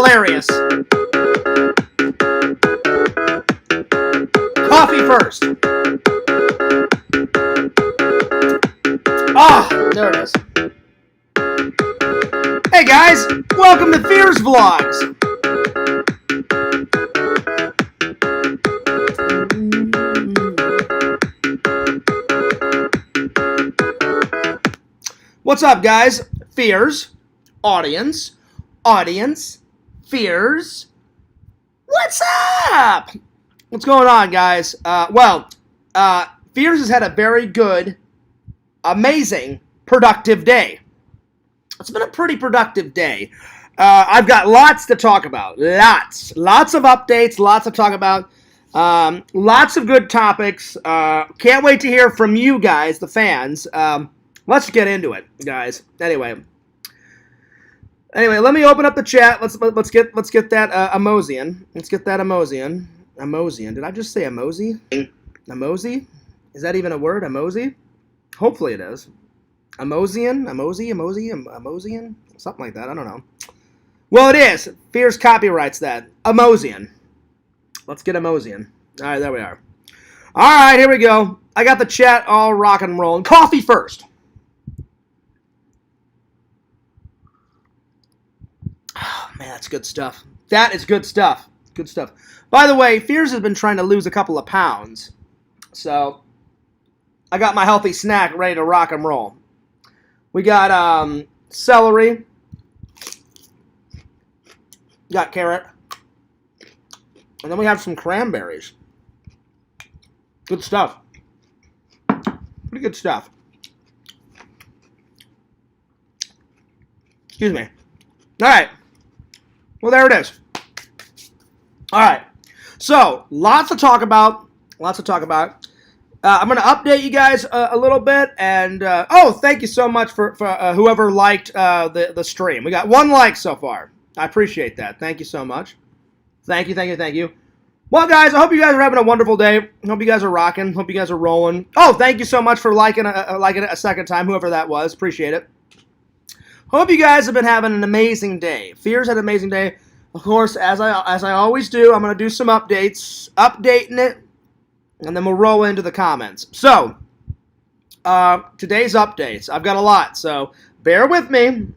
hilarious. Coffee first. Ah, there it is. Hey guys, welcome to Fears Vlogs. What's up, guys? Fears, audience, Fears. What's up? What's going on, guys? Fears has had a very good, amazing, productive day. It's been a pretty productive day. I've got lots to talk about. Lots of updates, lots to talk about. Lots of good topics. Can't wait to hear from you guys, the fans. Let's get into it, guys. Anyway, let me open up the chat. Let's get that emozian. Let's get that emozian. Emozian. Did I just say emoji? Emoji? Is that even a word? Emoji? Hopefully it is. Emozian? Emozian? Something like that. I don't know. Well, it is. Fears copyrights that. Emozian. Let's get emozian. All right, there we are. All right, here we go. I got the chat all rock and rolling. Coffee first. Oh, man, that's good stuff. That is good stuff. Good stuff. By the way, Fears has been trying to lose a couple of pounds. So, I got my healthy snack ready to rock and roll. We got celery. We got carrot. And then we have some cranberries. Good stuff. Pretty good stuff. Excuse me. All right. Well, there it is. All right. So, lots to talk about. I'm going to update you guys a little bit. And, thank you so much for whoever liked the stream. We got 1 like so far. I appreciate that. Thank you so much. Thank you. Well, guys, I hope you guys are having a wonderful day. I hope you guys are rocking. Hope you guys are rolling. Oh, thank you so much for liking it a second time, whoever that was. Appreciate it. Hope you guys have been having an amazing day. Fears had an amazing day. Of course, as I always do, I'm going to do some updates. Updating it. And then we'll roll into the comments. So, today's updates. I've got a lot, so bear with me.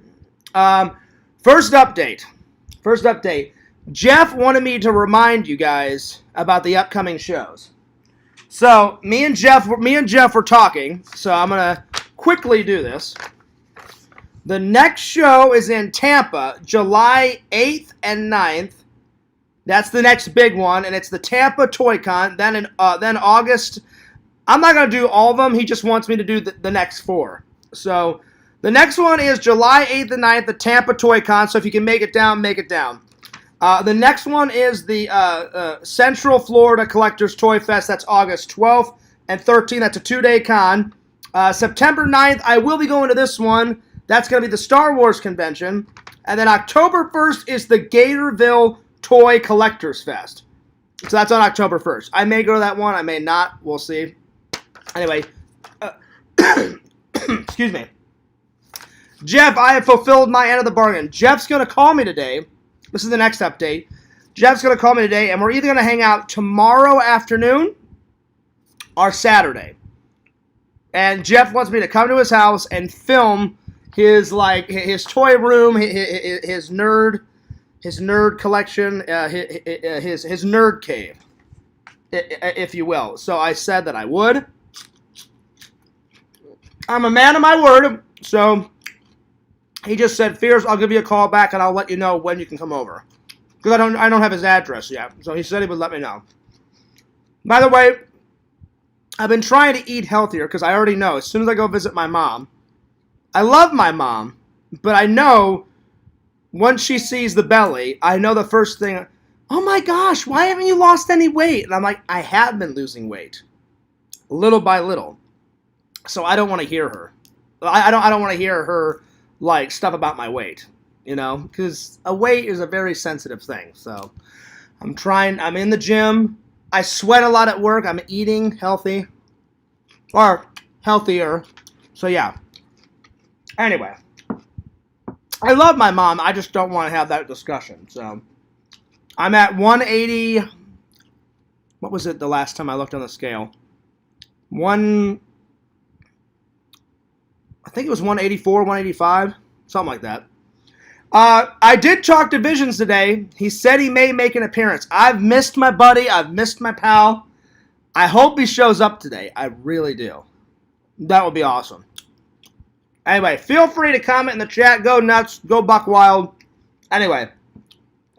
First update. Jeff wanted me to remind you guys about the upcoming shows. So, me and Jeff were talking, so I'm going to quickly do this. The next show is in Tampa, July 8th and 9th. That's the next big one, and it's the Tampa Toy Con. Then August, I'm not going to do all of them. He just wants me to do the next 4. So, the next one is July 8th and 9th, the Tampa Toy Con. So, if you can make it down, make it down. The next one is the Central Florida Collectors Toy Fest. That's August 12th and 13th. That's a 2-day con. September 9th, I will be going to this one. That's going to be the Star Wars convention. And then October 1st is the Gatorville Toy Collectors Fest. So that's on October 1st. I may go to that one. I may not. We'll see. Anyway. Excuse me. Jeff, I have fulfilled my end of the bargain. Jeff's going to call me today. This is the next update. Jeff's going to call me today, and we're either going to hang out tomorrow afternoon or Saturday. And Jeff wants me to come to his house and film his toy room, his nerd collection, his nerd cave, if you will. So I said that I would. I'm a man of my word, so he just said, Fears, I'll give you a call back and I'll let you know when you can come over. Because I don't have his address yet. So he said he would let me know. By the way, I've been trying to eat healthier because I already know as soon as I go visit my mom, I love my mom, but I know once she sees the belly, I know the first thing, oh my gosh, why haven't you lost any weight? And I'm like, I have been losing weight, little by little. So I don't want to hear her. I don't want to hear her like stuff about my weight, you know, because a weight is a very sensitive thing. So I'm in the gym. I sweat a lot at work. I'm eating healthy or healthier. So yeah. Anyway, I love my mom. I just don't want to have that discussion. So I'm at 180. What was it the last time I looked on the scale? I think it was 184, 185, something like that. I did talk to Visions today. He said he may make an appearance. I've missed my buddy. I've missed my pal. I hope he shows up today. I really do. That would be awesome. Anyway, feel free to comment in the chat. Go nuts. Go buck wild. Anyway,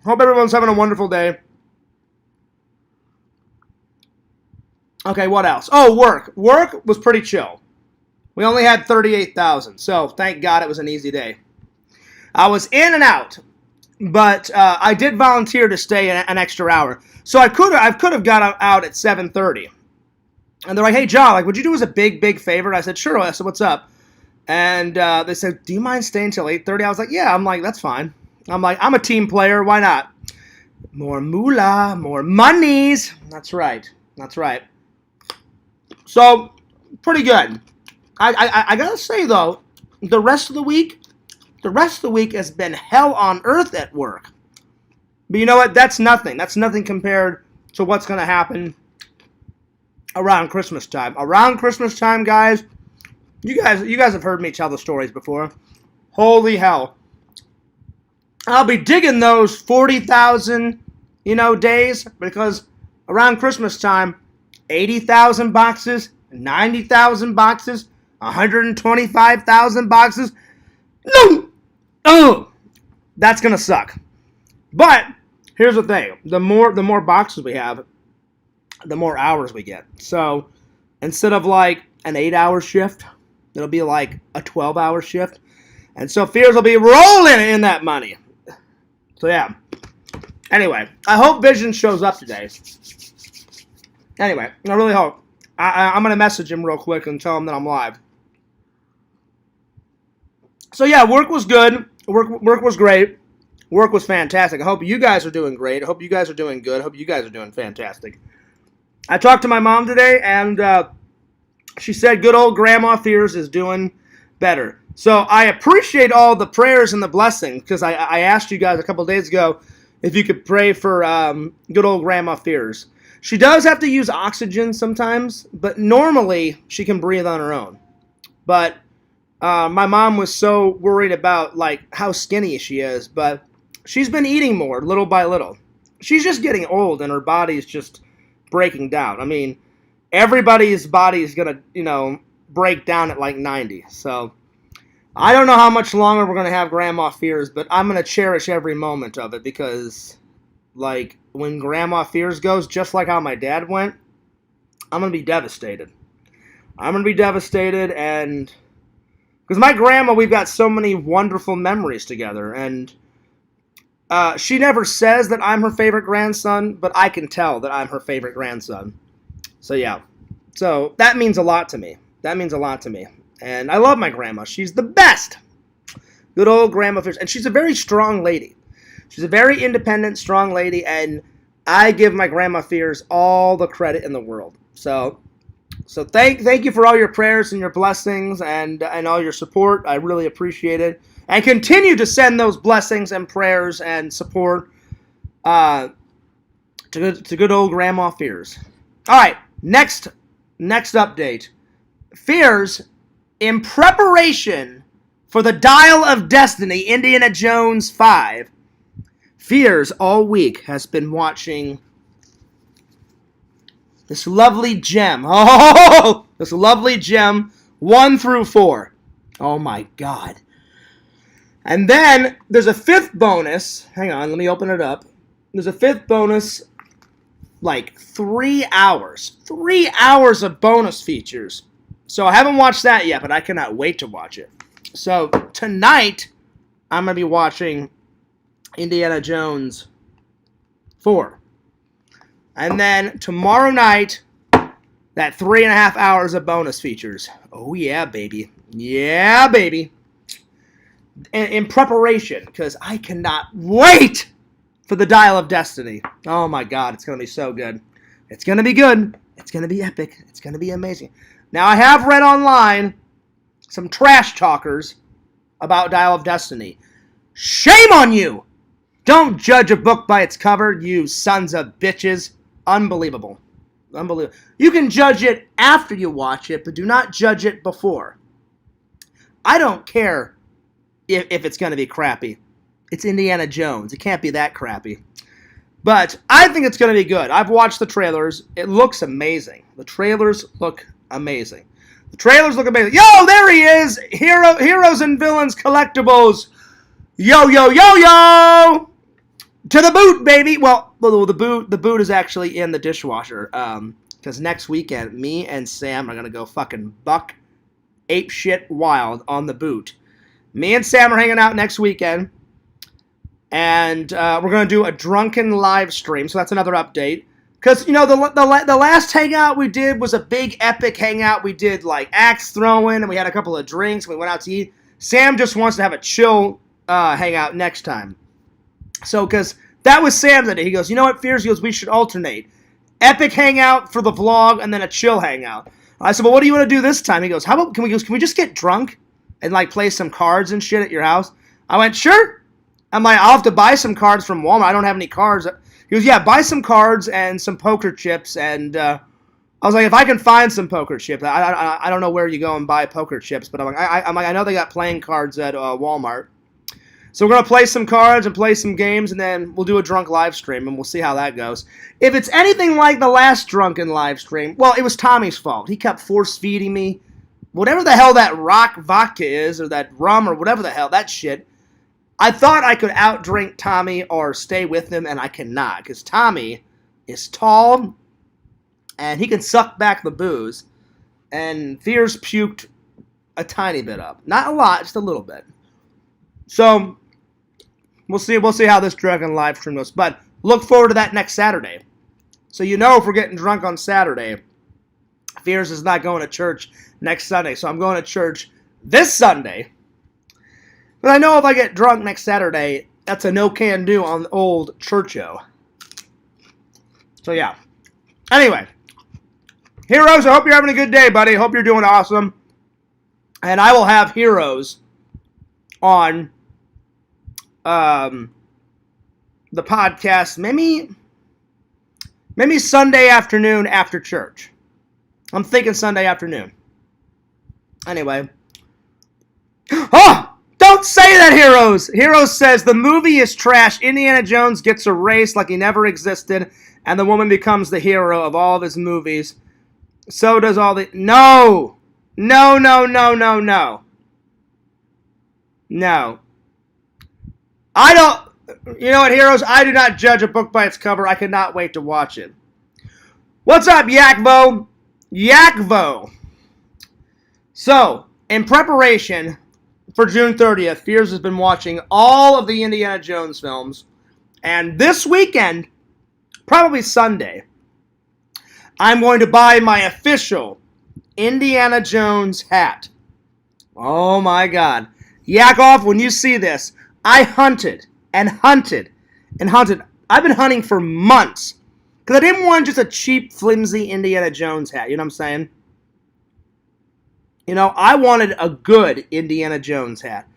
hope everyone's having a wonderful day. Okay, what else? Oh, work. Work was pretty chill. We only had 38,000, so thank God it was an easy day. I was in and out, but I did volunteer to stay an extra hour. So I could have got out at 7:30. And they're like, hey, John, like, would you do us a big favor? And I said, sure. I said, what's up? And they said, do you mind staying till 8:30? I was like, yeah. I'm like, that's fine. I'm like, I'm a team player. Why not? More moolah, more monies. That's right. That's right. So, pretty good. I gotta say, though, the rest of the week has been hell on earth at work. But you know what? That's nothing. That's nothing compared to what's going to happen around Christmas time. Around Christmas time, guys, you guys have heard me tell the stories before. Holy hell. I'll be digging those 40,000, days, because around Christmas time, 80,000 boxes, 90,000 boxes, 125,000 boxes. No! Oh! That's going to suck. But here's the thing. The more boxes we have, the more hours we get. So instead of like an 8-hour shift, it'll be like a 12-hour shift. And so Fears will be rolling in that money. So yeah. Anyway, I hope Vision shows up today. Anyway, I really hope. I'm going to message him real quick and tell him that I'm live. So yeah, work was good. Work was great. Work was fantastic. I hope you guys are doing great. I hope you guys are doing good. I hope you guys are doing fantastic. I talked to my mom today, and she said good old Grandma Fears is doing better. So I appreciate all the prayers and the blessings, because I asked you guys a couple days ago if you could pray for good old Grandma Fears. She does have to use oxygen sometimes, but normally she can breathe on her own. But my mom was so worried about like how skinny she is, but she's been eating more little by little. She's just getting old, and her body's just breaking down. I mean, everybody's body is going to, break down at like 90. So I don't know how much longer we're going to have Grandma Fears, but I'm going to cherish every moment of it, because like when Grandma Fears goes, just like how my dad went, I'm going to be devastated. I'm going to be devastated, and because my grandma, we've got so many wonderful memories together, and she never says that I'm her favorite grandson, but I can tell that I'm her favorite grandson. So yeah, so that means a lot to me. That means a lot to me, and I love my grandma. She's the best. Good old Grandma Fears, and she's a very strong lady. She's a very independent, strong lady, and I give my Grandma Fears all the credit in the world. So thank you for all your prayers and your blessings and all your support. I really appreciate it. And continue to send those blessings and prayers and support to good old Grandma Fears. All right, next update. Fears, in preparation for the Dial of Destiny, Indiana Jones 5, Fears all week has been watching this lovely gem. Oh, this lovely gem, 1 through 4. Oh my God. And then there's a 5th bonus. Hang on, let me open it up. There's a 5th bonus, like 3 hours. 3 hours of bonus features. So I haven't watched that yet, but I cannot wait to watch it. So tonight, I'm going to be watching Indiana Jones 4. And then tomorrow night, that 3.5 hours of bonus features. Oh yeah, baby. Yeah, baby. In preparation, because I cannot wait for the Dial of Destiny. Oh my God, it's going to be so good. It's going to be good. It's going to be epic. It's going to be amazing. Now, I have read online some trash talkers about Dial of Destiny. Shame on you! Don't judge a book by its cover, you sons of bitches. Unbelievable. Unbelievable. You can judge it after you watch it, but do not judge it before. I don't care if it's going to be crappy. It's Indiana Jones. It can't be that crappy. But I think it's going to be good. I've watched the trailers. It looks amazing. The trailers look amazing. The trailers look amazing. Yo, there he is! Heroes and Villains Collectibles. Yo, yo, yo, yo! To the boot, baby! Well, the boot is actually in the dishwasher. Because next weekend, me and Sam are going to go fucking buck ape shit wild on the boot. Me and Sam are hanging out next weekend. And we're going to do a drunken live stream. So that's another update. Because, you know, the last hangout we did was a big epic hangout. We did, like, axe throwing, and we had a couple of drinks. We went out to eat. Sam just wants to have a chill hangout next time. So, because that was Sam's idea. He goes, you know what, Fears? He goes, we should alternate. Epic hangout for the vlog, and then a chill hangout. I said, well, what do you want to do this time? He goes, how about, can we just get drunk and, like, play some cards and shit at your house? I went, sure. I'm like, I'll have to buy some cards from Walmart. I don't have any cards. He goes, yeah, buy some cards and some poker chips. And I was like, if I can find some poker chips, I don't know where you go and buy poker chips, but I'm like, I know they got playing cards at Walmart. So we're going to play some cards and play some games, and then we'll do a drunk live stream, and we'll see how that goes. If it's anything like the last drunken live stream, well, it was Tommy's fault. He kept force-feeding me whatever the hell that rock vodka is, or that rum, or whatever the hell, that shit. I thought I could outdrink Tommy or stay with him, and I cannot, because Tommy is tall, and he can suck back the booze, and Fears puked a tiny bit up. Not a lot, just a little bit. So, we'll see how this drunken live stream goes, but look forward to that next Saturday. So you know if we're getting drunk on Saturday, Fears is not going to church next Sunday, so I'm going to church this Sunday. But I know if I get drunk next Saturday, that's a no-can-do on old Churcho. So, yeah. Anyway. Heroes, I hope you're having a good day, buddy. Hope you're doing awesome. And I will have Heroes on the podcast maybe Sunday afternoon after church. I'm thinking Sunday afternoon. Anyway. Oh! Don't say that, Heroes! Heroes says, the movie is trash. Indiana Jones gets erased like he never existed, and the woman becomes the hero of all of his movies. So does all the... No! No, no, no, no, no. No. I don't... You know what, Heroes? I do not judge a book by its cover. I cannot wait to watch it. What's up, Yakvo? Yakvo! So, in preparation for June 30th, Fears has been watching all of the Indiana Jones films. And this weekend, probably Sunday, I'm going to buy my official Indiana Jones hat. Oh my God. Yakov, when you see this, I hunted and hunted and hunted. I've been hunting for months. Because I didn't want just a cheap, flimsy Indiana Jones hat. You know what I'm saying? You know, I wanted a good Indiana Jones hat.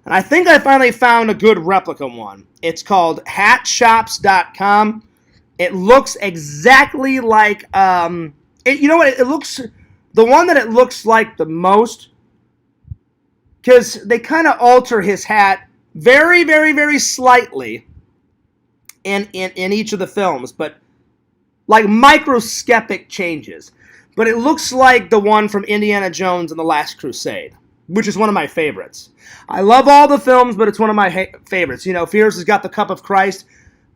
And I think I finally found a good replica one. It's called hatshops.com. It looks exactly like, you know what, it looks, the one that it looks like the most, because they kind of alter his hat very, very, very slightly in each of the films, but like microscopic changes. But it looks like the one from Indiana Jones and the Last Crusade, which is one of my favorites. I love all the films, but it's one of my favorites. You know, Fears has got the Cup of Christ.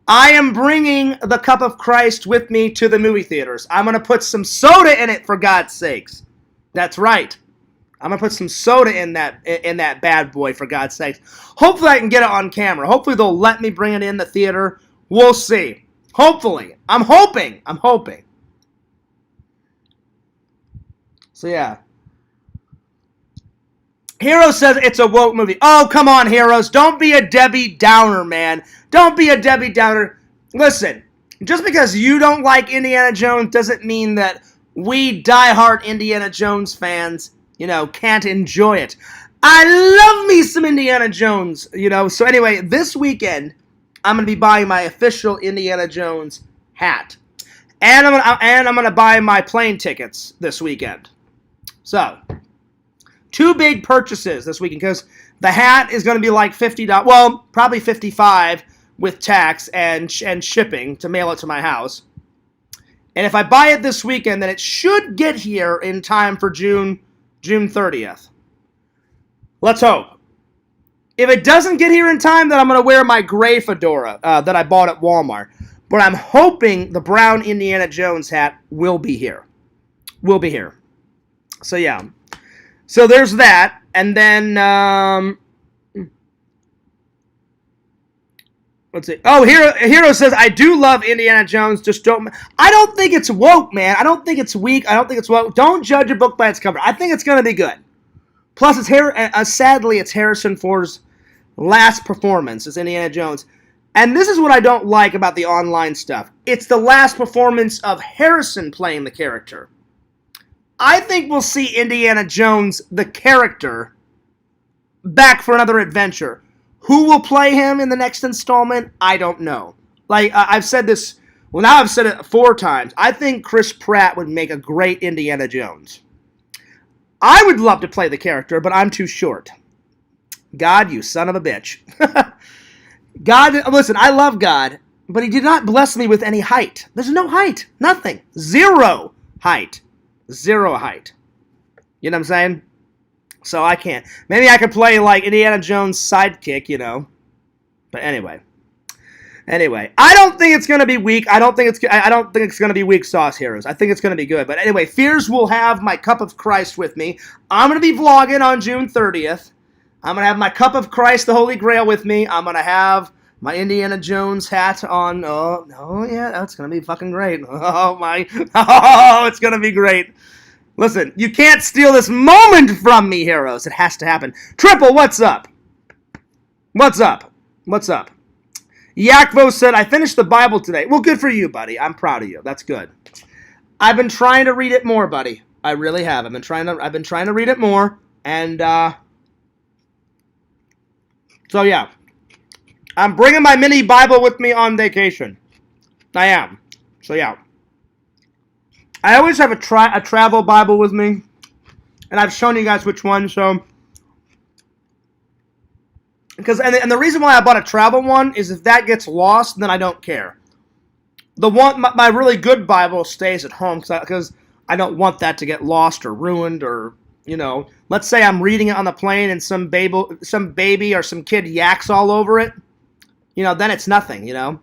I am bringing the Cup of Christ with me to the movie theaters. I'm going to put some soda in it, for God's sakes. That's right. I'm going to put some soda in that bad boy, for God's sakes. Hopefully I can get it on camera. Hopefully they'll let me bring it in the theater. We'll see. Hopefully. I'm hoping. So, yeah. Heroes says it's a woke movie. Oh, come on, Heroes. Don't be a Debbie Downer, man. Don't be a Debbie Downer. Listen, just because you don't like Indiana Jones doesn't mean that we diehard Indiana Jones fans, you know, can't enjoy it. I love me some Indiana Jones, you know. So anyway, this weekend, I'm going to be buying my official Indiana Jones hat. And I'm gonna buy my plane tickets this weekend. So, 2 big purchases this weekend, because the hat is going to be like $50, well, probably $55 with tax and shipping to mail it to my house. And if I buy it this weekend, then it should get here in time for June 30th. Let's hope. If it doesn't get here in time, then I'm going to wear my gray fedora that I bought at Walmart. But I'm hoping the brown Indiana Jones hat will be here. Will be here. So, yeah. So, there's that. And then, let's see. Oh, Hero says, I do love Indiana Jones. Just don't. I don't think it's woke, man. I don't think it's weak. I don't think it's woke. Don't judge a book by its cover. I think it's going to be good. Plus, sadly, it's Harrison Ford's last performance as Indiana Jones. And this is what I don't like about the online stuff. It's the last performance of Harrison playing the character. I think we'll see Indiana Jones, the character, back for another adventure. Who will play him in the next installment? I don't know. Like, I've said this, well, now I've said it 4 times. I think Chris Pratt would make a great Indiana Jones. I would love to play the character, but I'm too short. God, you son of a bitch. God, listen, I love God, but he did not bless me with any height. There's no height. Nothing. 0 height. 0 height. You know what I'm saying? So I can't. Maybe I could play like Indiana Jones' sidekick, you know. But anyway. I don't think it's going to be weak. I don't think it's going to be weak sauce, heroes. I think it's going to be good. But anyway, Fears will have my cup of Christ with me. I'm going to be vlogging on June 30th. I'm going to have my cup of Christ, the Holy Grail, with me. I'm going to have my Indiana Jones hat on. Oh yeah, that's going to be fucking great. It's going to be great. Listen, you can't steal this moment from me, heroes. It has to happen. Triple, what's up? What's up? Yakvo said, I finished the Bible today. Well, good for you, buddy. I'm proud of you. That's good. I've been trying to read it more, buddy. I really have. I've been trying to read it more. And, so, yeah. I'm bringing my mini Bible with me on vacation. I am. So, yeah. I always have a travel Bible with me. And I've shown you guys which one, so. And the reason why I bought a travel one is if that gets lost, then I don't care. The one, my really good Bible stays at home because I don't want that to get lost or ruined or, you know. Let's say I'm reading it on the plane and some baby or some kid yaks all over it. You know, then it's nothing, you know.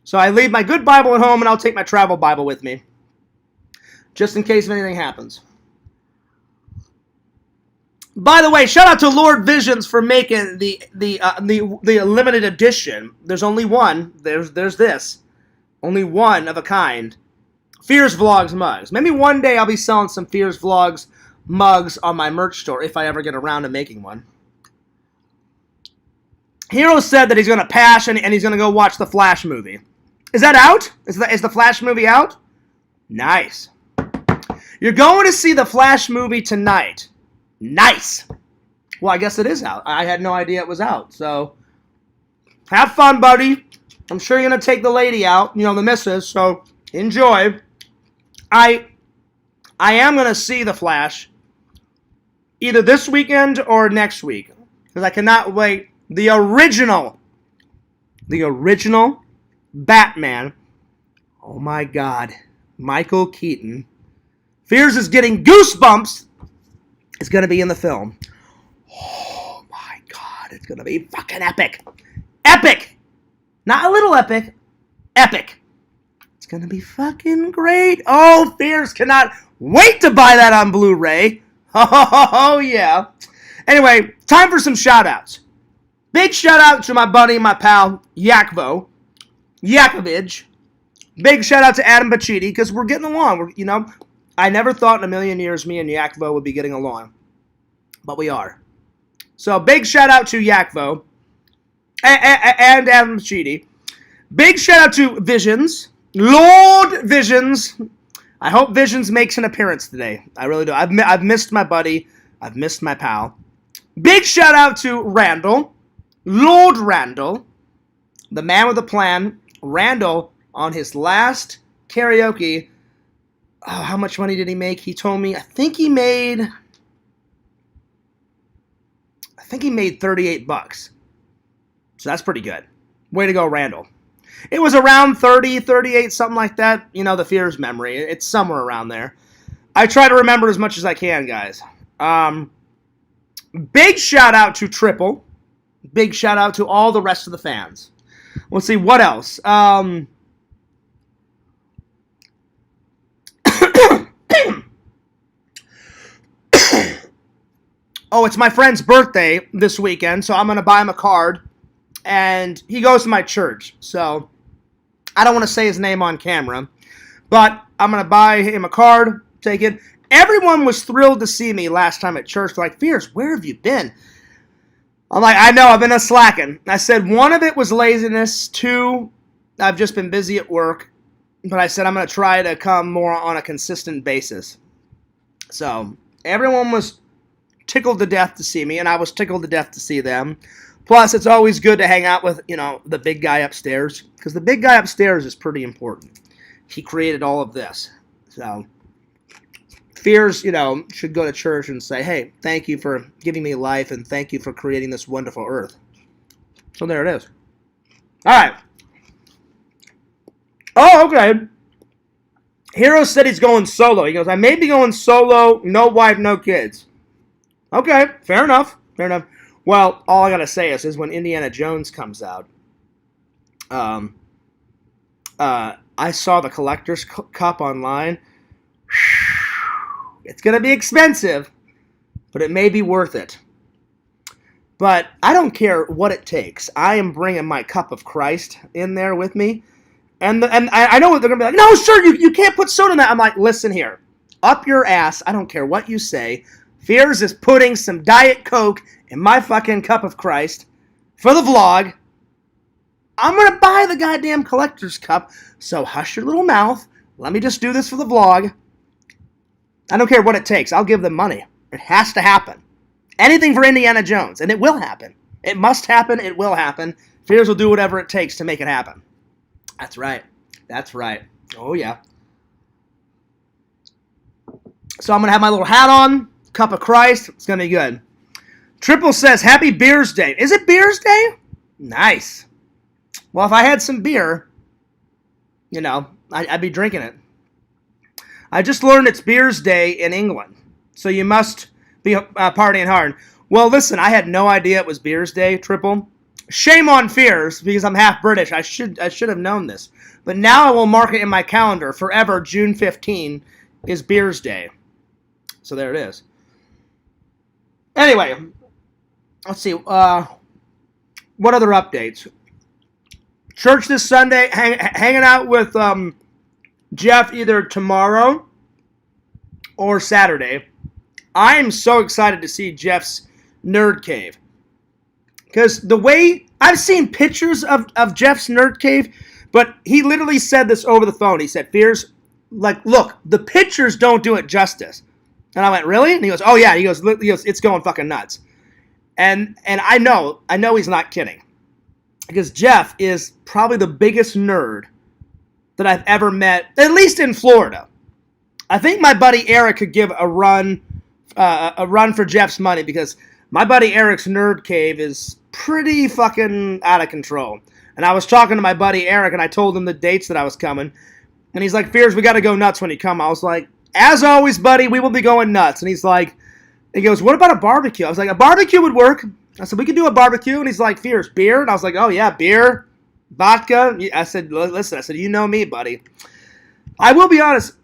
So I leave my good Bible at home and I'll take my travel Bible with me. Just in case anything happens. By the way, shout out to Lord Visions for making the limited edition. There's only one. There's this. Only one of a kind. Fears Vlogs mugs. Maybe one day I'll be selling some Fears Vlogs mugs on my merch store if I ever get around to making one. Hero said that he's going to pass and he's going to go watch the Flash movie. Is that out? Is the Flash movie out? Nice. You're going to see the Flash movie tonight. Nice. Well, I guess it is out. I had no idea it was out. So, have fun, buddy. I'm sure you're going to take the lady out, you know, the missus, so enjoy. I am going to see The Flash either this weekend or next week because I cannot wait. The original Batman. Oh, my God. Michael Keaton. Fears is getting goosebumps. It's going to be in the film. Oh, my God. It's going to be fucking epic. Epic. Not a little epic. Epic. It's going to be fucking great. Oh, Fears cannot wait to buy that on Blu-ray. Oh, yeah. Anyway, time for some shout-outs. Big shout-out to my buddy, my pal, Yakovich. Big shout-out to Adam Bacchidi, because we're getting along. You know, I never thought in a million years me and Yakvo would be getting along. But we are. So, big shout-out to Yakvo and Adam Bacchidi. Big shout-out to Visions. Lord Visions. I hope Visions makes an appearance today. I really do. I've missed my buddy. I've missed my pal. Big shout out to Randall, Lord Randall, the man with a plan. Randall, on his last karaoke, how much money did he make? He told me, I think he made $38. So that's pretty good. Way to go, Randall. It was around 30, 38, something like that. You know, the Fears memory. It's somewhere around there. I try to remember as much as I can, guys. Big shout out to Triple. Big shout out to all the rest of the fans. Let's see, what else? Oh, it's my friend's birthday this weekend, so I'm going to buy him a card. And he goes to my church, so I don't want to say his name on camera. But I'm going to buy him a card, take it. Everyone was thrilled to see me last time at church. They're like, Fears, where have you been? I'm like, I know, I've been slacking. I said one of it was laziness. Two, I've just been busy at work. But I said I'm going to try to come more on a consistent basis. So everyone was tickled to death to see me, and I was tickled to death to see them. Plus, it's always good to hang out with, the big guy upstairs. Because the big guy upstairs is pretty important. He created all of this. So Fears, should go to church and say, hey, thank you for giving me life and thank you for creating this wonderful earth. So there it is. All right. Oh, okay. Hero said he's going solo. He goes, I may be going solo, no wife, no kids. Okay, fair enough. Fair enough. Well, all I got to say is when Indiana Jones comes out, I saw the collector's cup online. It's going to be expensive, but it may be worth it. But I don't care what it takes. I am bringing my cup of Christ in there with me. And I know they're going to be like, no, sir, you can't put soda in that. I'm like, listen here. Up your ass. I don't care what you say. Fears is putting some Diet Coke in my fucking cup of Christ for the vlog. I'm going to buy the goddamn collector's cup. So hush your little mouth. Let me just do this for the vlog. I don't care what it takes. I'll give them money. It has to happen. Anything for Indiana Jones. And it will happen. It must happen. It will happen. Fears will do whatever it takes to make it happen. That's right. That's right. Oh, yeah. So I'm going to have my little hat on. Cup of Christ. It's going to be good. Triple says, Happy Beers Day. Is it Beers Day? Nice. Well, if I had some beer, I'd be drinking it. I just learned it's Beers Day in England. So you must be partying hard. Well, listen, I had no idea it was Beers Day, Triple. Shame on Fears, because I'm half British. I should have known this. But now I will mark it in my calendar forever. June 15 is Beers Day. So there it is. Anyway, let's see. What other updates? Church this Sunday. Hanging out with Jeff either tomorrow or Saturday. I am so excited to see Jeff's Nerd Cave. Because the way I've seen pictures of Jeff's Nerd Cave, but he literally said this over the phone. He said, Fears, look, the pictures don't do it justice. And I went, really? And he goes, oh yeah. He goes, it's going fucking nuts. And I know he's not kidding. Because Jeff is probably the biggest nerd that I've ever met, at least in Florida. I think my buddy Eric could give a run for Jeff's money because my buddy Eric's Nerd Cave is pretty fucking out of control. And I was talking to my buddy Eric, and I told him the dates that I was coming. And he's like, Fears, we got to go nuts when you come. I was like, as always, buddy, we will be going nuts. And he goes, what about a barbecue? I was like, a barbecue would work. I said, we could do a barbecue. And he's like, Fears, beer? And I was like, oh, yeah, beer, vodka. I said, listen, you know me, buddy. I will be honest.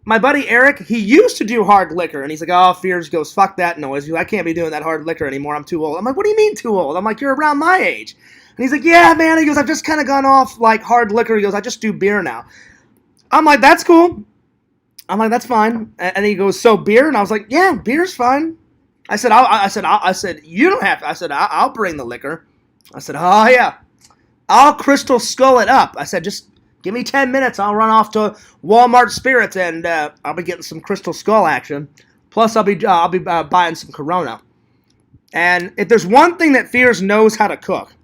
My buddy Eric, he used to do hard liquor, and he's like, oh, Fears goes, fuck that noise. I can't be doing that hard liquor anymore. I'm too old. I'm like, what do you mean too old? I'm like, you're around my age. And he's like, yeah, man. He goes, I've just kind of gone off like hard liquor. He goes, I just do beer now. I'm like, that's cool. I'm like, that's fine. And he goes, so beer? And I was like, yeah, beer's fine. I said, you don't have to. I said, I'll bring the liquor. I said, oh, yeah. I'll Crystal Skull it up. I said, just give me 10 minutes. I'll run off to Walmart Spirits, and I'll be getting some Crystal Skull action. Plus, I'll be buying some Corona. And if there's one thing that Fears knows how to cook,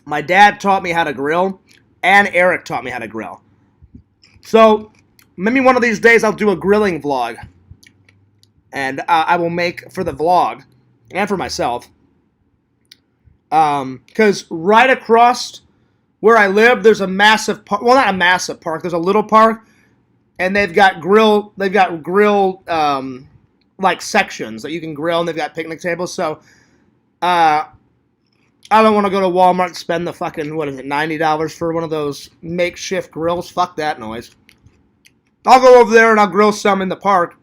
my dad taught me how to grill, and Eric taught me how to grill. So maybe one of these days I'll do a grilling vlog. And I will make for the vlog and for myself. Because right across where I live, there's a massive park. Well, not a massive park. There's a little park. And they've got grill like sections that you can grill, and they've got picnic tables. So I don't want to go to Walmart and spend the fucking, $90 for one of those makeshift grills. Fuck that noise. I'll go over there and I'll grill some in the park.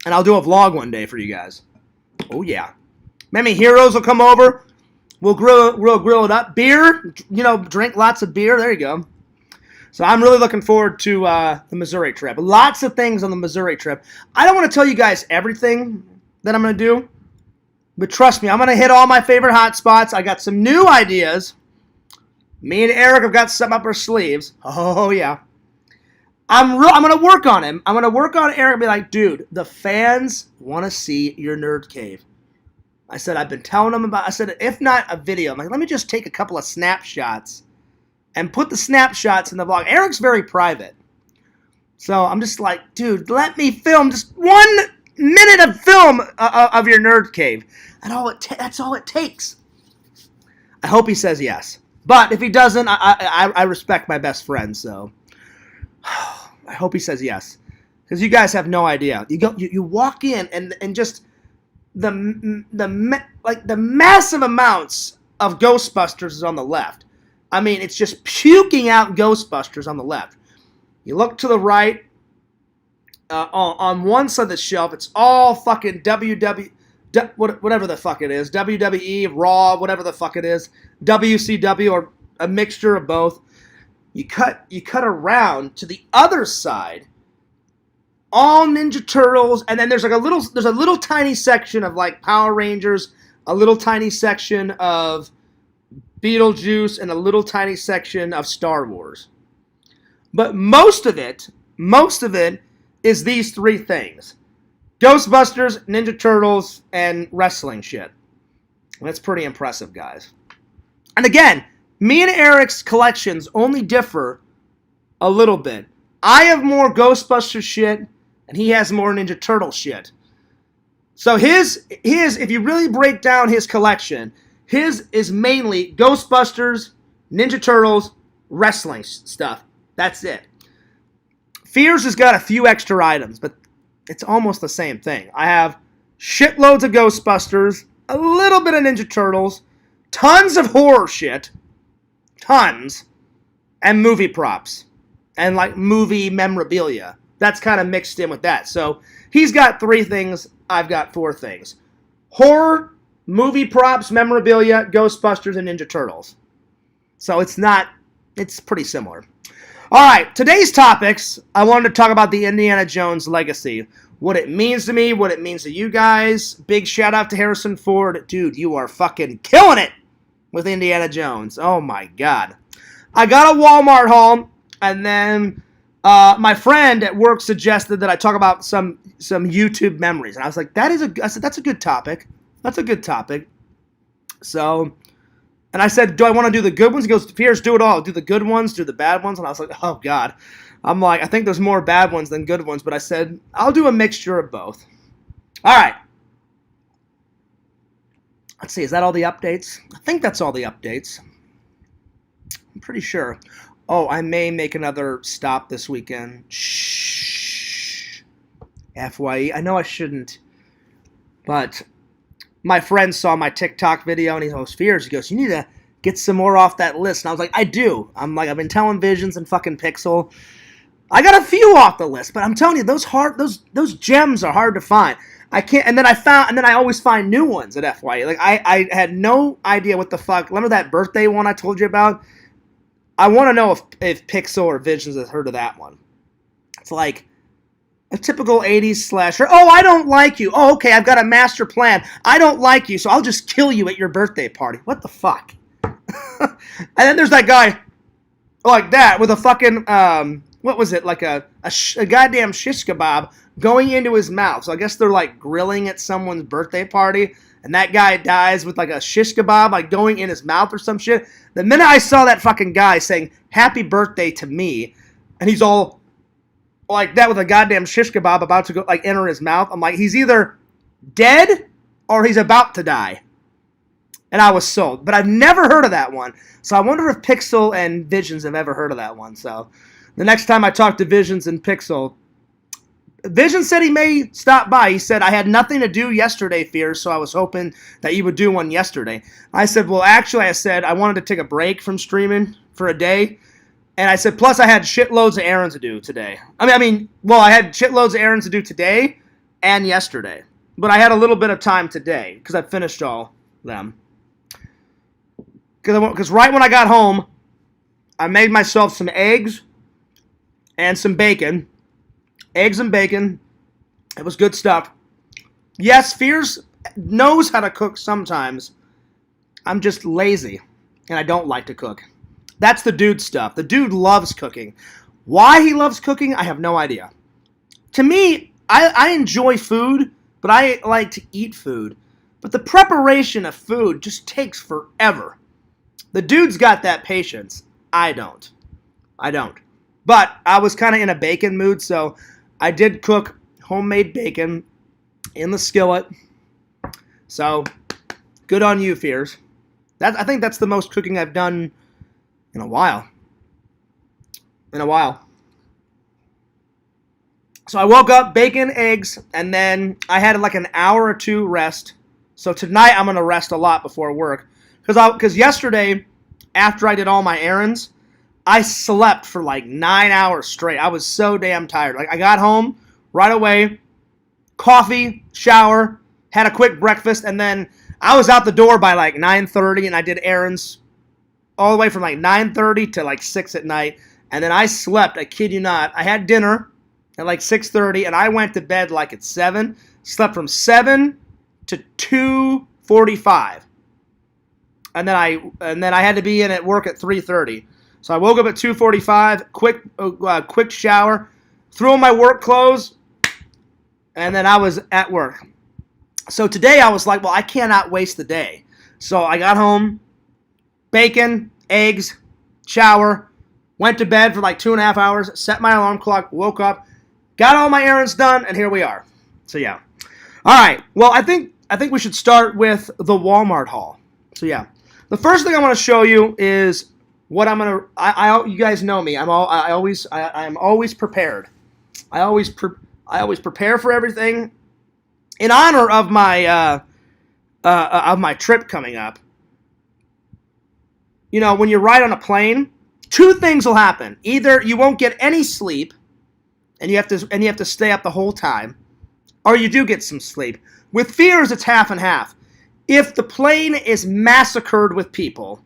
And I'll do a vlog one day for you guys. Oh, yeah. Maybe heroes will come over. We'll grill it up. Beer, drink lots of beer. There you go. So I'm really looking forward to the Missouri trip. Lots of things on the Missouri trip. I don't want to tell you guys everything that I'm going to do. But trust me, I'm going to hit all my favorite hot spots. I got some new ideas. Me and Eric have got some up our sleeves. Oh, yeah. I'm going to work on him. I'm going to work on Eric and be like, dude, the fans want to see your nerd cave. I said, I've been telling them about, I said, if not a video, I'm like, let me just take a couple of snapshots and put the snapshots in the vlog. Eric's very private. So I'm just like, dude, let me film just 1 minute of film of your nerd cave. And that's all it takes. I hope he says yes. But if he doesn't, I respect my best friend, so I hope he says yes. Because you guys have no idea. You walk in and just the massive amounts of Ghostbusters is on the left. I mean, it's just puking out Ghostbusters on the left. You look to the right. On one side of the shelf, it's all fucking whatever the fuck it is. WWE, Raw, whatever the fuck it is. WCW, or a mixture of both. You cut around to the other side. All Ninja Turtles, and then there's a little tiny section of like Power Rangers, a little tiny section of Beetlejuice, and a little tiny section of Star Wars. But most of it is these three things: Ghostbusters, Ninja Turtles, and wrestling shit. That's pretty impressive, guys. And again, me and Eric's collections only differ a little bit. I have more Ghostbusters shit, and he has more Ninja Turtle shit. So his, if you really break down his collection, his is mainly Ghostbusters, Ninja Turtles, wrestling stuff. That's it. Fears has got a few extra items, but it's almost the same thing. I have shitloads of Ghostbusters, a little bit of Ninja Turtles, tons of horror shit, tons, and movie props, and like movie memorabilia. That's kind of mixed in with that. So he's got 3 things, I've got 4 things. Horror, movie props, memorabilia, Ghostbusters, and Ninja Turtles. So it's pretty similar. All right, today's topics, I wanted to talk about the Indiana Jones legacy. What it means to me, what it means to you guys. Big shout out to Harrison Ford. Dude, you are fucking killing it with Indiana Jones. Oh my God. I got a Walmart haul, and then my friend at work suggested that I talk about some YouTube memories. And I was like, I said, that's a good topic. That's a good topic. So, and I said, do I want to do the good ones? He goes, Fears, do it all. Do the good ones, do the bad ones. And I was like, oh, God. I'm like, I think there's more bad ones than good ones. But I said, I'll do a mixture of both. All right. Let's see. Is that all the updates? I think that's all the updates. I'm pretty sure. Oh, I may make another stop this weekend. Shh. FYE. I know I shouldn't. But my friend saw my TikTok video, and he goes, Fears, he goes, you need to get some more off that list. And I was like, I do. I'm like, I've been telling Visions and fucking Pixel. I got a few off the list, but I'm telling you, those gems are hard to find. I can't, and then I always find new ones at FYE. Like, I had no idea what the fuck. Remember that birthday one I told you about? I want to know if Pixel or Visions has heard of that one. It's like a typical 80s slasher. Oh, I don't like you. Oh, okay, I've got a master plan. I don't like you, so I'll just kill you at your birthday party. What the fuck? And then there's that guy like that with a fucking, what was it, like a goddamn shish kebab going into his mouth. So I guess they're like grilling at someone's birthday party, and that guy dies with like a shish kebab like going in his mouth or some shit. The minute I saw that fucking guy saying happy birthday to me, and he's all like that with a goddamn shish kebab about to go like enter his mouth, I'm like, he's either dead or he's about to die. And I was sold. But I've never heard of that one. So I wonder if Pixel and Visions have ever heard of that one. So the next time I talk to Visions and Pixel, Vision said he may stop by. He said, I had nothing to do yesterday, Fears, so I was hoping that you would do one yesterday. I said, well, actually, I wanted to take a break from streaming for a day. And I said, plus I had shitloads of errands to do today. I had shitloads of errands to do today and yesterday. But I had a little bit of time today because I finished all them. Because right when I got home, I made myself some eggs and some bacon. Eggs and bacon. It was good stuff. Yes, Fears knows how to cook sometimes. I'm just lazy, and I don't like to cook. That's the dude stuff. The dude loves cooking. Why he loves cooking, I have no idea. To me, I enjoy food, but I like to eat food. But the preparation of food just takes forever. The dude's got that patience. I don't. But I was kind of in a bacon mood, so I did cook homemade bacon in the skillet. So, good on you, Fears. I think that's the most cooking I've done in a while. So I woke up, bacon, eggs, and then I had like an hour or two rest. So tonight I'm going to rest a lot before work. Because yesterday, after I did all my errands, I slept for like 9 hours straight. I was so damn tired. Like I got home right away, coffee, shower, had a quick breakfast, and then I was out the door by like 9:30, and I did errands all the way from like 9:30 to like 6 at night. And then I slept, I kid you not. I had dinner at like 6:30, and I went to bed like at 7. Slept from 7 to 2:45. And then I had to be in at work at 3:30. So I woke up at 2:45, quick shower, threw on my work clothes, and then I was at work. So today I was like, well, I cannot waste the day. So I got home, bacon, eggs, shower, went to bed for like 2.5 hours, set my alarm clock, woke up, got all my errands done, and here we are. So yeah. All right. Well, I think we should start with the Walmart haul. So yeah. The first thing I want to show you is what I'm gonna. You guys know me. I'm always prepared. I always prepare for everything in honor of my trip coming up. You know, when you ride on a plane, two things will happen. Either you won't get any sleep, and you have to stay up the whole time, or you do get some sleep. With Fears, it's half and half. If the plane is massacred with people,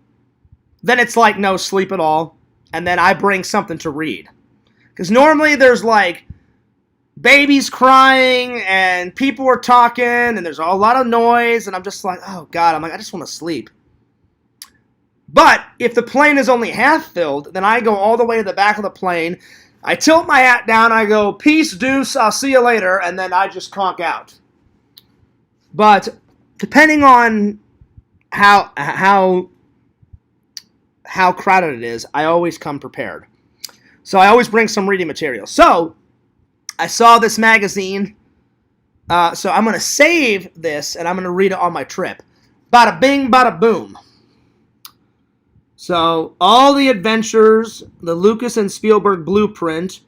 then it's like no sleep at all, and then I bring something to read. Because normally there's like babies crying, and people are talking, and there's a lot of noise, and I'm just like, oh God, I just want to sleep. But if the plane is only half filled, then I go all the way to the back of the plane, I tilt my hat down, I go, peace, deuce, I'll see you later, and then I just conk out. But depending on how crowded it is, I always come prepared. So I always bring some reading material. So I saw this magazine, so I'm going to save this, and I'm going to read it on my trip. Bada bing, bada boom. So all the adventures, the Lucas and Spielberg blueprint,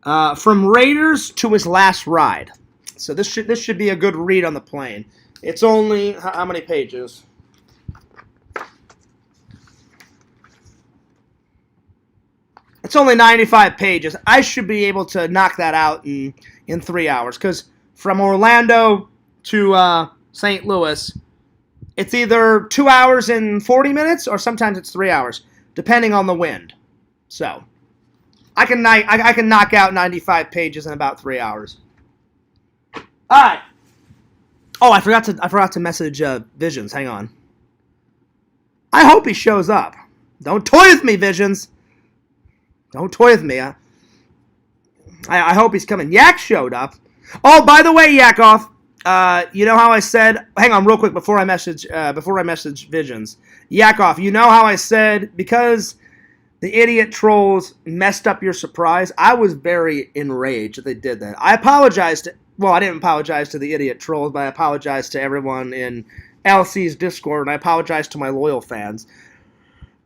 from Raiders to his last ride. So this should be a good read on the plane. It's only, how many pages? It's only 95 pages. I should be able to knock that out in 3 hours. Because from Orlando to St. Louis, it's either 2 hours and 40 minutes or sometimes it's 3 hours, depending on the wind. So I can knock out 95 pages in about 3 hours. All right. Oh, I forgot to message Visions. Hang on. I hope he shows up. Don't toy with me, Visions. Don't toy with me. I hope he's coming. Yak showed up. Oh, by the way, Yakov, you know how I said? Hang on, real quick before I message Visions. Yakov, you know how I said because the idiot trolls messed up your surprise? I was very enraged that they did that. I apologized. I didn't apologize to the idiot trolls, but I apologized to everyone in LC's Discord, and I apologized to my loyal fans.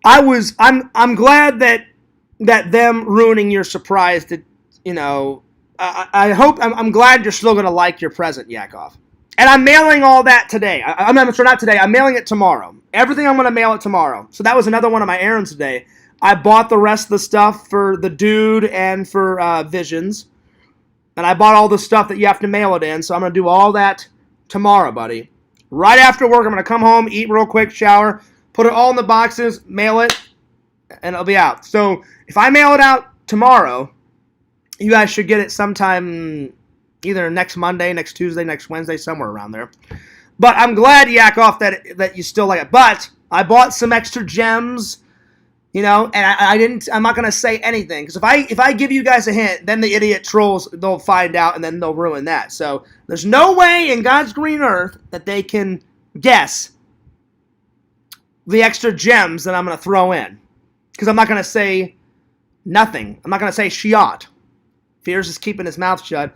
I'm glad that them ruining your surprise did, I'm glad you're still going to like your present, Yakov. And I'm mailing all that today. Not today. I'm mailing it tomorrow. Everything I'm going to mail it tomorrow. So that was another one of my errands today. I bought the rest of the stuff for the dude and for Visions. And I bought all the stuff that you have to mail it in. So I'm going to do all that tomorrow, buddy. Right after work, I'm going to come home, eat real quick, shower, put it all in the boxes, mail it, and it'll be out. So if I mail it out tomorrow, you guys should get it sometime either next Monday, next Tuesday, next Wednesday, somewhere around there. But I'm glad, Yakov, that you still like it. But I bought some extra gems, and I'm not going to say anything. Because if I give you guys a hint, then the idiot trolls, they'll find out, and then they'll ruin that. So there's no way in God's green earth that they can guess the extra gems that I'm going to throw in. Because I'm not going to say nothing. I'm not going to say shiat. Fears is keeping his mouth shut.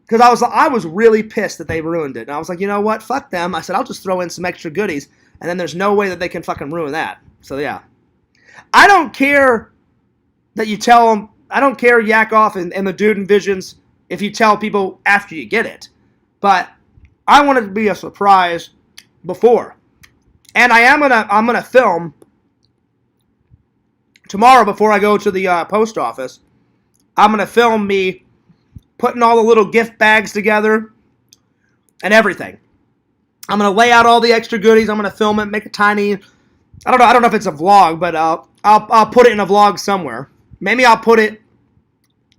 Because I was really pissed that they ruined it. And I was like, you know what? Fuck them. I said, I'll just throw in some extra goodies. And then there's no way that they can fucking ruin that. So, yeah. I don't care that you tell them. I don't care, Yakov and the dude in Visions, if you tell people after you get it. But I want it to be a surprise before. And I'm gonna film tomorrow before I go to the post office. I'm gonna film me putting all the little gift bags together and everything. I'm gonna lay out all the extra goodies. I'm gonna film it, make a tiny. I don't know if it's a vlog, but I'll put it in a vlog somewhere. Maybe I'll put it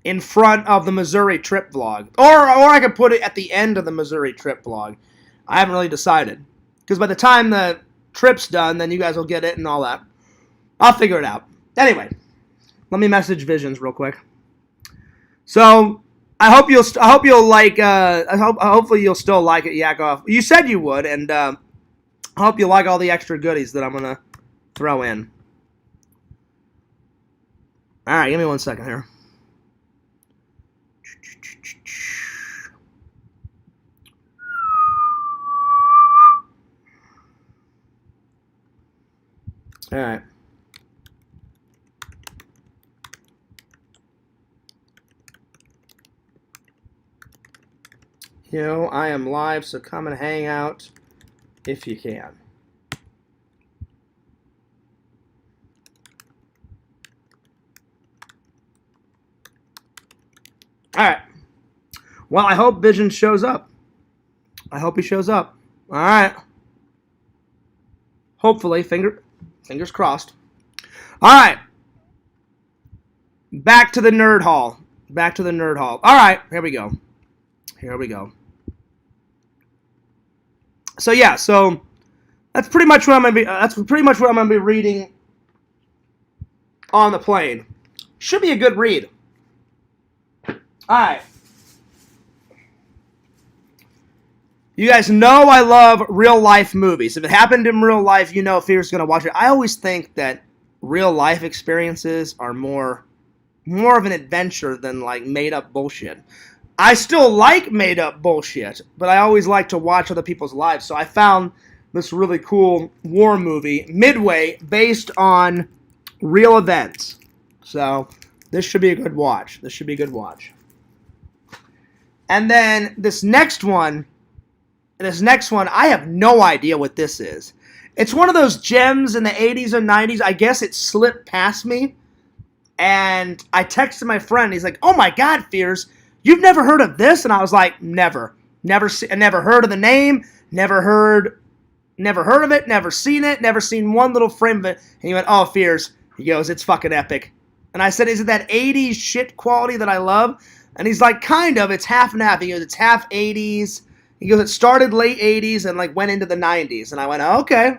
in front of the Missouri trip vlog, or I could put it at the end of the Missouri trip vlog. I haven't really decided because by the time the trip's done, then you guys will get it and all that. I'll figure it out. Anyway, let me message Visions real quick. So hopefully you'll still like it, Yakov. You said you would, and I hope you like all the extra goodies that I'm gonna throw in. All right, give me 1 second here. All right. I am live, so come and hang out if you can. All right. Well, I hope Vision shows up. I hope he shows up. All right. Hopefully, fingers crossed. All right. Back to the nerd hall. All right, here we go. So yeah, that's pretty much what I'm gonna be reading on the plane. Should be a good read. All right. You guys know I love real life movies. If it happened in real life, Fear's gonna watch it. I always think that real life experiences are more of an adventure than like made up bullshit. I still like made up bullshit, but I always like to watch other people's lives. So I found this really cool war movie, Midway, based on real events. So this should be a good watch. And then this next one, I have no idea what this is. It's one of those gems in the 80s and 90s. I guess it slipped past me. And I texted my friend. He's like, "Oh my God, Fears, you've never heard of this?" And I was like, never heard of the name, never heard of it, never seen it, never seen one little frame of it. And he went, "Oh, Fears," he goes, "it's fucking epic." And I said, "Is it that 80s shit quality that I love?" And he's like, "Kind of, it's half and half." He goes, "It's half 80s." He goes, "It started late 80s and like went into the 90s." And I went, "Oh, okay."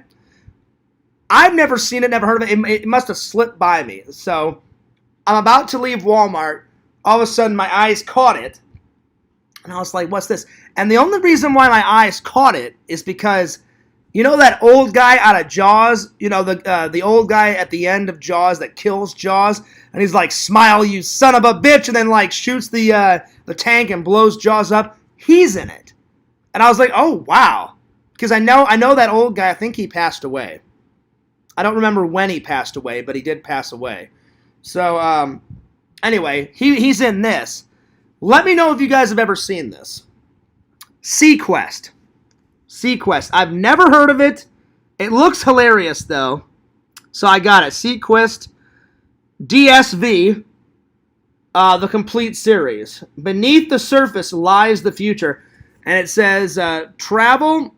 I've never seen it, never heard of it. It must have slipped by me. So I'm about to leave Walmart. All of a sudden, my eyes caught it. And I was like, what's this? And the only reason why my eyes caught it is because, you know that old guy out of Jaws? You know, the old guy at the end of Jaws that kills Jaws? And he's like, smile, you son of a bitch, and then like shoots the tank and blows Jaws up. He's in it. And I was like, oh, wow. Because I know that old guy, I think he passed away. I don't remember when he passed away, but he did pass away. So, anyway, he's in this. Let me know if you guys have ever seen this. Sequest. Sequest. I've never heard of it. It looks hilarious, though. So I got it. Sequest DSV, the complete series. Beneath the surface lies the future. And it says, travel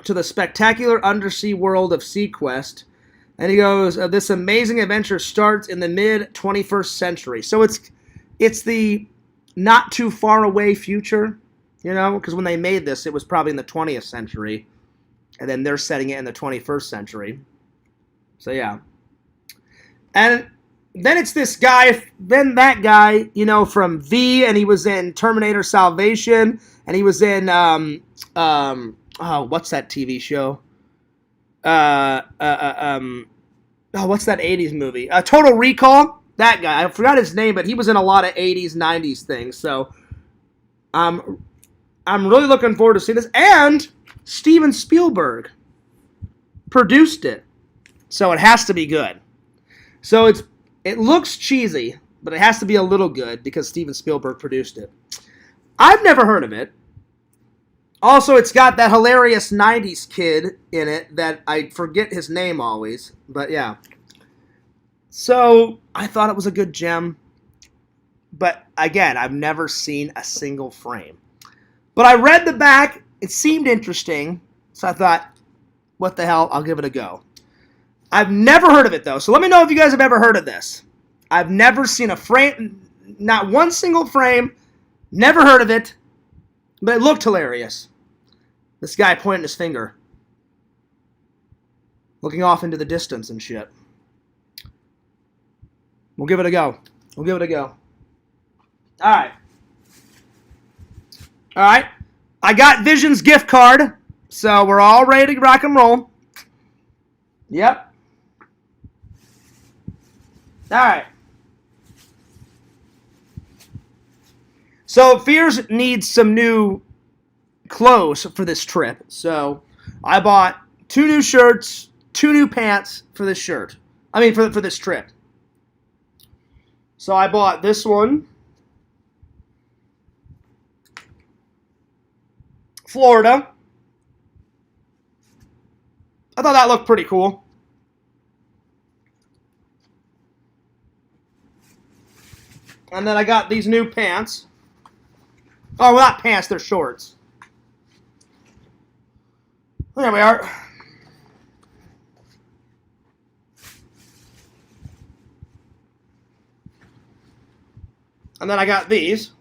to the spectacular undersea world of Sequest. And he goes, this amazing adventure starts in the mid-21st century. So it's the not too far away future, you know, because when they made this, it was probably in the 20th century, and then they're setting it in the 21st century. So, yeah. And then it's this guy, then that guy, you know, from V, and he was in Terminator Salvation, and he was in, what's that TV show? What's that 80s movie? Total Recall. That guy, I forgot his name, but he was in a lot of 80s, 90s things. So, I'm really looking forward to seeing this. And Steven Spielberg produced it, so it has to be good. So it looks cheesy, but it has to be a little good because Steven Spielberg produced it. I've never heard of it. Also, it's got that hilarious 90s kid in it that I forget his name always, but yeah. So, I thought it was a good gem. But, again, I've never seen a single frame. But I read the back. It seemed interesting. So I thought, what the hell? I'll give it a go. I've never heard of it, though. So let me know if you guys have ever heard of this. I've never seen a frame. Not one single frame. Never heard of it. But it looked hilarious. This guy pointing his finger. Looking off into the distance and shit. We'll give it a go. We'll give it a go. Alright. Alright. I got Vision's gift card. So we're all ready to rock and roll. Yep. Alright. So Fears needs some new clothes for this trip. So I bought 2 new shirts, 2 new pants for this shirt. I mean for this trip. So I bought this one. Florida. I thought that looked pretty cool. And then I got these new pants. Oh, well, not pants, they're shorts. There we are. And then I got these.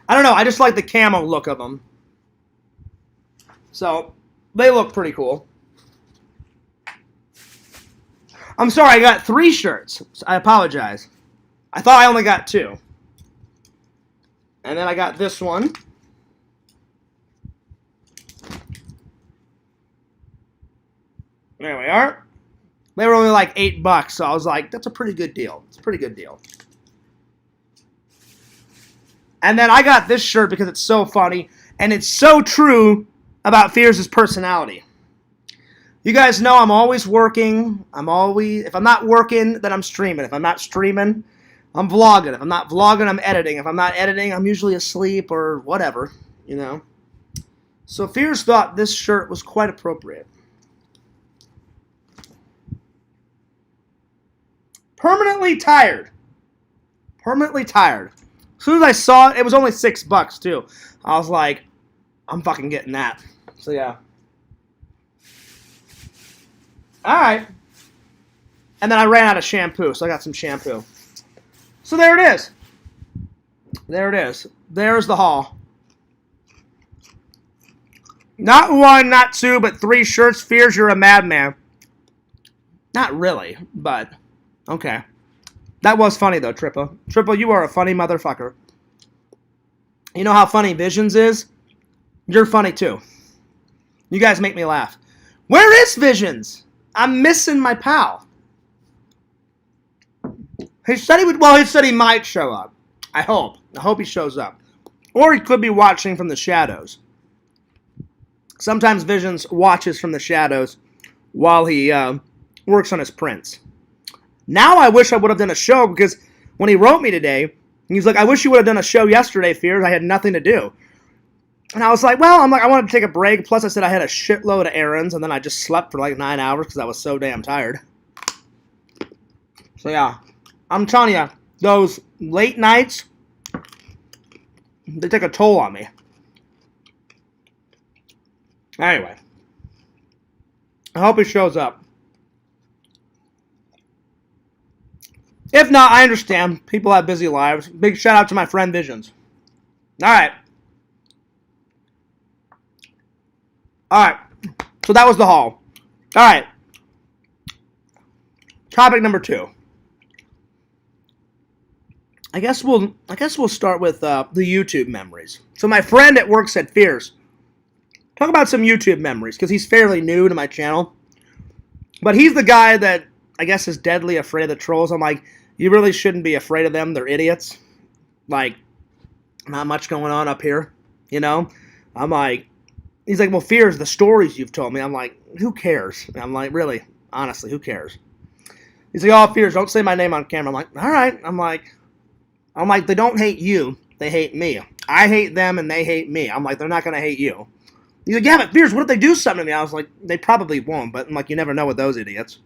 I don't know, I just like the camo look of them. So, they look pretty cool. I'm sorry, I got 3 shirts. I apologize. I thought I only got 2. And then I got this one. There we are. They were only like $8, so I was like, that's a pretty good deal. It's a pretty good deal. And then I got this shirt because it's so funny, and it's so true about Fears' personality. You guys know I'm always working. If I'm not working, then I'm streaming. If I'm not streaming, I'm vlogging. If I'm not vlogging, I'm editing. If I'm not editing, I'm usually asleep or whatever, you know. So Fears thought this shirt was quite appropriate. Permanently tired. Permanently tired. As soon as I saw it, it was only $6 too. I was like, I'm fucking getting that. So yeah. Alright. And then I ran out of shampoo, so I got some shampoo. So there it is. There it is. There's the haul. Not 1, not 2, but 3 shirts. Fears you're a madman. Not really, but okay. That was funny, though, Triple. Triple, you are a funny motherfucker. You know how funny Visions is? You're funny, too. You guys make me laugh. Where is Visions? I'm missing my pal. He said he would. Well, he said he might show up. I hope. I hope he shows up. Or he could be watching from the shadows. Sometimes Visions watches from the shadows while he works on his prints. Now I wish I would have done a show, because when he wrote me today, he's like, I wish you would have done a show yesterday, Fears. I had nothing to do. And I was like, well, I wanted to take a break. Plus, I said I had a shitload of errands, and then I just slept for like 9 hours because I was so damn tired. So, yeah. I'm telling you, those late nights, they take a toll on me. Anyway. I hope he shows up. If not, I understand. People have busy lives. Big shout out to my friend Visions. Alright. Alright. So that was the haul. Alright. Topic number 2. I guess we'll start with the YouTube memories. So my friend at work said, Fears, talk about some YouTube memories, because he's fairly new to my channel. But he's the guy that I guess is deadly afraid of the trolls. I'm like, you really shouldn't be afraid of them. They're idiots. Like, not much going on up here, you know? I'm like, he's like, well, Fears, the stories you've told me. I'm like, who cares? I'm like, really, honestly, who cares? He's like, oh, Fears, don't say my name on camera. I'm like, all right. I'm like, they don't hate you. They hate me. I hate them and they hate me. I'm like, they're not going to hate you. He's like, yeah, but Fears, what if they do something to me? I was like, they probably won't, but I'm like, you never know with those idiots.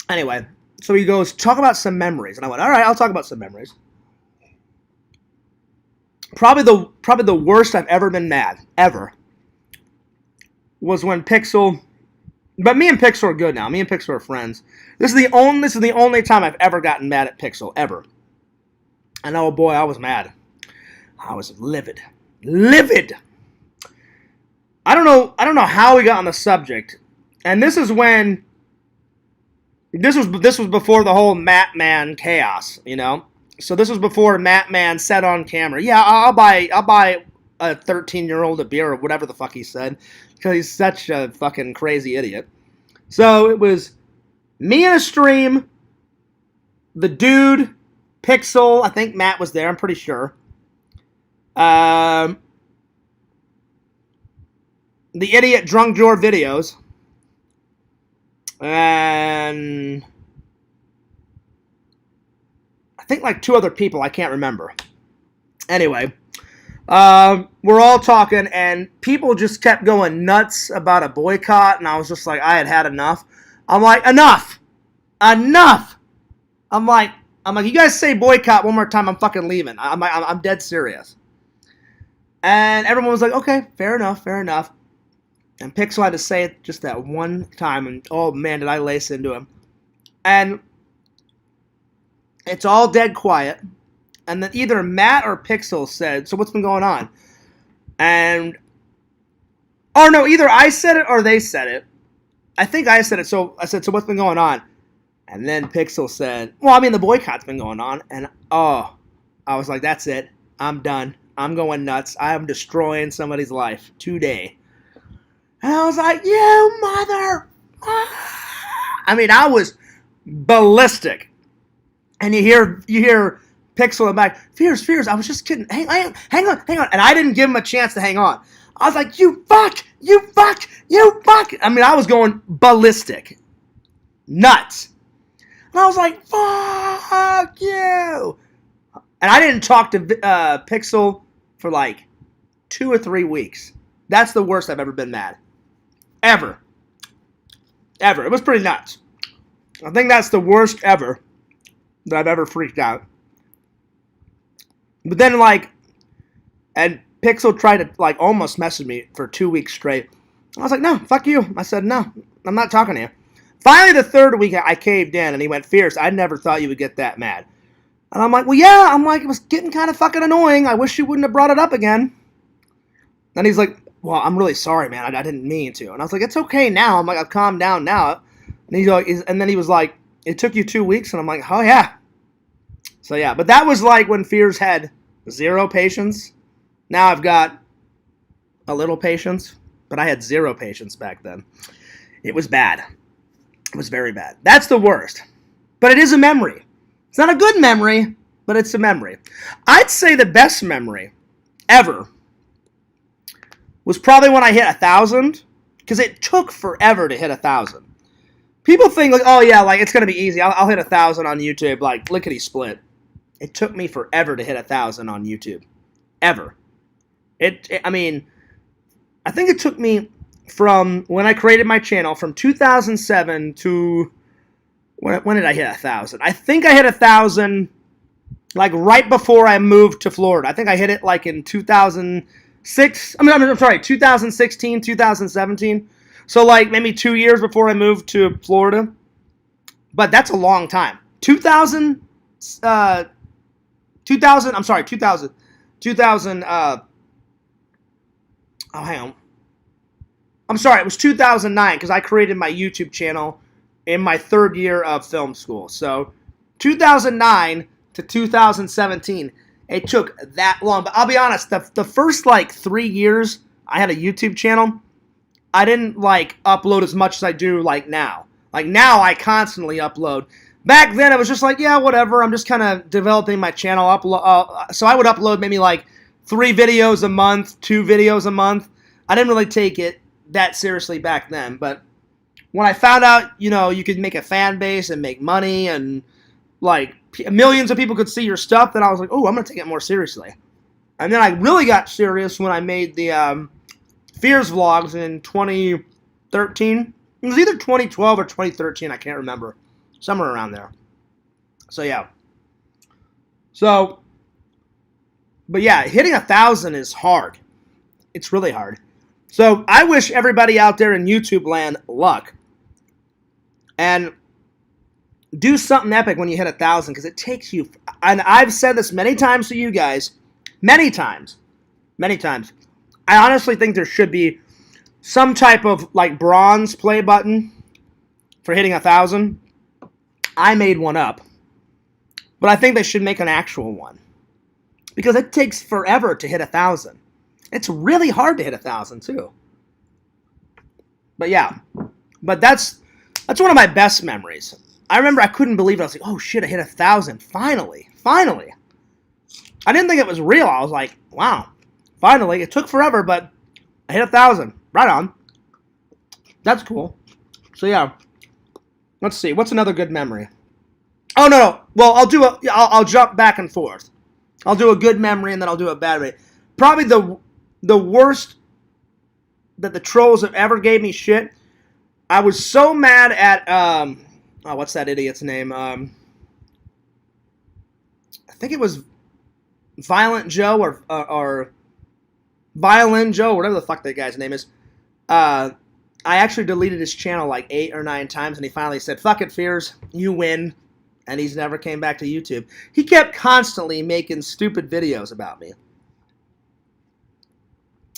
Anyway, so he goes, talk about some memories. And I went, all right, I'll talk about some memories. Probably the worst I've ever been mad, ever, was when Pixel, but me and Pixel are good now. Me and Pixel are friends. This is the only time I've ever gotten mad at Pixel, ever. And oh boy, I was mad. I was livid. Livid! I don't know how we got on the subject. And this is when this was before the whole Matman chaos, you know? So this was before Matman said on camera, yeah, I'll buy a 13-year-old a beer, or whatever the fuck he said, because he's such a fucking crazy idiot. So it was me in a stream, the dude, Pixel, I think Matt was there, I'm pretty sure. The idiot Drunk Drawer videos. And I think like 2 other people, I can't remember. Anyway, we're all talking, and people just kept going nuts about a boycott, and I was just like, I had enough. I'm like, enough! Enough! I'm like, you guys say boycott one more time, I'm fucking leaving. I'm dead serious. And everyone was like, okay, fair enough. And Pixel had to say it just that one time, and oh man, did I lace into him. And it's all dead quiet. And then either Matt or Pixel said, so what's been going on? And, oh no, either I said it or they said it. I think I said it, so I said, so what's been going on? And then Pixel said, well, I mean, the boycott's been going on. And, oh, I was like, that's it. I'm done. I'm going nuts. I am destroying somebody's life today. And I was like, you mother... I mean, I was ballistic. And you hear Pixel in the back, Fears, I was just kidding. Hang on. And I didn't give him a chance to hang on. I was like, you fuck. I mean, I was going ballistic. Nuts. And I was like, fuck you. And I didn't talk to Pixel for like 2 or 3 weeks. That's the worst I've ever been mad. Ever. It was pretty nuts. I think that's the worst ever that I've ever freaked out. But then, like, and Pixel tried to, like, almost message me for 2 weeks straight. I was like, no, fuck you. I said, no, I'm not talking to you. Finally, the 3rd week, I caved in, and he went, Fierce, I never thought you would get that mad. And I'm like, well, yeah. I'm like, it was getting kind of fucking annoying. I wish you wouldn't have brought it up again. And he's like, well, I'm really sorry, man. I didn't mean to. And I was like, it's okay now. I'm like, I've calmed down now. And he's like, and then he was like, it took you 2 weeks. And I'm like, oh, yeah. So yeah, but that was like when Fears had 0 patience. Now I've got a little patience, but I had 0 patience back then. It was bad. It was very bad. That's the worst. But it is a memory. It's not a good memory, but it's a memory. I'd say the best memory ever was probably when I hit 1,000, because it took forever to hit 1,000. People think, like, oh yeah, like it's going to be easy. I'll hit 1,000 on YouTube, like lickety split. It took me forever to hit 1,000 on YouTube. Ever. I mean, I think it took me from when I created my channel from 2007 to when did I hit 1,000? I think I hit 1,000 like right before I moved to Florida. I think I hit it like in 2006. I'm sorry, 2016, 2017. So like maybe 2 years before I moved to Florida. But that's a long time. 2000, I'm sorry, 2000, oh, hang on. I'm sorry, it was 2009 because I created my YouTube channel in my 3rd year of film school. So 2009 to 2017, it took that long. But I'll be honest, the first like 3 years I had a YouTube channel, I didn't like upload as much as I do like now. Like now I constantly upload. Back then it was just like, yeah, whatever. I'm just kind of developing my channel. So I would upload maybe like 3 videos a month, 2 videos a month. I didn't really take it that seriously back then. But when I found out, you know, you could make a fan base and make money and like millions of people could see your stuff, then I was like, oh, I'm going to take it more seriously. And then I really got serious when I made the Fears vlogs in 2013. It was either 2012 or 2013. I can't remember. Somewhere around there. So, yeah. So, but yeah, hitting 1,000 is hard. It's really hard. So, I wish everybody out there in YouTube land luck. And do something epic when you hit 1,000, because it takes you, and I've said this many times to you guys, many times. I honestly think there should be some type of like bronze play button for hitting 1,000. I made one up, but I think they should make an actual one because it takes forever to hit 1,000. It's really hard to hit 1,000 too. But yeah, but that's one of my best memories. I remember I couldn't believe it. I was like, oh shit, I hit 1,000. Finally. I didn't think it was real. I was like, wow, finally. It took forever, but I hit 1,000. Right on. That's cool. So yeah, let's see. What's another good memory? Oh no. Well, I'll jump back and forth. I'll do a good memory and then I'll do a bad memory. Probably the worst that the trolls have ever gave me shit. I was so mad at what's that idiot's name? I think it was Violent Joe or Violin Joe, whatever the fuck that guy's name is. I actually deleted his channel like 8 or 9 times, and he finally said, fuck it, Fears, you win. And he's never came back to YouTube. He kept constantly making stupid videos about me.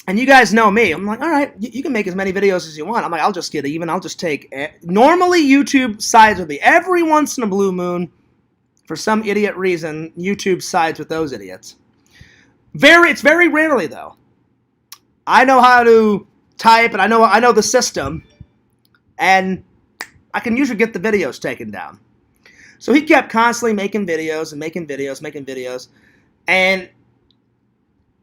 And you guys know me. I'm like, all right, you can make as many videos as you want. I'm like, I'll just get even. I'll just take... Normally, YouTube sides with me. Every once in a blue moon, for some idiot reason, YouTube sides with those idiots. It's very rarely, though. I know how to type, and I know the system, and I can usually get the videos taken down. So he kept constantly making videos and making videos, and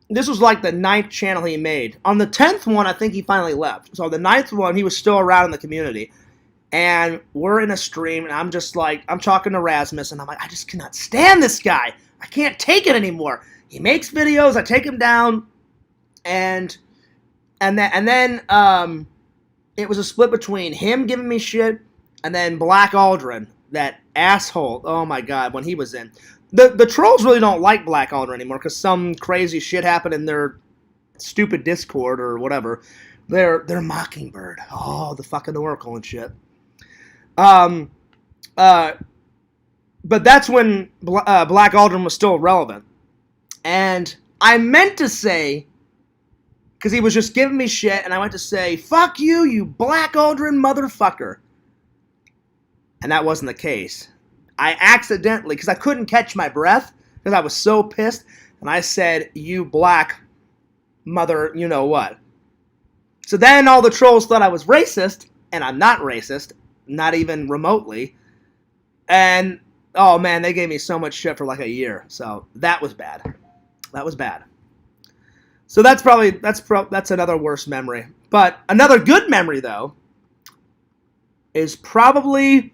this was like the 9th channel he made. On the 10th one, I think he finally left. So the 9th one, he was still around in the community. And we're in a stream, and I'm just like, I'm talking to Rasmus, and I'm like, I just cannot stand this guy. I can't take it anymore. He makes videos, I take him down, and then it was a split between him giving me shit, and then Black Aldrin, that asshole. Oh my god, when he was in. The trolls really don't like Black Aldrin anymore because some crazy shit happened in their stupid Discord or whatever. They're Mockingbird. Oh, the fucking Oracle and shit. But that's when Black Aldrin was still relevant. And I meant to say, because he was just giving me shit, and I went to say, fuck you, you Black Aldrin motherfucker. And that wasn't the case. I accidentally, because I couldn't catch my breath, because I was so pissed, and I said, "You black mother, you know what." So then all the trolls thought I was racist, and I'm not racist, not even remotely. And, oh man, they gave me so much shit for like a year. So that was bad. That was bad. So that's another worse memory. But another good memory, though, is probably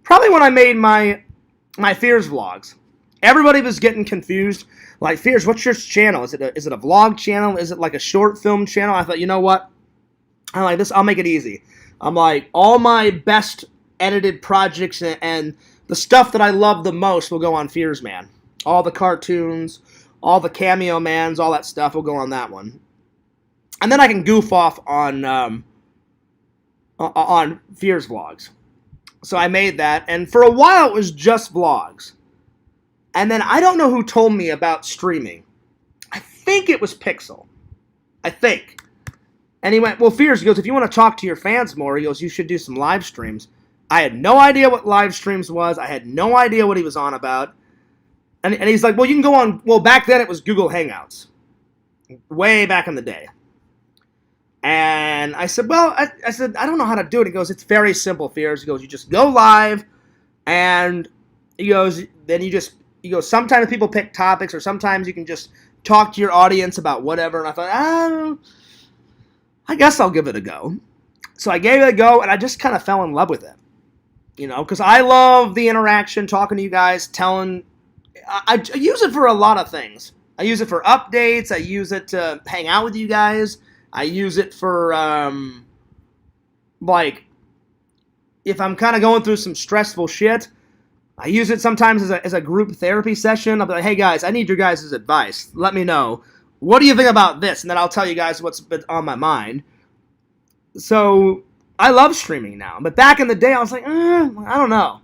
when I made my Fears vlogs. Everybody was getting confused. Like, Fears, what's your channel? Is it a vlog channel? Is it like a short film channel? I thought, you know what? I'm like, this, I'll make it easy. I'm like, all my best edited projects and the stuff that I love the most will go on Fearsman. All the cartoons, all the cameo mans, all that stuff will go on that one. And then I can goof off on Fears vlogs. So I made that, and for a while it was just vlogs. And then I don't know who told me about streaming. I think it was Pixel. I think. And he went, well, Fears, he goes, if you want to talk to your fans more, he goes, you should do some live streams. I had no idea what live streams was. I had no idea what he was on about. And he's like, well, you can go on, well, back then it was Google Hangouts. Way back in the day. And I said, well, I said, I don't know how to do it. He goes, it's very simple, Fears. He goes, you just go live, and he goes, sometimes people pick topics, or sometimes you can just talk to your audience about whatever. And I thought, I guess I'll give it a go. So I gave it a go, and I just kind of fell in love with it. You know, because I love the interaction, talking to you guys, I use it for a lot of things. I use it for updates. I use it to hang out with you guys. I use it for, like, if I'm kind of going through some stressful shit, I use it sometimes as a group therapy session. I'll be like, hey, guys, I need your guys' advice. Let me know. What do you think about this? And then I'll tell you guys what's on my mind. So I love streaming now. But back in the day, I was like, I don't know.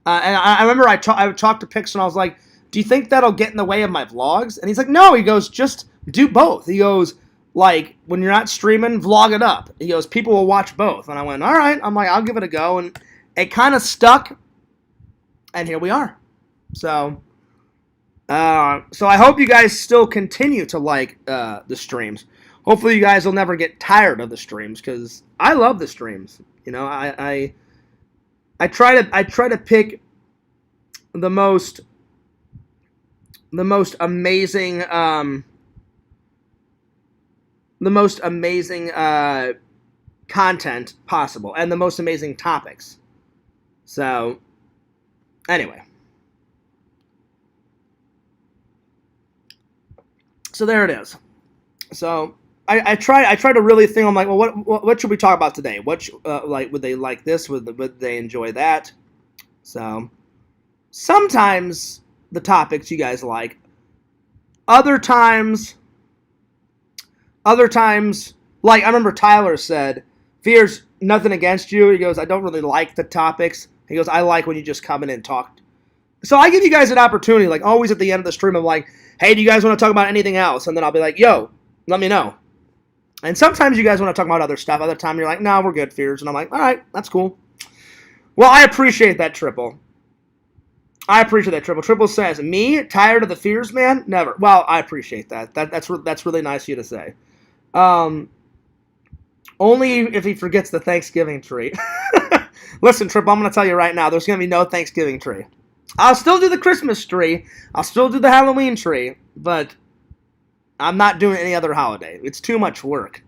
And I remember I talked to Pixel, and I was like, do you think that'll get in the way of my vlogs? And he's like, no. He goes, just do both. He goes, like, when you're not streaming, vlog it up. He goes, people will watch both. And I went, all right. I'm like, I'll give it a go. And it kind of stuck. And here we are. So I hope you guys still continue to like the streams. Hopefully you guys will never get tired of the streams, because I love the streams. You know, I try to pick the most amazing content possible, and the most amazing topics. So anyway. So there it is. So I try to really think. I'm like, well, what should we talk about today? What like, would they like this? Would they enjoy that? So sometimes the topics you guys like. Other times, like, I remember Tyler said, Fears, nothing against you. He goes, I don't really like the topics. He goes, I like when you just come in and talk. So I give you guys an opportunity, like always at the end of the stream, I'm like, hey, do you guys want to talk about anything else? And then I'll be like, yo, let me know. And sometimes you guys want to talk about other stuff. Other time you're like, no, we're good, Fears. And I'm like, all right, that's cool. Well, I appreciate that, Triple. I appreciate that, Triple. Triple says, me, tired of the Fears, man? Never. Well, I appreciate that. That's really nice of you to say. Only if he forgets the Thanksgiving tree. Listen, Triple, I'm going to tell you right now, there's going to be no Thanksgiving tree. I'll still do the Christmas tree. I'll still do the Halloween tree. But I'm not doing any other holiday. It's too much work.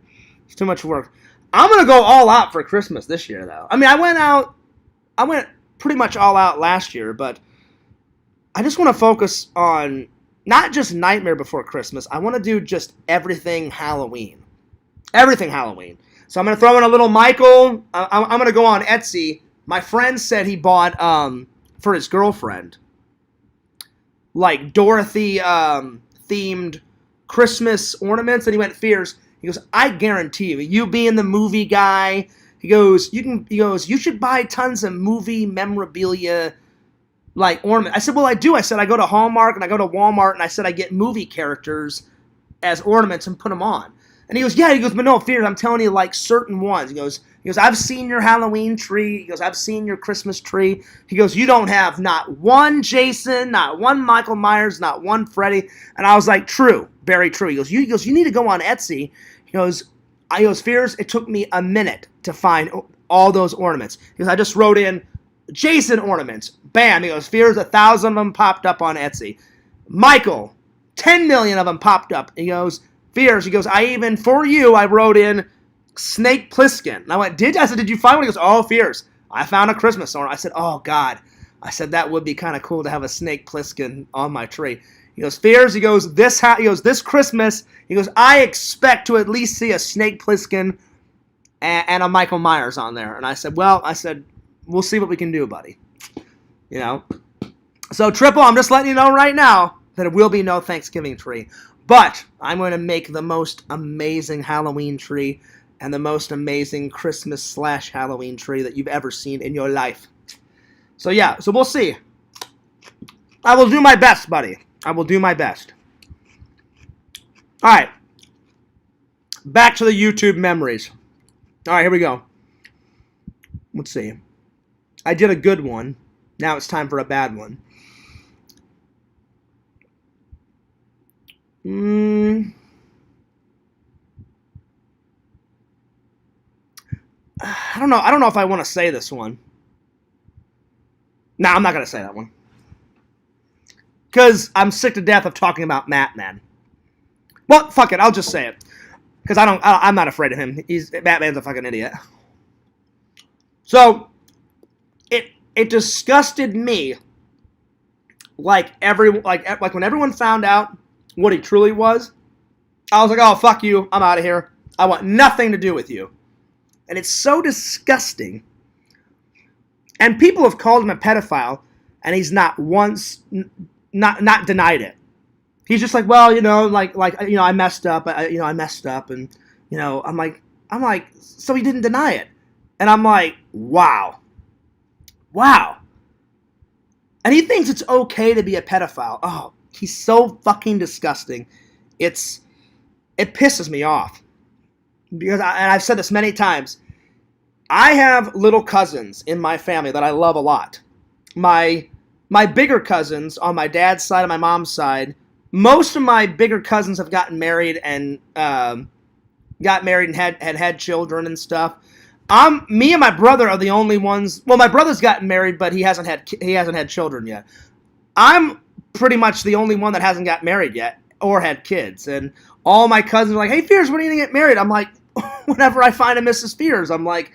It's too much work. I'm going to go all out for Christmas this year, though. I mean, I went pretty much all out last year, but I just want to focus on not just Nightmare Before Christmas. I want to do just everything Halloween. Everything Halloween. So I'm going to throw in a little Michael. I'm going to go on Etsy. My friend said he bought, for his girlfriend, like Dorothy themed Christmas ornaments. And he went, Fears. He goes, I guarantee you being the movie guy, he goes, you should buy tons of movie memorabilia, like ornament. I said, well, I do. I said, I go to Hallmark and I go to Walmart, and I said, I get movie characters as ornaments and put them on. And he goes, yeah, he goes, but no, Fears, I'm telling you, like, certain ones. He goes, I've seen your Halloween tree. He goes, I've seen your Christmas tree. He goes, you don't have not one Jason, not one Michael Myers, not one Freddy. And I was like, true, very true. He goes, you need to go on Etsy. He goes, Fears, it took me a minute to find all those ornaments. He goes, I just wrote in Jason ornaments. Bam. He goes, Fears, 1,000 of them popped up on Etsy. Michael, 10 million of them popped up. He goes, Fears, he goes, for you, I wrote in Snake Plissken. And I went, I said, did you find one? He goes, oh, Fears, I found a Christmas ornament. I said, oh, God. I said, that would be kind of cool to have a Snake Plissken on my tree. He goes, Fears, he goes, this Christmas, he goes, I expect to at least see a Snake Plissken and a Michael Myers on there. And I said, we'll see what we can do, buddy. You know? So, Triple, I'm just letting you know right now that it will be no Thanksgiving tree. But I'm going to make the most amazing Halloween tree and the most amazing Christmas/Halloween tree that you've ever seen in your life. So, yeah. So, we'll see. I will do my best, buddy. I will do my best. All right. Back to the YouTube memories. All right, here we go. Let's see. I did a good one. Now it's time for a bad one. I don't know if I want to say this one. Nah, I'm not going to say that one. Because I'm sick to death of talking about Batman. Well, fuck it, I'll just say it. Because I'm not afraid of him. Batman's a fucking idiot. So, it disgusted me like when everyone found out what he truly was. I was like, oh, fuck you, I'm out of here. I want nothing to do with you. And it's so disgusting. And people have called him a pedophile, and he's not once not denied it. He's just like, well, I messed up. I messed up, and I'm like, so he didn't deny it, and I'm like, wow. And he thinks it's okay to be a pedophile. Oh, he's so fucking disgusting. It pisses me off. Because I've said this many times. I have little cousins in my family that I love a lot. My bigger cousins on my dad's side and my mom's side, most of my bigger cousins have gotten married and had children and stuff. Me and my brother are the only ones. Well, my brother's gotten married, but he hasn't had children yet. I'm pretty much the only one that hasn't got married yet or had kids. And all my cousins are like, hey, Fears, when are you going to get married? I'm like, whenever I find a Mrs. Fears. I'm like,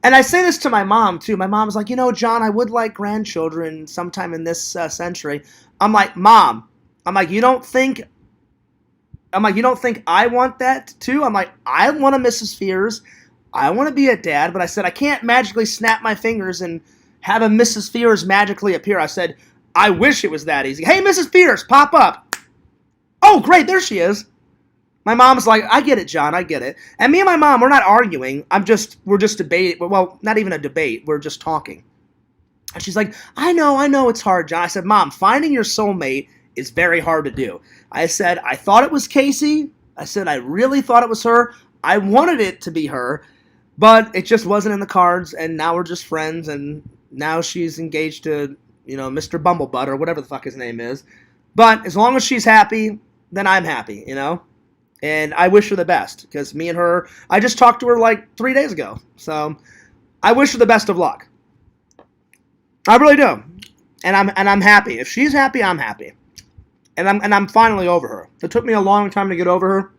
and I say this to my mom, too. My mom's like, John, I would like grandchildren sometime in this century. I'm like, Mom, you don't think I want that, too? I'm like, I want a Mrs. Fears. I want to be a dad, but I said, I can't magically snap my fingers and have a Mrs. Fears magically appear. I said, I wish it was that easy. Hey, Mrs. Fears, pop up. Oh, great, there she is. My mom's like, I get it, John, I get it. And me and my mom, we're not arguing. We're just debating. Well, not even a debate. We're just talking. And she's like, I know it's hard, John. I said, Mom, finding your soulmate is very hard to do. I said, I thought it was Casey. I said, I really thought it was her. I wanted it to be her, but it just wasn't in the cards, and now we're just friends, and now she's engaged to, Mr. Bumblebutt, or whatever the fuck his name is. But as long as she's happy, then I'm happy, And I wish her the best, because me and her, I just talked to her like 3 days ago. So I wish her the best of luck. I really do. And I'm happy. If she's happy, I'm happy. And I'm finally over her. It took me a long time to get over her,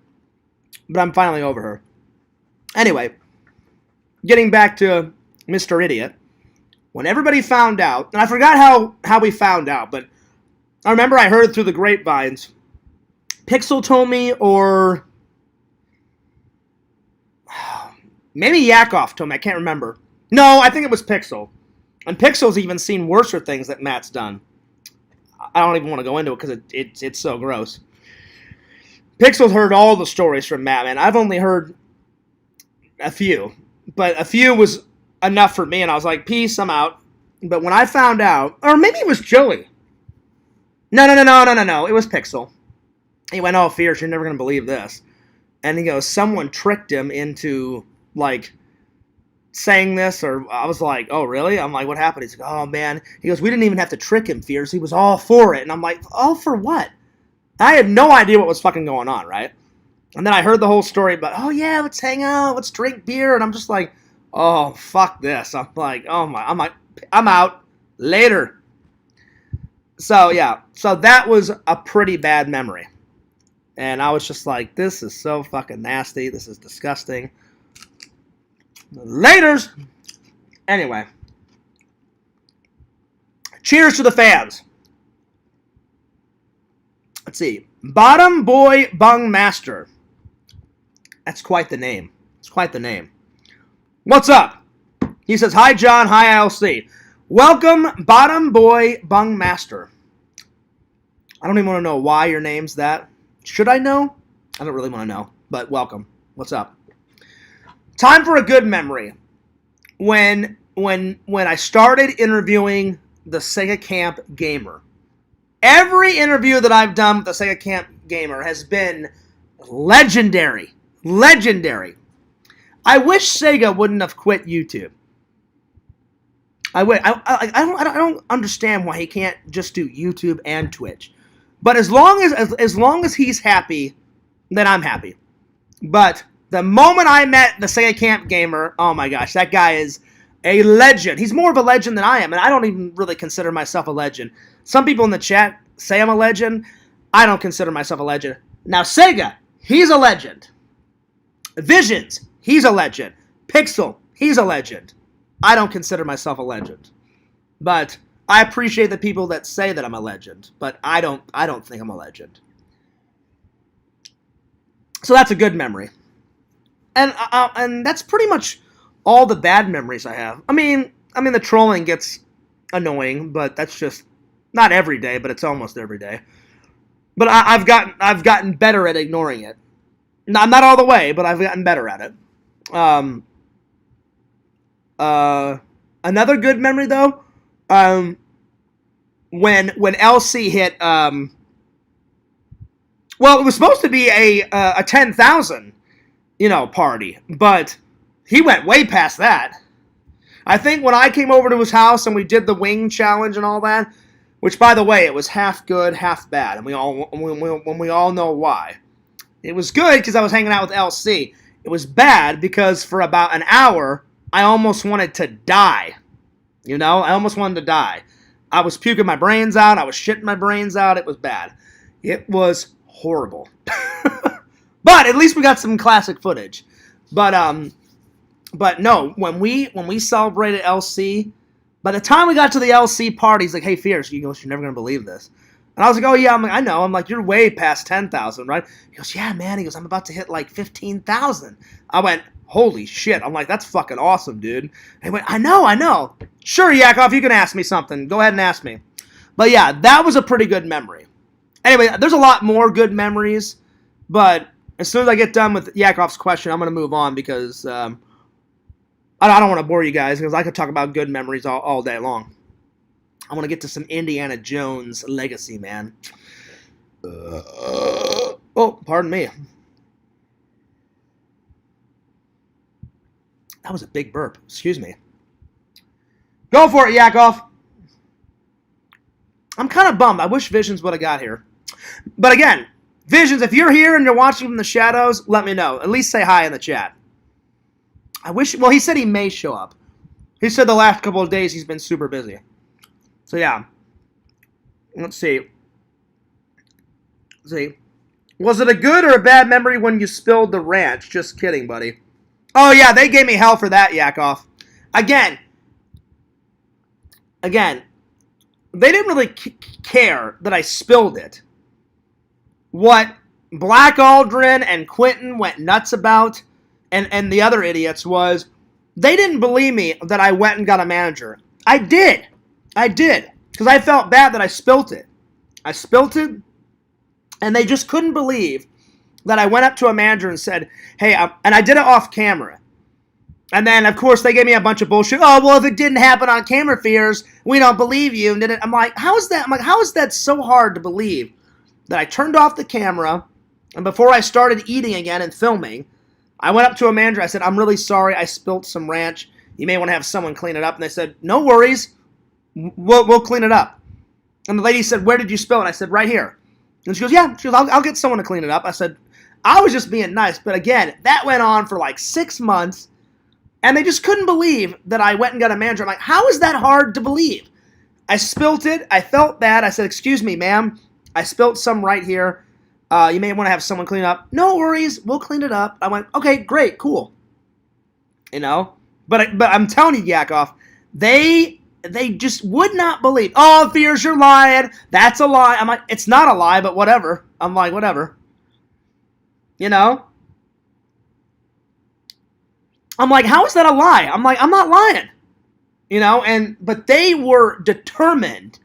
but I'm finally over her. Anyway, getting back to Mr. Idiot. When everybody found out, and I forgot how we found out, but I remember I heard through the grapevines. Pixel told me, or maybe Yakov told me. I can't remember. No, I think it was Pixel. And Pixel's even seen worser things that Matt's done. I don't even want to go into it because it's so gross. Pixel's heard all the stories from Matt, man. I've only heard a few. But a few was enough for me, and I was like, peace, I'm out. But when I found out, or maybe it was Joey. No. It was Pixel. He went, oh, Fierce, you're never going to believe this. And he goes, someone tricked him into, like, saying this, or I was like, oh, really? I'm like, what happened? He's like, oh, man. He goes, we didn't even have to trick him, Fears. He was all for it. And I'm like, all for what? I had no idea what was fucking going on, right? And then I heard the whole story about, oh, yeah, let's hang out, let's drink beer. And I'm just like, oh, fuck this. I'm like, oh, my. I'm out. Later. So, yeah. So that was a pretty bad memory. And I was just like, this is so fucking nasty. This is disgusting. Laters! Anyway. Cheers to the fans. Let's see. Bottom Boy Bung Master. That's quite the name. It's quite the name. What's up? He says, hi, John. Hi, LC. Welcome, Bottom Boy Bung Master. I don't even want to know why your name's that. Should I know? I don't really want to know, but welcome. What's up? Time for a good memory. When I started interviewing the Sega Camp Gamer, every interview that I've done with the Sega Camp Gamer has been legendary. Legendary. I wish Sega wouldn't have quit YouTube. I don't understand why he can't just do YouTube and Twitch. But as long as he's happy, then I'm happy. But the moment I met the Sega Camp Gamer, oh my gosh, that guy is a legend. He's more of a legend than I am, and I don't even really consider myself a legend. Some people in the chat say I'm a legend. I don't consider myself a legend. Now, Sega, he's a legend. Visions, he's a legend. Pixel, he's a legend. I don't consider myself a legend. But I appreciate the people that say that I'm a legend, but I don't think I'm a legend. So that's a good memory. And that's pretty much all the bad memories I have. I mean the trolling gets annoying, but that's just not every day, but it's almost every day. But I've gotten better at ignoring it. Not all the way, but I've gotten better at it. Another good memory though, when LC hit, well, it was supposed to be a 10,000, party, but he went way past that. I think when I came over to his house and we did the wing challenge and all that, which by the way, it was half good, half bad, and we all know why. It was good because I was hanging out with LC. It was bad because for about an hour, I almost wanted to die. I almost wanted to die. I was puking my brains out. I was shitting my brains out. It was bad. It was horrible. But at least we got some classic footage. But no, when we celebrated LC, by the time we got to the LC party, he's like, hey, Fierce, you're never going to believe this. And I was like, oh, yeah. I'm like, I know. I'm like, you're way past 10,000, right? He goes, yeah, man. He goes, I'm about to hit like 15,000. I went, holy shit. I'm like, that's fucking awesome, dude. And he went, I know. Sure, Yakov, you can ask me something. Go ahead and ask me. But yeah, that was a pretty good memory. Anyway, there's a lot more good memories. But as soon as I get done with Yakov's question, I'm going to move on because I don't want to bore you guys because I could talk about good memories all day long. I want to get to some Indiana Jones legacy, man. Oh, pardon me. That was a big burp. Excuse me. Go for it, Yakov. I'm kind of bummed. I wish Visions would have got here. But again, Visions, if you're here and you're watching from the shadows, let me know. At least say hi in the chat. Well, he said he may show up. He said the last couple of days he's been super busy. So, yeah. Let's see. Was it a good or a bad memory when you spilled the ranch? Just kidding, buddy. Oh, yeah, they gave me hell for that, Yakov. Again, they didn't really care that I spilled it. What Black Aldrin and Quentin went nuts about, and the other idiots, was they didn't believe me that I went and got a manager. I did. Because I felt bad that I spilt it. And they just couldn't believe that I went up to a manager and said, hey, and I did it off camera. And then, of course, they gave me a bunch of bullshit. Oh, well, if it didn't happen on camera, Fears, we don't believe you. And I'm like, how is that? How is that so hard to believe that I turned off the camera And before I started eating again and filming, I went up to a manager. I said, I'm really sorry. I spilt some ranch. You may want to have someone clean it up. And they said, no worries. We'll clean it up. And the lady said, where did you spill it? And I said, right here. And she goes, yeah. She goes, I'll get someone to clean it up. I said, I was just being nice. But again, that went on for like 6 months. And they just couldn't believe that I went and got a manager. I'm like, how is that hard to believe? I spilt it. I felt bad. I said, excuse me, ma'am. I spilt some right here. You may want to have someone clean it up. No worries. We'll clean it up. I went, okay, great, cool. You know? But I'm telling you, Yakov, they just would not believe. Oh, Fears, you're lying. That's a lie. I'm like, it's not a lie, but whatever. I'm like, whatever. You know? I'm like, how is that a lie? I'm like, I'm not lying. You know? But they were determined.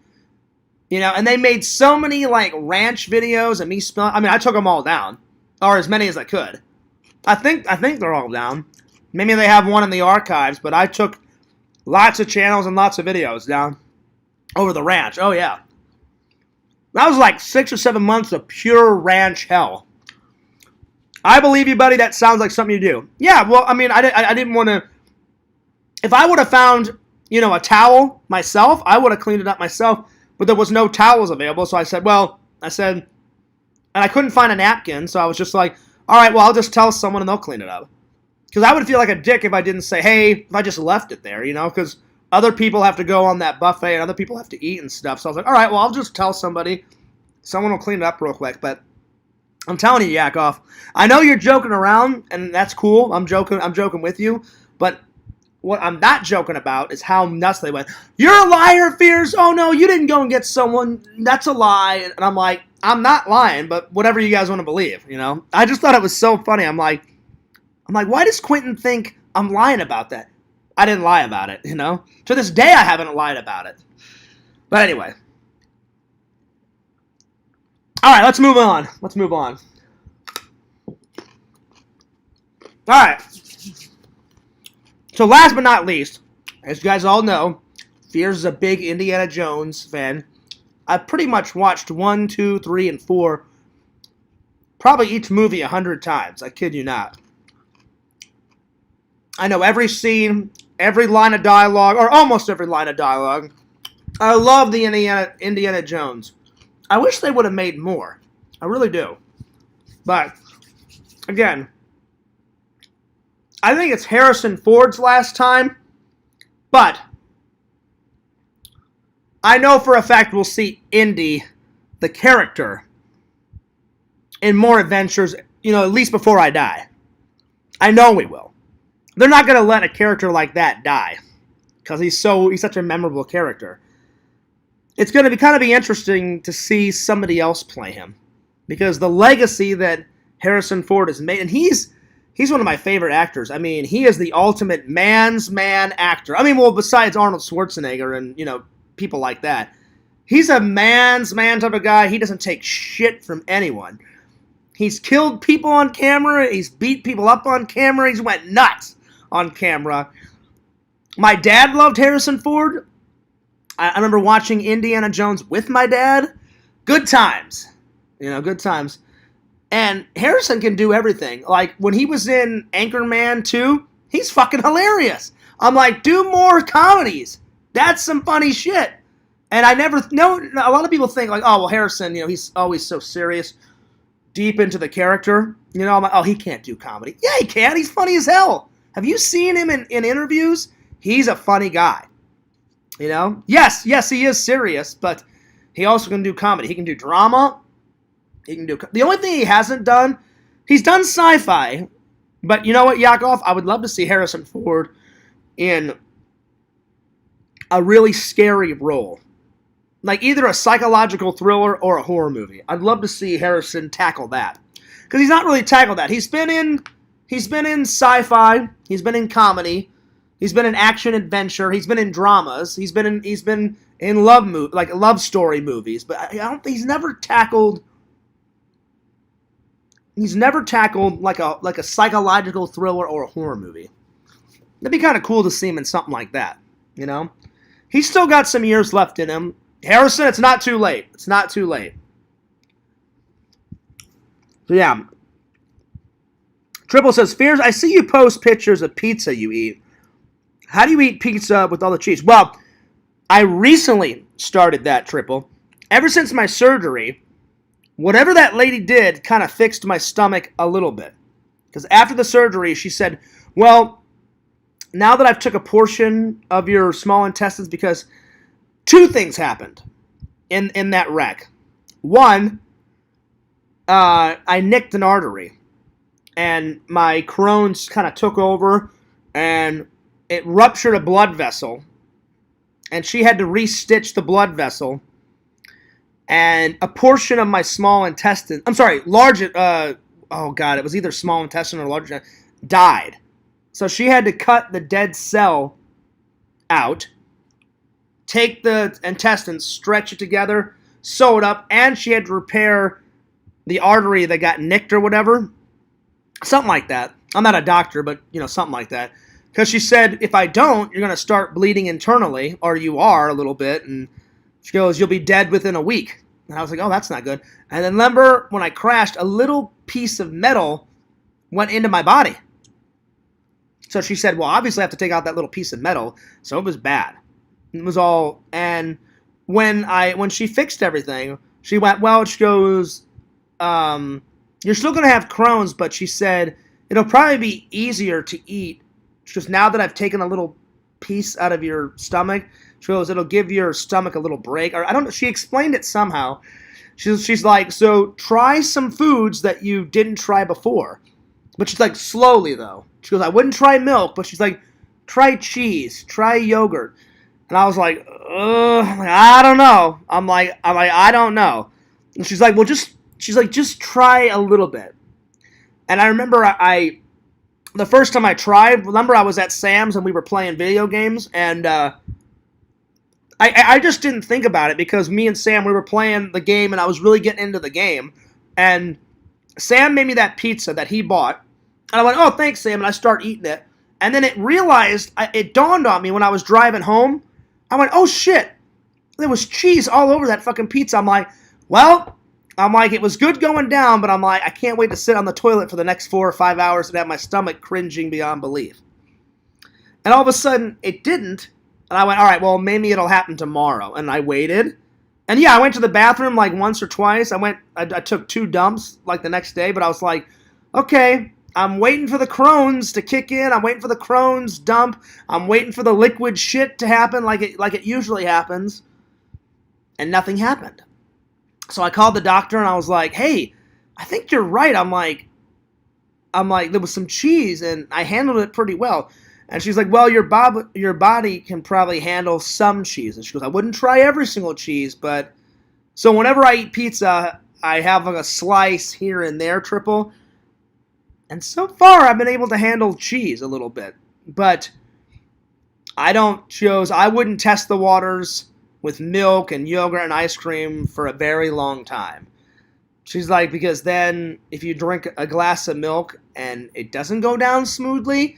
You know, and they made so many, like, ranch videos and me spilling. I mean, I took them all down. Or as many as I could. I think they're all down. Maybe they have one in the archives, but I took lots of channels and lots of videos down over the ranch. Oh, yeah. That was like 6 or 7 months of pure ranch hell. I believe you, buddy. That sounds like something you do. Yeah, well, I mean, I didn't want to... If I would have found, you know, a towel myself, I would have cleaned it up myself, but there was no towels available, so I said, and I couldn't find a napkin, so I was just like, all right, well, I'll just tell someone and they'll clean it up. Because I would feel like a dick if I didn't say, hey, if I just left it there, you know, because other people have to go on that buffet and other people have to eat and stuff. So I was like, all right, well, I'll just tell somebody. Someone will clean it up real quick. But I'm telling you, Yakov, I know you're joking around, and that's cool. I'm joking with you. But what I'm not joking about is how nuts they went. You're a liar, Fears. Oh, no, you didn't go and get someone. That's a lie. And I'm like, I'm not lying, but whatever you guys want to believe, you know. I just thought it was so funny. I'm like, why does Quentin think I'm lying about that? I didn't lie about it, you know? To this day, I haven't lied about it. But anyway. All right, let's move on. All right. So last but not least, as you guys all know, Fears is a big Indiana Jones fan. I've pretty much watched 1, 2, 3, and 4, probably each movie 100 times. I kid you not. I know every scene, every line of dialogue, or almost every line of dialogue. I love the Indiana Jones. I wish they would have made more. I really do. But, again, I think it's Harrison Ford's last time. But, I know for a fact we'll see Indy, the character, in more adventures, you know, at least before I die. I know we will. They're not going to let a character like that die. Because he's such a memorable character. It's going to be interesting to see somebody else play him. Because the legacy that Harrison Ford has made, and he's one of my favorite actors. I mean, he is the ultimate man's man actor. I mean, well, besides Arnold Schwarzenegger and, you know, people like that. He's a man's man type of guy. He doesn't take shit from anyone. He's killed people on camera. He's beat people up on camera. He's went nuts on camera. My dad loved Harrison Ford. I remember watching Indiana Jones with my dad. Good times. You know, good times. And Harrison can do everything. Like, when he was in Anchorman 2, he's fucking hilarious. I'm like, do more comedies. That's some funny shit. And I never know. A lot of people think, like, oh, well, Harrison, you know, he's always so serious, deep into the character. You know, I'm like, oh, he can't do comedy. Yeah, he can. He's funny as hell. Have you seen him in interviews? He's a funny guy. You know? Yes, he is serious, but he also can do comedy. He can do drama. He can do... The only thing he hasn't done, he's done sci-fi. But you know what, Yakov? I would love to see Harrison Ford in a really scary role. Like either a psychological thriller or a horror movie. I'd love to see Harrison tackle that. Because he's not really tackled that. He's been in sci-fi. He's been in comedy. He's been in action adventure. He's been in dramas. He's been in love story movies. But I don't think he's never tackled like a psychological thriller or a horror movie. That'd be kind of cool to see him in something like that, you know? He's still got some years left in him. Harrison, it's not too late. It's not too late. So yeah. Triple says, Fears, I see you post pictures of pizza you eat. How do you eat pizza with all the cheese? Well, I recently started that, Triple. Ever since my surgery, whatever that lady did kind of fixed my stomach a little bit. Because after the surgery, she said, well, now that I've took a portion of your small intestines, because two things happened in that wreck. One, I nicked an artery, and my Crohn's kind of took over, and it ruptured a blood vessel, and she had to re-stitch the blood vessel, and a portion of my small intestine, large, oh God, it was either small intestine or large, died. So she had to cut the dead cell out, take the intestines, stretch it together, sew it up, and she had to repair the artery that got nicked or whatever. Something like that. I'm not a doctor, but, something like that. Because she said, if I don't, you're going to start bleeding internally, or you are a little bit, and she goes, you'll be dead within a week. And I was like, oh, that's not good. And then remember, when I crashed, a little piece of metal went into my body. So she said, well, obviously I have to take out that little piece of metal. So it was bad. It was all, and when she fixed everything, she went, well, she goes, you're still going to have Crohn's, but she said, it'll probably be easier to eat. She goes, now that I've taken a little piece out of your stomach, she goes, it'll give your stomach a little break. Or I don't know, she explained it somehow. She's like, so try some foods that you didn't try before. But she's like, slowly though. She goes, I wouldn't try milk, but she's like, try cheese, try yogurt. And I was like, I don't know. I'm like, I don't know. And she's like, well, just try a little bit. And I remember the first time I tried, I was at Sam's and we were playing video games, and I just didn't think about it because me and Sam, we were playing the game and I was really getting into the game. And Sam made me that pizza that he bought. And I went, oh, thanks, Sam. And I start eating it. And then it dawned on me when I was driving home. I went, oh, shit. There was cheese all over that fucking pizza. I'm like, it was good going down, but I'm like, I can't wait to sit on the toilet for the next 4 or 5 hours and have my stomach cringing beyond belief. And all of a sudden, it didn't. And I went, all right, well, maybe it'll happen tomorrow. And I waited. And yeah, I went to the bathroom like once or twice. I took 2 dumps like the next day, but I was like, okay, I'm waiting for the Crohn's to kick in. I'm waiting for the Crohn's dump. I'm waiting for the liquid shit to happen like it usually happens. And nothing happened. So I called the doctor and I was like, hey, I think you're right. I'm like, there was some cheese and I handled it pretty well. And she's like, well, your body can probably handle some cheese. And she goes, I wouldn't try every single cheese, but so whenever I eat pizza, I have like a slice here and there, Triple. And so far, I've been able to handle cheese a little bit. But I wouldn't test the waters with milk and yogurt and ice cream for a very long time. She's like, because then if you drink a glass of milk and it doesn't go down smoothly,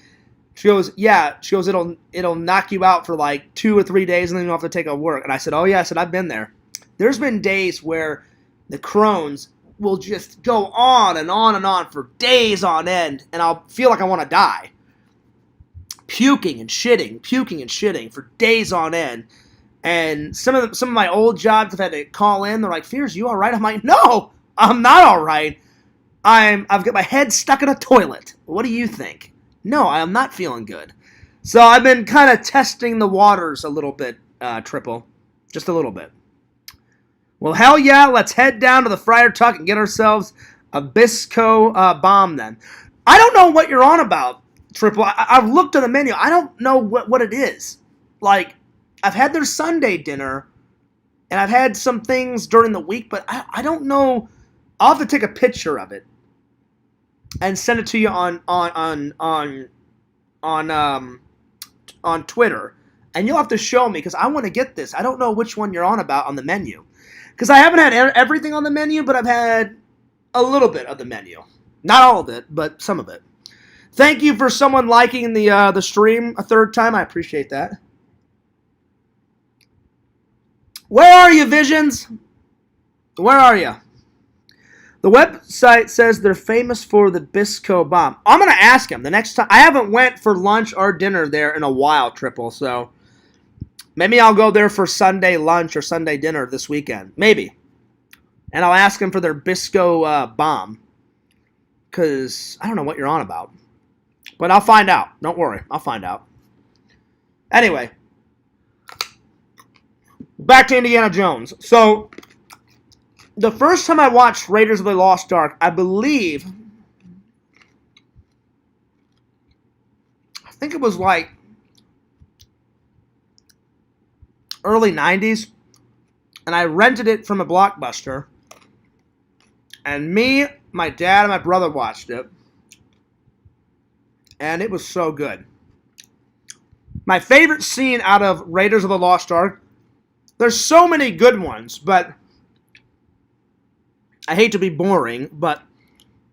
she goes, it'll knock you out for like 2 or 3 days and then you'll have to take a work. And I said, oh yeah, I've been there. There's been days where the Crohn's will just go on and on and on for days on end, and I'll feel like I want to die. Puking and shitting for days on end. And some of my old jobs I've had to call in. They're like, Fears, you all right? I'm like, no, I'm not all right. I've got my head stuck in a toilet. What do you think? No, I'm not feeling good. So I've been kind of testing the waters a little bit, Triple. Just a little bit. Well, hell yeah, let's head down to the Friar Tuck and get ourselves a Bisco bomb then. I don't know what you're on about, Triple. I've looked at the menu. I don't know what it is. Like, I've had their Sunday dinner, and I've had some things during the week, but I don't know. I'll have to take a picture of it and send it to you on Twitter, and you'll have to show me because I want to get this. I don't know which one you're on about on the menu. Because I haven't had everything on the menu, but I've had a little bit of the menu. Not all of it, but some of it. Thank you for someone liking the stream a 3rd time. I appreciate that. Where are you, Visions? Where are you? The website says they're famous for the Bisco bomb. I'm going to ask him the next time. I haven't went for lunch or dinner there in a while, Triple, so maybe I'll go there for Sunday lunch or Sunday dinner this weekend. Maybe. And I'll ask him for their Bisco bomb. Because I don't know what you're on about. But I'll find out. Don't worry. I'll find out. Anyway. Back to Indiana Jones. So, the first time I watched Raiders of the Lost Ark, I think it was like early 90s. And I rented it from a Blockbuster. And me, my dad, and my brother watched it. And it was so good. My favorite scene out of Raiders of the Lost Ark, there's so many good ones, but I hate to be boring, but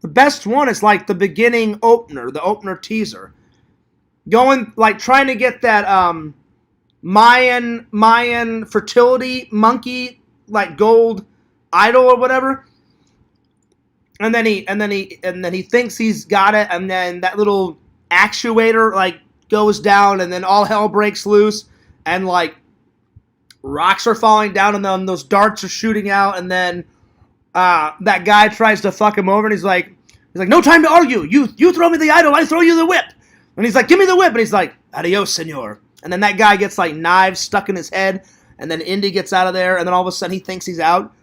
the best one is like the beginning opener, the opener teaser. Going, like, trying to get that Mayan fertility monkey, like, gold idol or whatever. And then he thinks he's got it, and then that little actuator, like, goes down, and then all hell breaks loose, and, like, rocks are falling down, and then those darts are shooting out, and then that guy tries to fuck him over, and he's like, no time to argue. You throw me the idol, I throw you the whip. And he's like, give me the whip. And he's like, adios, senor. And then that guy gets, like, knives stuck in his head, and then Indy gets out of there, and then all of a sudden he thinks he's out.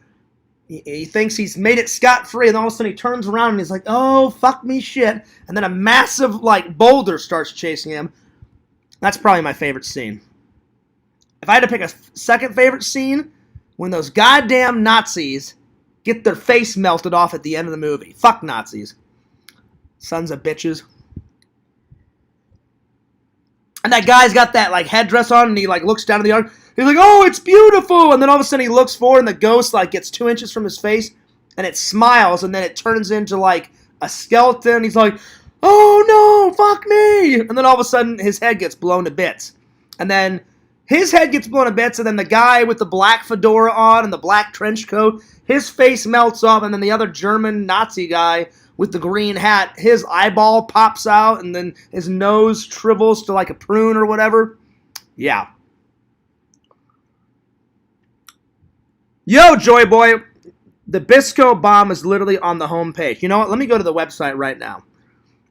He thinks he's made it scot-free, and all of a sudden he turns around, and he's like, oh, fuck me shit. And then a massive, like, boulder starts chasing him. That's probably my favorite scene. If I had to pick a second favorite scene, when those goddamn Nazis get their face melted off at the end of the movie. Fuck Nazis. Sons of bitches. And that guy's got that, like, headdress on, and he, like, looks down at the ark. He's like, oh, it's beautiful! And then all of a sudden he looks forward, and the ghost, like, gets 2 inches from his face, and it smiles, and then it turns into, like, a skeleton. He's like, oh, no, fuck me! And then all of a sudden his head gets blown to bits. And then his head gets blown to bits, and then the guy with the black fedora on and the black trench coat, his face melts off, and then the other German Nazi guy with the green hat, his eyeball pops out, and then his nose shrivels to like a prune or whatever. Yeah. Yo, Joy Boy, the Bisco bomb is literally on the home page. You know what? Let me go to the website right now.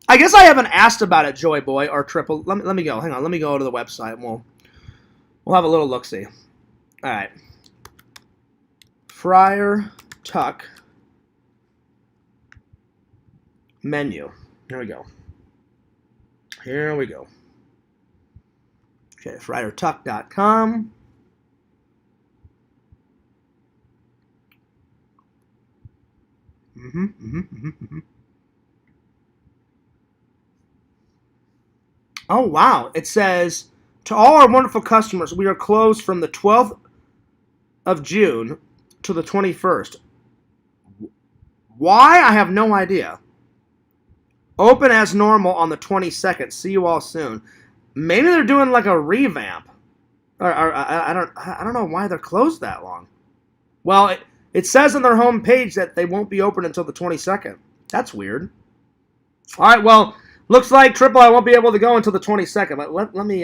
I guess I haven't asked about it, Joy Boy, or Triple. Let me go. Hang on. Let me go to the website, and we'll have a little look-see. All right. Friar Tuck menu. Here we go. Here we go. Okay, friartuck.com. Oh, wow. It says, to all our wonderful customers, we are closed from the 12th of June to the 21st. Why? I have no idea. Open as normal on the 22nd. See you all soon. Maybe they're doing like a revamp. Or I don't know why they're closed that long. Well, it says on their home page that they won't be open until the 22nd. That's weird. All right, well, looks like Triple I won't be able to go until the 22nd. Let me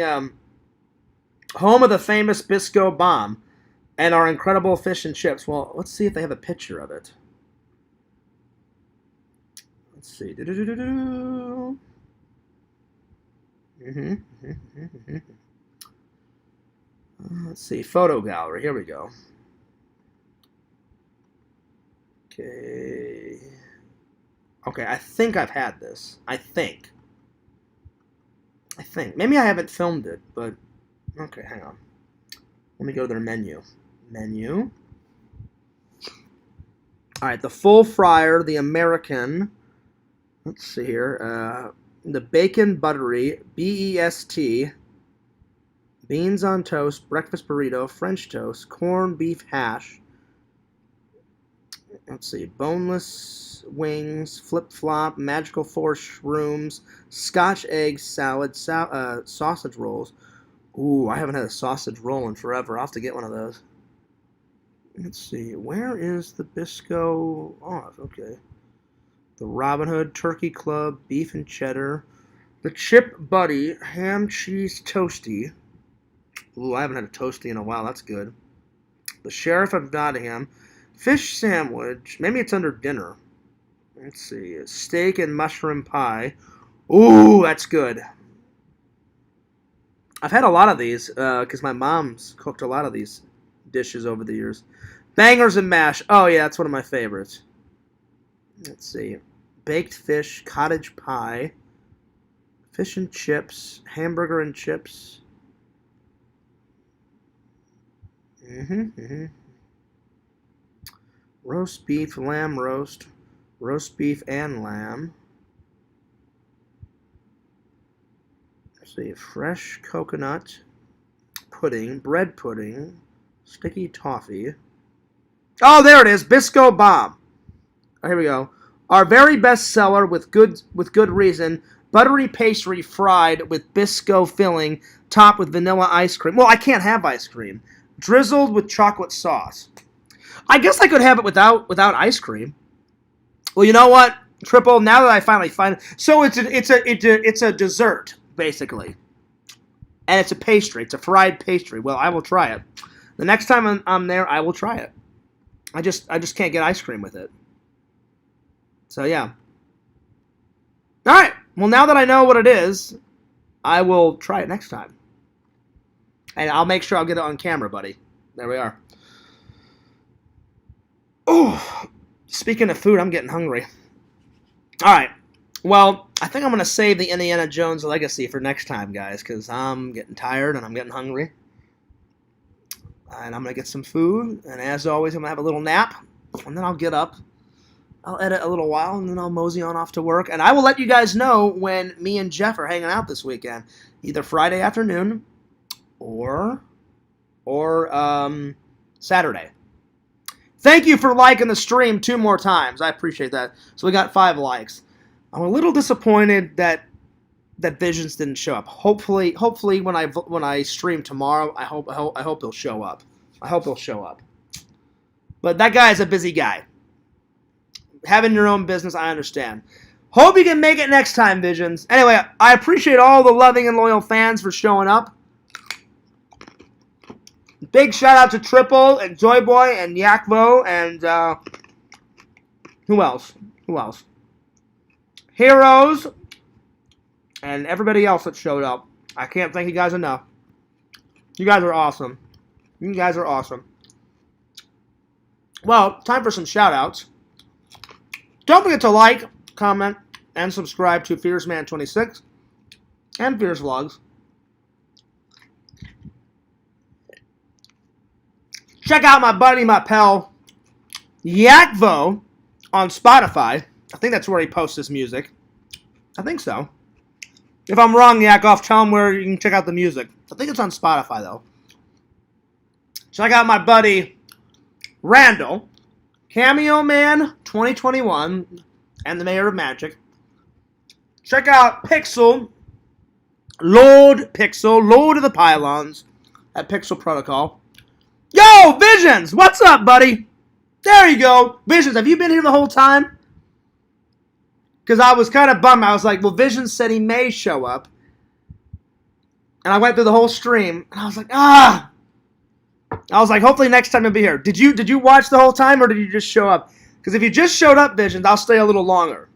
home of the famous Bisco bomb and our incredible fish and chips. Well, let's see if they have a picture of it. Let's see. Let's see. Photo gallery. Here we go. Okay. Okay, I think I've had this. I think. Maybe I haven't filmed it, but... Okay, hang on. Let me go to their menu. Menu. Alright, the full fryer, the American... Let's see here. The bacon buttery, BEST, beans on toast, breakfast burrito, French toast, corned beef hash. Let's see. Boneless wings, flip-flop, magical four shrooms, Scotch egg salad, sausage rolls. Ooh, I haven't had a sausage roll in forever. I'll have to get one of those. Let's see. Where is the Bisco? Oh, okay. The Robin Hood Turkey Club Beef and Cheddar. The Chip Buddy Ham Cheese Toasty. Ooh, I haven't had a toasty in a while. That's good. The Sheriff of Nottingham. Fish sandwich. Maybe it's under dinner. Let's see. Steak and mushroom pie. Ooh, that's good. I've had a lot of these because my mom's cooked a lot of these dishes over the years. Bangers and mash. Oh, yeah, that's one of my favorites. Let's see. Baked fish, cottage pie, fish and chips, hamburger and chips. Roast beef, lamb roast, roast beef and lamb. Let's see. Fresh coconut pudding, bread pudding, sticky toffee. Oh, there it is. Bisco Bomb. Oh, here we go. Our very best seller with good reason. Buttery pastry fried with Bisco filling, topped with vanilla ice cream. Well, I can't have ice cream. Drizzled with chocolate sauce. I guess I could have it without ice cream. Well, you know what, Triple? Now that I finally find it, so it's a dessert basically, and it's a pastry. It's a fried pastry. Well, I will try it. The next time I'm there, I will try it. I just can't get ice cream with it. So yeah. All right. Well, now that I know what it is, I will try it next time. And I'll make sure I'll get it on camera, buddy. There we are. Oh, speaking of food, I'm getting hungry. All right. Well, I think I'm going to save the Indiana Jones Legacy for next time, guys, because I'm getting tired and I'm getting hungry. And I'm going to get some food. And as always, I'm going to have a little nap. And then I'll get up. I'll edit a little while, and then I'll mosey on off to work. And I will let you guys know when me and Jeff are hanging out this weekend. Either Friday afternoon or Saturday. Thank you for liking the stream 2 more times. I appreciate that. So we got 5 likes. I'm a little disappointed that Visions didn't show up. Hopefully when I stream tomorrow, I hope he'll show up. I hope he'll show up. But that guy is a busy guy. Having your own business, I understand. Hope you can make it next time, Visions. Anyway, I appreciate all the loving and loyal fans for showing up. Big shout out to Triple and Joy Boy and Yakvo and who else? Heroes and everybody else that showed up. I can't thank you guys enough. You guys are awesome. Well, time for some shout outs. Don't forget to like, comment, and subscribe to Fearsman26 and Fears Vlogs. Check out my buddy, my pal, Yakvo on Spotify. I think that's where he posts his music. I think so. If I'm wrong, Yakov, tell him where you can check out the music. I think it's on Spotify, though. Check out my buddy, Randall, Cameo Man 2021, and the Mayor of Magic. Check out Pixel, Lord of the Pylons, at Pixel Protocol. Yo, Visions! What's up, buddy? There you go. Visions, have you been here the whole time? Because I was kind of bummed. I was like, well, Visions said he may show up. And I went through the whole stream, and I was like, I was like, hopefully next time he'll be here. Did you watch the whole time, or did you just show up? Because if you just showed up, Visions, I'll stay a little longer.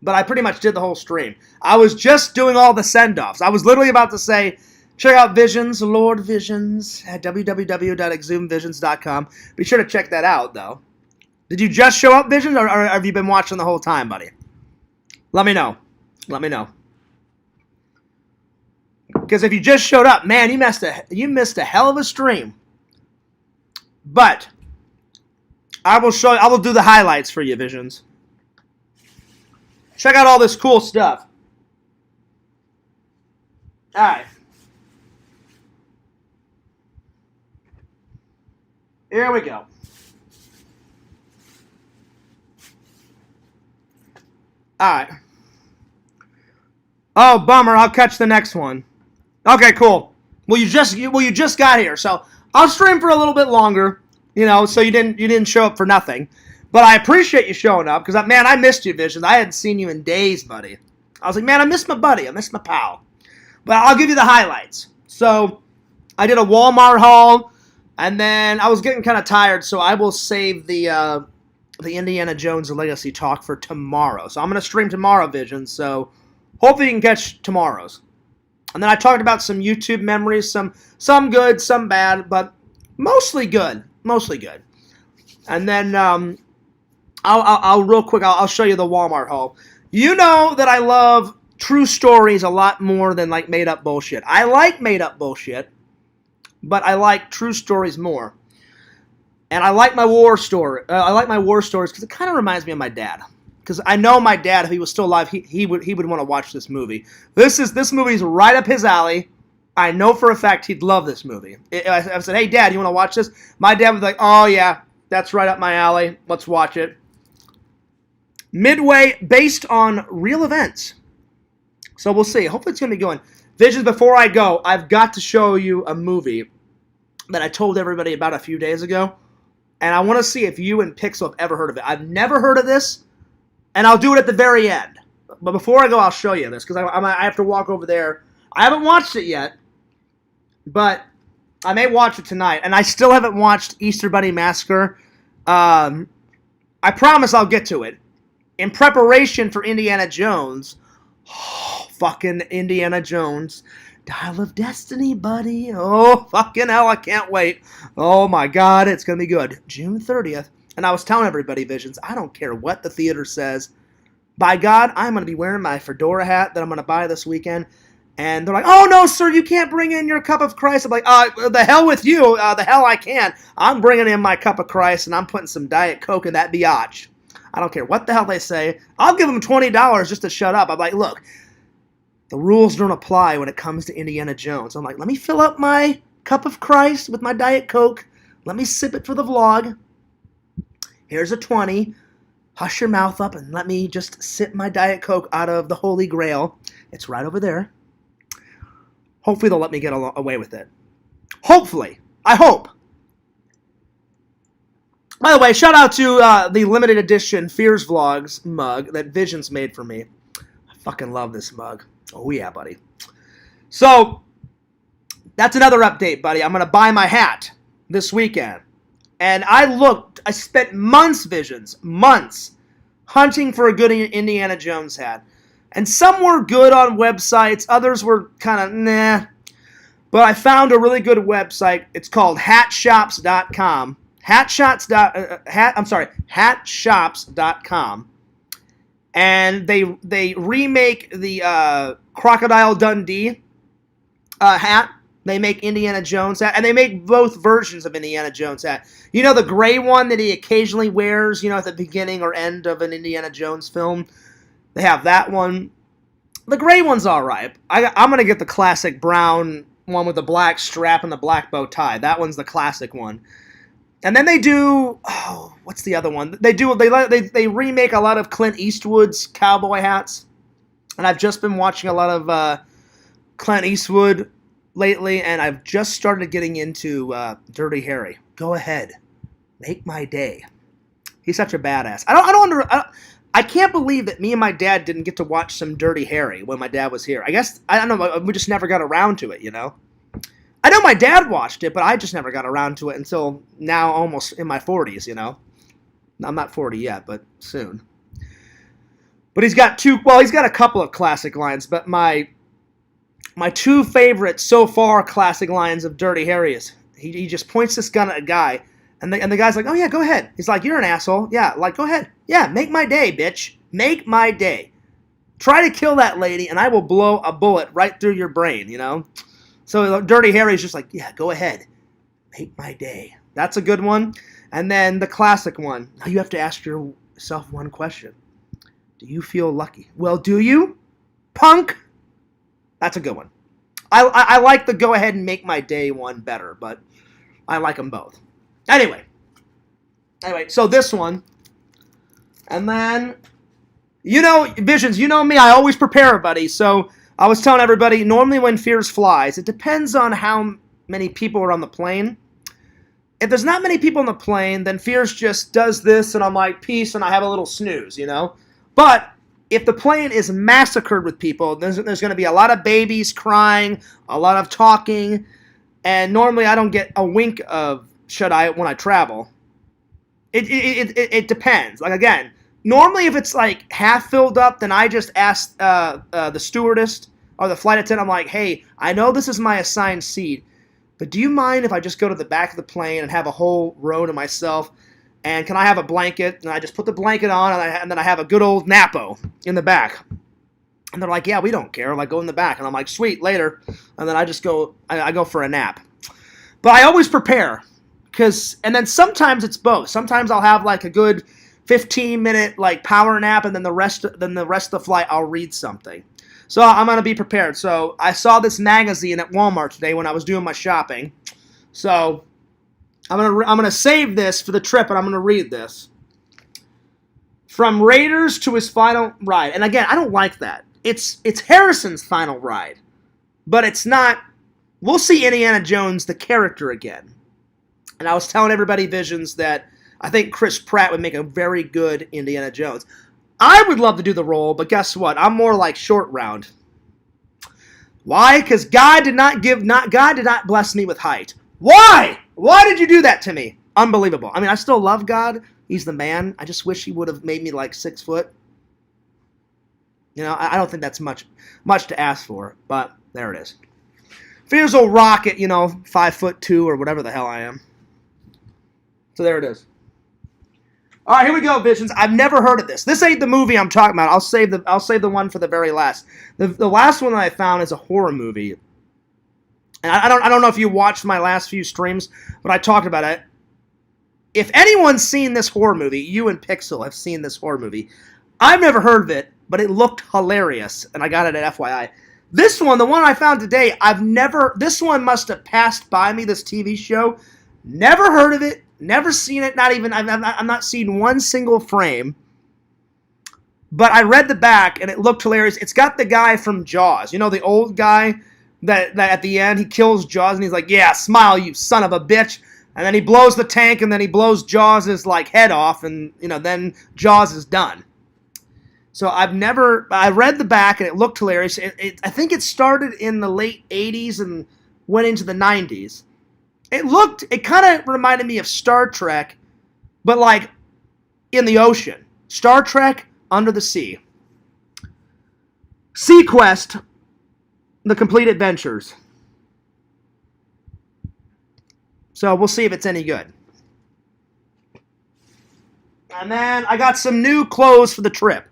But I pretty much did the whole stream. I was just doing all the send-offs. I was literally about to say, check out Visions, Lord Visions, at www.exhumvisions.com. Be sure to check that out, though. Did you just show up, Visions, or have you been watching the whole time, buddy? Let me know. Because if you just showed up, man, you missed a hell of a stream. But I will do the highlights for you, Visions. Check out all this cool stuff. All right. Here we go. All right. Oh, bummer. I'll catch the next one. Okay, cool. Well, you just got here, so I'll stream for a little bit longer. You know, so you didn't show up for nothing. But I appreciate you showing up because, man, I missed you, Visions. I hadn't seen you in days, buddy. I was like, man, I missed my buddy. I missed my pal. But I'll give you the highlights. So I did a Walmart haul, and then I was getting kind of tired, so I will save the Indiana Jones Legacy talk for tomorrow. So I'm going to stream tomorrow, Visions. So hopefully you can catch tomorrow's. And then I talked about some YouTube memories, some good, some bad, but mostly good. Mostly good. And then I'll real quick, I'll show you the Walmart haul. You know that I love true stories a lot more than like made up bullshit. I like made up bullshit, but I like true stories more. And I like my war story. I like my war stories because it kind of reminds me of my dad. Because I know my dad, if he was still alive, he would want to watch this movie. This movie's right up his alley. I know for a fact he'd love this movie. I said, hey, Dad, you want to watch this? My dad was like, oh, yeah, that's right up my alley. Let's watch it. Midway, based on real events. So we'll see. Hopefully it's going to be going. Visions, before I go, I've got to show you a movie that I told everybody about a few days ago. And I want to see if you and Pixel have ever heard of it. I've never heard of this. And I'll do it at the very end. But before I go, I'll show you this. Because I have to walk over there. I haven't watched it yet. But I may watch it tonight. And I still haven't watched Easter Bunny Massacre. I promise I'll get to it. In preparation for Indiana Jones. Oh, fucking Indiana Jones. Dial of Destiny, buddy. Oh, fucking hell, I can't wait. Oh, my God, it's going to be good. June 30th. And I was telling everybody, Visions, I don't care what the theater says. By God, I'm going to be wearing my fedora hat that I'm going to buy this weekend. And they're like, oh, no, sir, you can't bring in your cup of Christ. I'm like, the hell with you. The hell I can. I'm bringing in my cup of Christ, and I'm putting some Diet Coke in that biatch. I don't care what the hell they say. I'll give them $20 just to shut up. I'm like, look, the rules don't apply when it comes to Indiana Jones. I'm like, let me fill up my cup of Christ with my Diet Coke. Let me sip it for the vlog. Here's a 20. Hush your mouth up and let me just sip my Diet Coke out of the Holy Grail. It's right over there. Hopefully they'll let me get away with it. Hopefully. I hope. By the way, shout out to the limited edition Fears Vlogs mug that Visions made for me. I fucking love this mug. Oh yeah, buddy. So, that's another update, buddy. I'm going to buy my hat this weekend. And I spent months, Visions, months, hunting for a good Indiana Jones hat. And some were good on websites, others were kind of nah. But I found a really good website. It's called hatshops.com. Hatshops.com. And they remake the Crocodile Dundee hat. They make Indiana Jones hat, and they make both versions of Indiana Jones hat. You know the gray one that he occasionally wears, at the beginning or end of an Indiana Jones film? They have that one. The gray one's all right. I'm going to get the classic brown one with the black strap and the black bow tie. That one's the classic one. And then they do, what's the other one? They remake a lot of Clint Eastwood's cowboy hats. And I've just been watching a lot of Clint Eastwood lately, and I've just started getting into Dirty Harry. Go ahead, make my day. He's such a badass. I can't believe that me and my dad didn't get to watch some Dirty Harry when my dad was here. I don't know, we just never got around to it, I know my dad watched it, but I just never got around to it until now, almost in my 40s, I'm not 40 yet, but soon. But he's got a couple of classic lines, but my two favorite so far classic lines of Dirty Harry is he just points this gun at a guy, and the guy's like, oh yeah, go ahead. He's like, you're an asshole. Yeah, like, go ahead. Yeah, make my day, bitch. Make my day. Try to kill that lady, and I will blow a bullet right through your brain, So Dirty Harry's just like, yeah, go ahead. Make my day. That's a good one. And then the classic one. Now you have to ask yourself one question. Do you feel lucky? Well, do you? Punk? That's a good one. I like the go ahead and make my day one better, but I like them both. Anyway, so this one. And then, Visions, you know me, I always prepare, buddy. So I was telling everybody, normally when Fears flies, it depends on how many people are on the plane. if there's not many people on the plane, then Fears just does this, and I'm like, peace, and I have a little snooze, you know? But if the plane is massacred with people, there's going to be a lot of babies crying, a lot of talking, and normally I don't get a wink of should I when I travel. It depends. Like, again, normally if it's like half filled up, then I just ask the stewardess or the flight attendant, I'm like, hey, I know this is my assigned seat, but do you mind if I just go to the back of the plane and have a whole row to myself? And can I have a blanket? And I just put the blanket on, and then I have a good old Napo in the back. And they're like, yeah, we don't care. Like, go in the back. And I'm like, sweet, later. And then I just go, I go for a nap. But I always prepare. And then sometimes it's both. Sometimes I'll have like a good 15-minute like power nap, and then the rest of the flight I'll read something. So I'm going to be prepared. So I saw this magazine at Walmart today when I was doing my shopping. So I'm gonna save this for the trip, and I'm gonna read this. From Raiders to his final ride. And again, I don't like that. It's Harrison's final ride, but it's not. We'll see Indiana Jones, the character, again. And I was telling everybody, Visions, that I think Chris Pratt would make a very good Indiana Jones. I would love to do the role, but guess what? I'm more like Short Round. Why? Because God did not bless me with height. Why? Why did you do that to me? Unbelievable. I mean, I still love God. He's the man. I just wish he would have made me like 6 foot. You know, I don't think that's much to ask for, but there it is. Fears will rock it, 5'2" or whatever the hell I am. So there it is. All right, here we go, Visions. I've never heard of this. This ain't the movie I'm talking about. I'll save the one for the very last. The last one that I found is a horror movie. And I don't know if you watched my last few streams, but I talked about it. If anyone's seen this horror movie, you and Pixel have seen this horror movie. I've never heard of it, but it looked hilarious, and I got it at FYI. This one, the one I found today, this one must have passed by me, this TV show. Never heard of it, never seen it, I'm not seen one single frame. But I read the back, and it looked hilarious. It's got the guy from Jaws, the old guy that at the end, he kills Jaws, and he's like, yeah, smile, you son of a bitch. And then he blows the tank, and then he blows Jaws' head off, and, then Jaws is done. So I read the back, and it looked hilarious. I think it started in the late 80s and went into the 90s. It kind of reminded me of Star Trek, but like in the ocean. Star Trek Under the Sea. SeaQuest, The Complete Adventures. So we'll see if it's any good. And then I got some new clothes for the trip.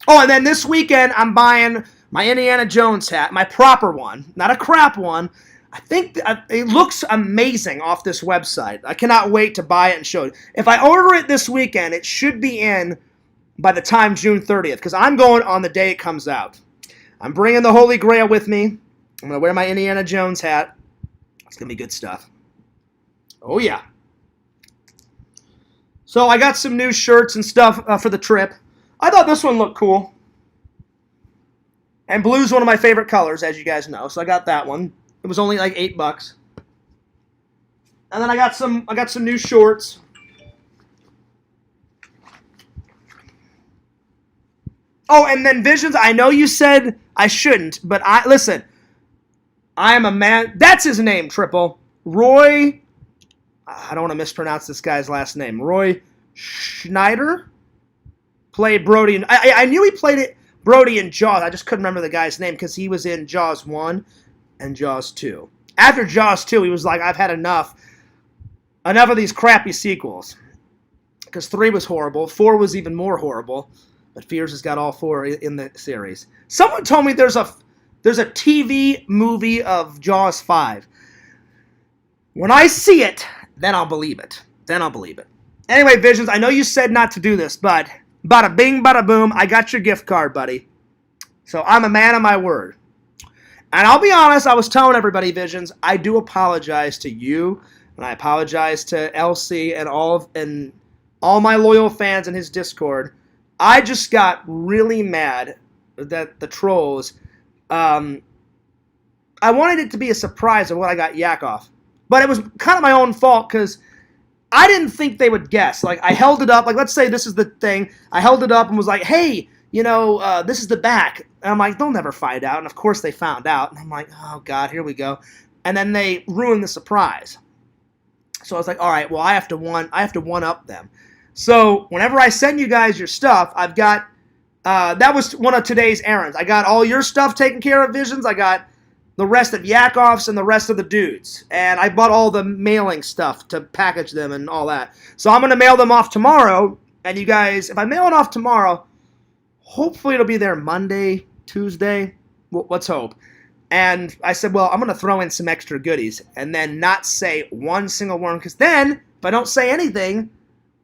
Oh, and then this weekend I'm buying my Indiana Jones hat, my proper one, not a crap one. I think it looks amazing off this website. I cannot wait to buy it and show it. If I order it this weekend, it should be in by the time June 30th, because I'm going on the day it comes out. I'm bringing the Holy Grail with me. I'm going to wear my Indiana Jones hat. It's going to be good stuff. Oh, yeah. So I got some new shirts and stuff for the trip. I thought this one looked cool. And blue's one of my favorite colors, as you guys know. So I got that one. It was only like $8. And then I got some new shorts. Oh, and then Visions, I know you said I shouldn't, but listen. I am a man. That's his name, Triple. Roy. I don't want to mispronounce this guy's last name. Roy Schneider played Brody. I knew he played it Brody in Jaws. I just couldn't remember the guy's name because he was in Jaws 1 and Jaws 2. After Jaws 2, he was like, I've had enough of these crappy sequels. Because 3 was horrible. 4 was even more horrible. But Fears has got all 4 in the series. Someone told me there's a TV movie of Jaws 5. When I see it, then I'll believe it. Anyway, Visions, I know you said not to do this, but bada bing, bada boom, I got your gift card, buddy. So I'm a man of my word. And I'll be honest, I was telling everybody, Visions, I do apologize to you, and I apologize to Elsie and all my loyal fans in his Discord. I just got really mad that the trolls. I wanted it to be a surprise of what I got Yak off. But it was kind of my own fault because I didn't think they would guess. Like, I held it up. Like, let's say this is the thing. I held it up and was like, hey, this is the back. And I'm like, they'll never find out. And, of course, they found out. And I'm like, oh, God, here we go. And then they ruined the surprise. So I was like, all right, well, I have to one-up them. So whenever I send you guys your stuff, I've got, that was one of today's errands. I got all your stuff taken care of, Visions. I got the rest of Yakoff's and the rest of the dudes. And I bought all the mailing stuff to package them and all that. So I'm going to mail them off tomorrow. And you guys, if I mail it off tomorrow, hopefully it'll be there Monday, Tuesday. Well, let's hope. And I said, well, I'm going to throw in some extra goodies and then not say one single word. Because then, if I don't say anything,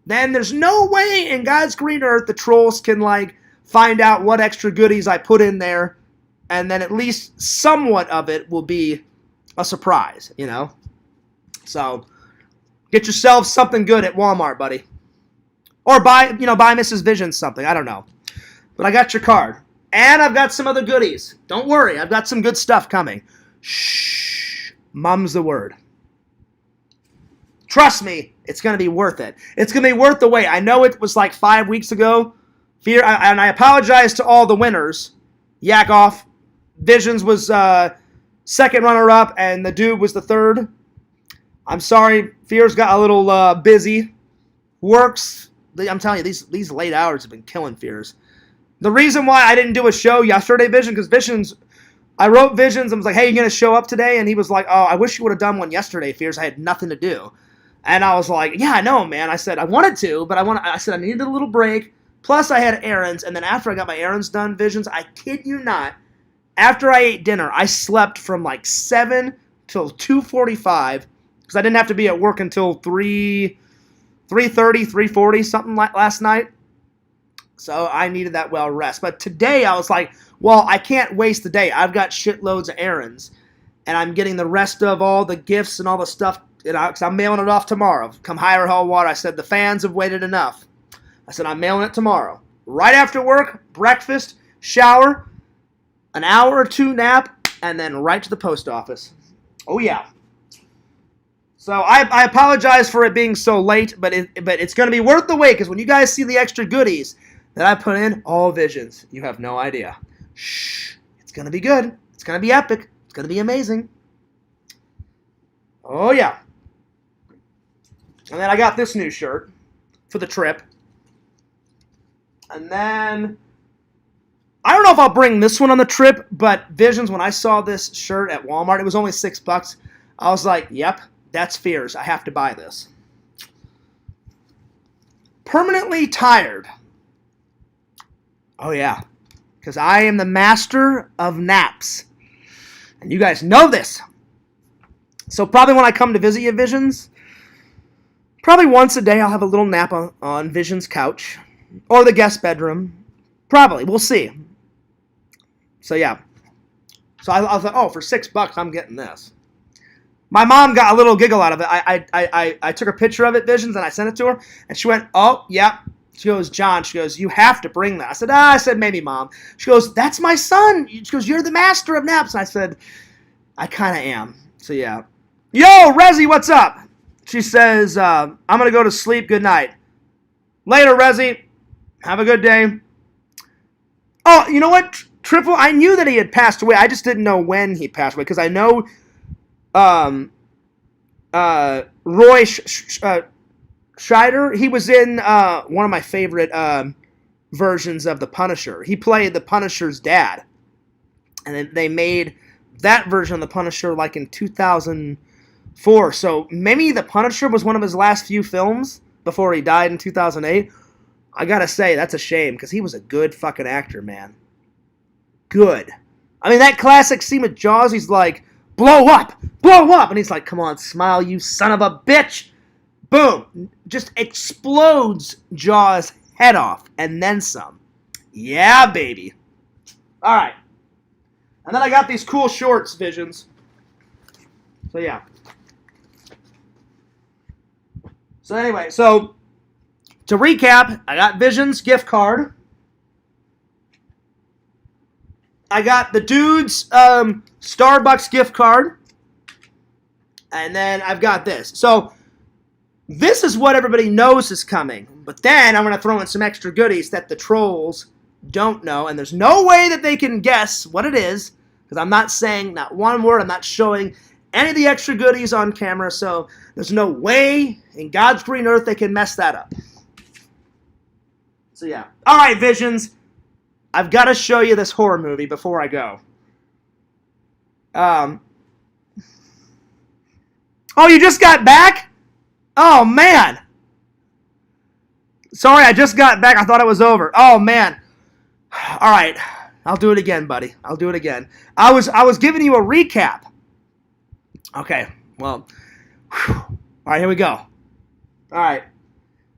then there's no way in God's green earth the trolls can, like, find out what extra goodies I put in there. And then at least somewhat of it will be a surprise, So, get yourself something good at Walmart, buddy. Or buy Mrs. Vision something. I don't know. But I got your card. And I've got some other goodies. Don't worry. I've got some good stuff coming. Shh. Mum's the word. Trust me, it's going to be worth it. It's going to be worth the wait. I know it was like 5 weeks ago. And I apologize to all the winners. Yakoff. Visions was second runner-up, and the dude was the third. I'm sorry. Fears got a little busy. Works. I'm telling you, these late hours have been killing Fears. The reason why I didn't do a show yesterday, Vision, because I wrote Visions and was like, hey, you going to show up today? And he was like, oh, I wish you would have done one yesterday, Fears. I had nothing to do. And I was like, yeah, I know, man. I said, I wanted to, but I said I needed a little break. Plus, I had errands. And then after I got my errands done, Visions, I kid you not, after I ate dinner, I slept from like 7 till 2:45 because I didn't have to be at work until 3:30, 3:40, something like last night. So I needed that well rest. But today I was like, well, I can't waste the day. I've got shitloads of errands. And I'm getting the rest of all the gifts and all the stuff, because I'm mailing it off tomorrow. Come high or high water. I said, the fans have waited enough. I said, I'm mailing it tomorrow. Right after work, breakfast, shower, an hour or two nap, and then right to the post office. Oh, yeah. So I apologize for it being so late, but it's going to be worth the wait, because when you guys see the extra goodies that I put in, all Visions, you have no idea. Shh. It's going to be good. It's going to be epic. It's going to be amazing. Oh, yeah. And then I got this new shirt for the trip. And then I don't know if I'll bring this one on the trip, but Visions, when I saw this shirt at Walmart, it was only $6. I was like, yep, that's Fears. I have to buy this. Permanently tired. Oh, yeah. Because I am the master of naps. And you guys know this. So probably when I come to visit you, Visions, probably once a day I'll have a little nap on Visions' couch. Or the guest bedroom. Probably. We'll see. So, yeah. So I thought, oh, for $6, I'm getting this. My mom got a little giggle out of it. I took a picture of it, Visions, and I sent it to her. And she went, oh, yeah. She goes, John, she goes, you have to bring that. I said, maybe, Mom. She goes, that's my son. She goes, you're the master of naps. And I said, I kind of am. So, yeah. Yo, Rezzy, what's up? She says, I'm going to go to sleep. Good night. Later, Rezzy. Have a good day. Oh, you know what? Triple, I knew that he had passed away. I just didn't know when he passed away. Because I know Roy Scheider, he was in one of my favorite versions of The Punisher. He played The Punisher's dad. And they made that version of The Punisher like in 2004. So maybe The Punisher was one of his last few films before he died in 2008. I gotta say, that's a shame, because he was a good fucking actor, man. Good. I mean, that classic scene with Jaws, he's like, blow up! Blow up! And he's like, come on, smile, you son of a bitch! Boom! Just explodes Jaws' head off, and then some. Yeah, baby. Alright. And then I got these cool shorts, Visions. So, yeah. So, anyway, to recap, I got Visions gift card. I got the dude's Starbucks gift card. And then I've got this. So this is what everybody knows is coming. But then I'm going to throw in some extra goodies that the trolls don't know. And there's no way that they can guess what it is. Because I'm not saying not one word. I'm not showing any of the extra goodies on camera. So there's no way in God's green earth they can mess that up. So yeah. All right, Visions. I've got to show you this horror movie before I go. Oh, you just got back? Oh, man. Sorry, I just got back. I thought it was over. Oh, man. All right. I'll do it again, buddy. I'll do it again. I was giving you a recap. Okay. Well, whew. All right, here we go. All right.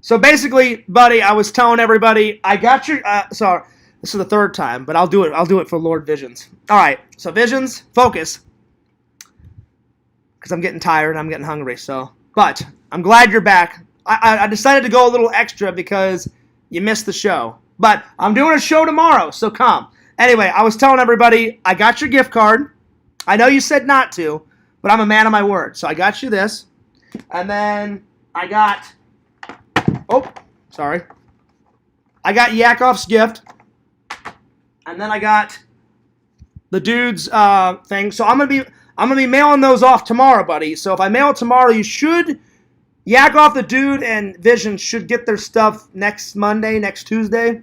So basically, buddy, I was telling everybody, I got your, sorry, this is the third time, but I'll do it for Lord Visions. All right. So Visions, focus. Because I'm getting tired and I'm getting hungry. But I'm glad you're back. I decided to go a little extra because you missed the show. But I'm doing a show tomorrow, so come. Anyway, I was telling everybody, I got your gift card. I know you said not to, but I'm a man of my word. So I got you this. And then I got, I got Yakov's gift. And then I got the dude's thing. So I'm gonna be mailing those off tomorrow, buddy. So if I mail it tomorrow, you should Yakov, the dude, and Vision should get their stuff next Monday, next Tuesday.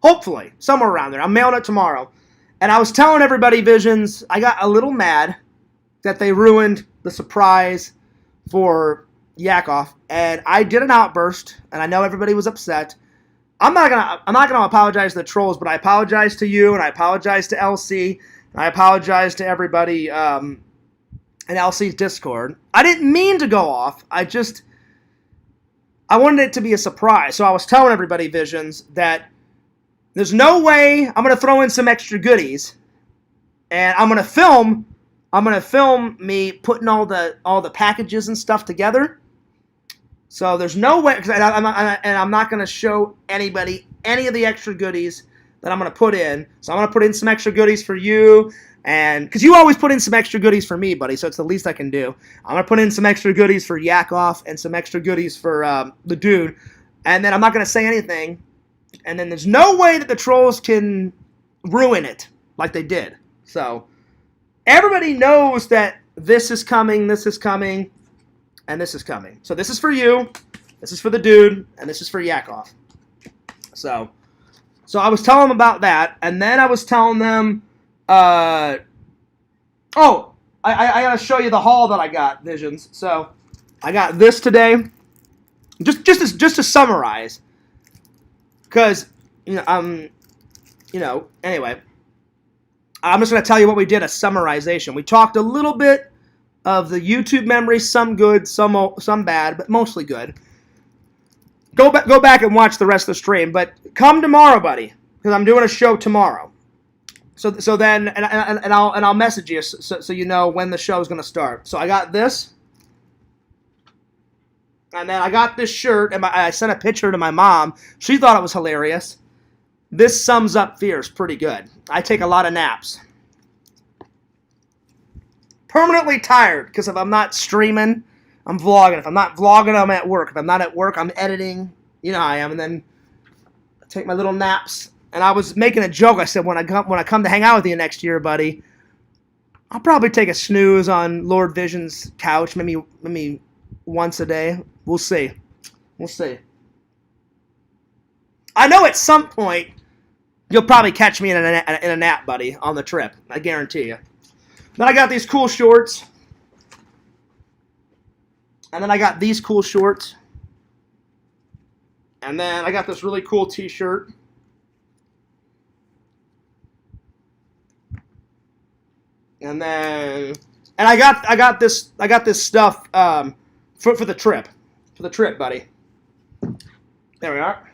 Hopefully, somewhere around there. I'm mailing it tomorrow. And I was telling everybody, Visions, I got a little mad that they ruined the surprise for Yakov, and I did an outburst, and I know everybody was upset. I'm not gonna apologize to the trolls, but I apologize to you, and I apologize to LC, and I apologize to everybody in LC's Discord. I didn't mean to go off. I wanted it to be a surprise. So I was telling everybody, Visions, that there's no way I'm gonna throw in some extra goodies, and I'm gonna film me putting all the packages and stuff together. So there's no way, and I'm not going to show anybody any of the extra goodies that I'm going to put in. So I'm going to put in some extra goodies for you, and because you always put in some extra goodies for me, buddy, so it's the least I can do. I'm going to put in some extra goodies for Yakov and some extra goodies for the dude, and then I'm not going to say anything. And then there's no way that the trolls can ruin it like they did. So everybody knows that this is coming, and this is coming. So this is for you, this is for the dude, and this is for Yakov. So I was telling them about that, and then I was telling them, I gotta show you the haul that I got, Visions. So I got this today, just to summarize, because anyway, I'm just gonna tell you what we did, a summarization. We talked a little bit of the YouTube memories, some good, some bad, but mostly good. Go back and watch the rest of the stream, but come tomorrow, buddy, because I'm doing a show tomorrow. So then, and I'll message you so you know when the show is going to start. So I got this, and then I got this shirt, and I sent a picture to my mom. She thought it was hilarious. This sums up Fierce pretty good. I take a lot of naps. Permanently tired, because if I'm not streaming, I'm vlogging. If I'm not vlogging, I'm at work. If I'm not at work, I'm editing. You know how I am. And then I take my little naps. And I was making a joke. I said, when I come to hang out with you next year, buddy, I'll probably take a snooze on Lord Vision's couch, maybe once a day. We'll see. I know at some point you'll probably catch me in a nap, buddy, on the trip. I guarantee you. Then I got these cool shorts. And then I got these cool shorts. And then I got this really cool t-shirt. And then I got this stuff for the trip. For the trip, buddy. There we are.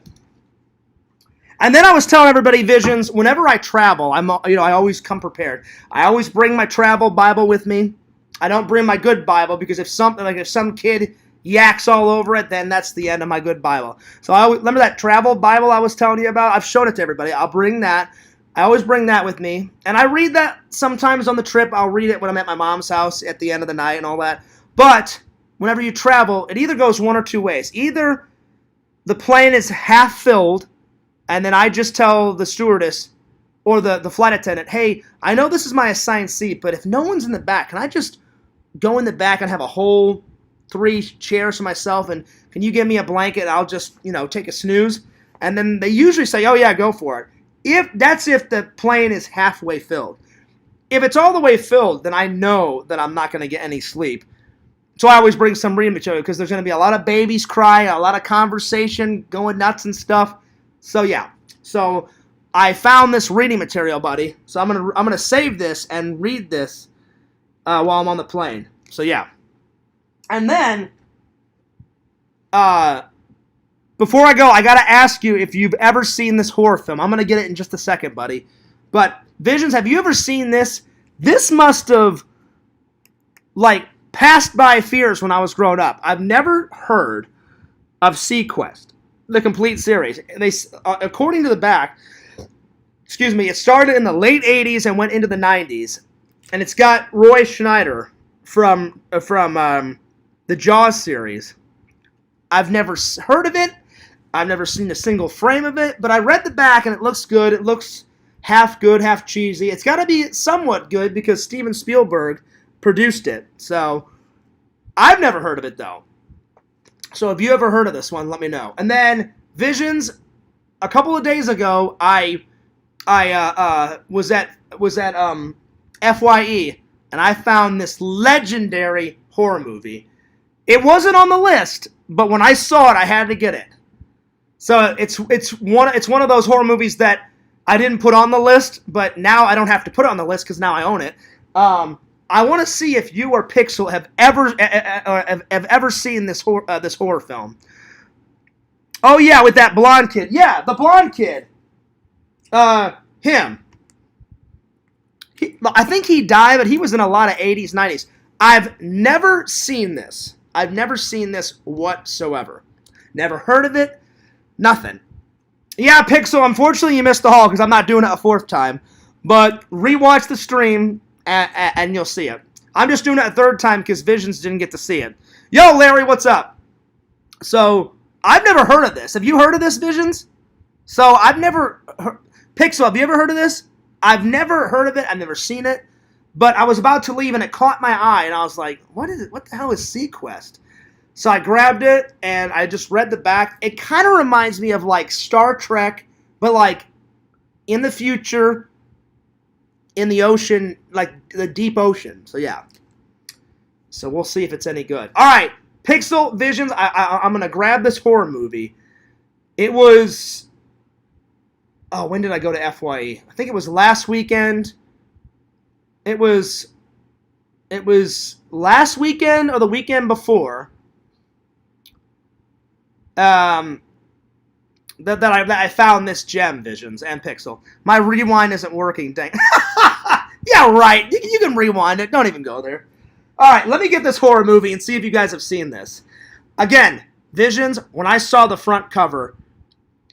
And then I was telling everybody, Visions, whenever I travel, I always come prepared. I always bring my travel Bible with me. I don't bring my good Bible because if some kid yaks all over it, then that's the end of my good Bible. So remember that travel Bible I was telling you about? I've shown it to everybody. I'll bring that. I always bring that with me. And I read that sometimes on the trip. I'll read it when I'm at my mom's house at the end of the night and all that. But whenever you travel, it either goes one or two ways. Either the plane is half filled, and then I just tell the stewardess or the flight attendant, hey, I know this is my assigned seat, but if no one's in the back, can I just go in the back and have a whole 3 chairs for myself, and can you give me a blanket and I'll just, take a snooze? And then they usually say, oh yeah, go for it. If the plane is halfway filled. If it's all the way filled, then I know that I'm not going to get any sleep. So I always bring some reading material because there's going to be a lot of babies crying, a lot of conversation going nuts and stuff. So yeah. So I found this reading material, buddy. So I'm gonna save this and read this while I'm on the plane. So yeah. And then before I go, I gotta ask you if you've ever seen this horror film. I'm gonna get it in just a second, buddy. But Visions, have you ever seen this? This must have passed by fears when I was growing up. I've never heard of Sequest, the complete series. They, according to the back, it started in the late 80s and went into the 90s. And it's got Roy Schneider from the Jaws series. I've never heard of it. I've never seen a single frame of it. But I read the back and it looks good. It looks half good, half cheesy. It's got to be somewhat good because Steven Spielberg produced it. So I've never heard of it, though. So if you ever heard of this one, let me know. And then Visions, a couple of days ago, I was at FYE, and I found this legendary horror movie. It wasn't on the list, but when I saw it, I had to get it. So it's one of those horror movies that I didn't put on the list, but now I don't have to put it on the list because now I own it. I want to see if you or Pixel have ever seen this horror film. Oh yeah, with that blonde kid. Yeah, the blonde kid. Him. I think he died, but he was in a lot of 80s, 90s. I've never seen this. I've never seen this whatsoever. Never heard of it. Nothing. Yeah, Pixel, unfortunately you missed the haul because I'm not doing it a 4th time. But rewatch the stream and you'll see it. I'm just doing it a 3rd time because Visions didn't get to see it. Yo, Larry, what's up? So, I've never heard of this. Have you heard of this, Visions? So, I've never... Pixel, have you ever heard of this? I've never heard of it. I've never seen it. But I was about to leave and it caught my eye and I was like, what is it? What the hell is Sequest? So I grabbed it and I just read the back. It kind of reminds me of Star Trek, but in the future, in the ocean, the deep ocean. So yeah. So we'll see if it's any good. All right, Pixel Visions. I'm gonna grab this horror movie. It was. Oh, when did I go to FYE? I think it was last weekend. It was last weekend or the weekend before. That I found this gem, Visions and Pixel. My rewind isn't working, dang. Yeah, right. You can rewind it. Don't even go there. All right, let me get this horror movie and see if you guys have seen this. Again, Visions, when I saw the front cover,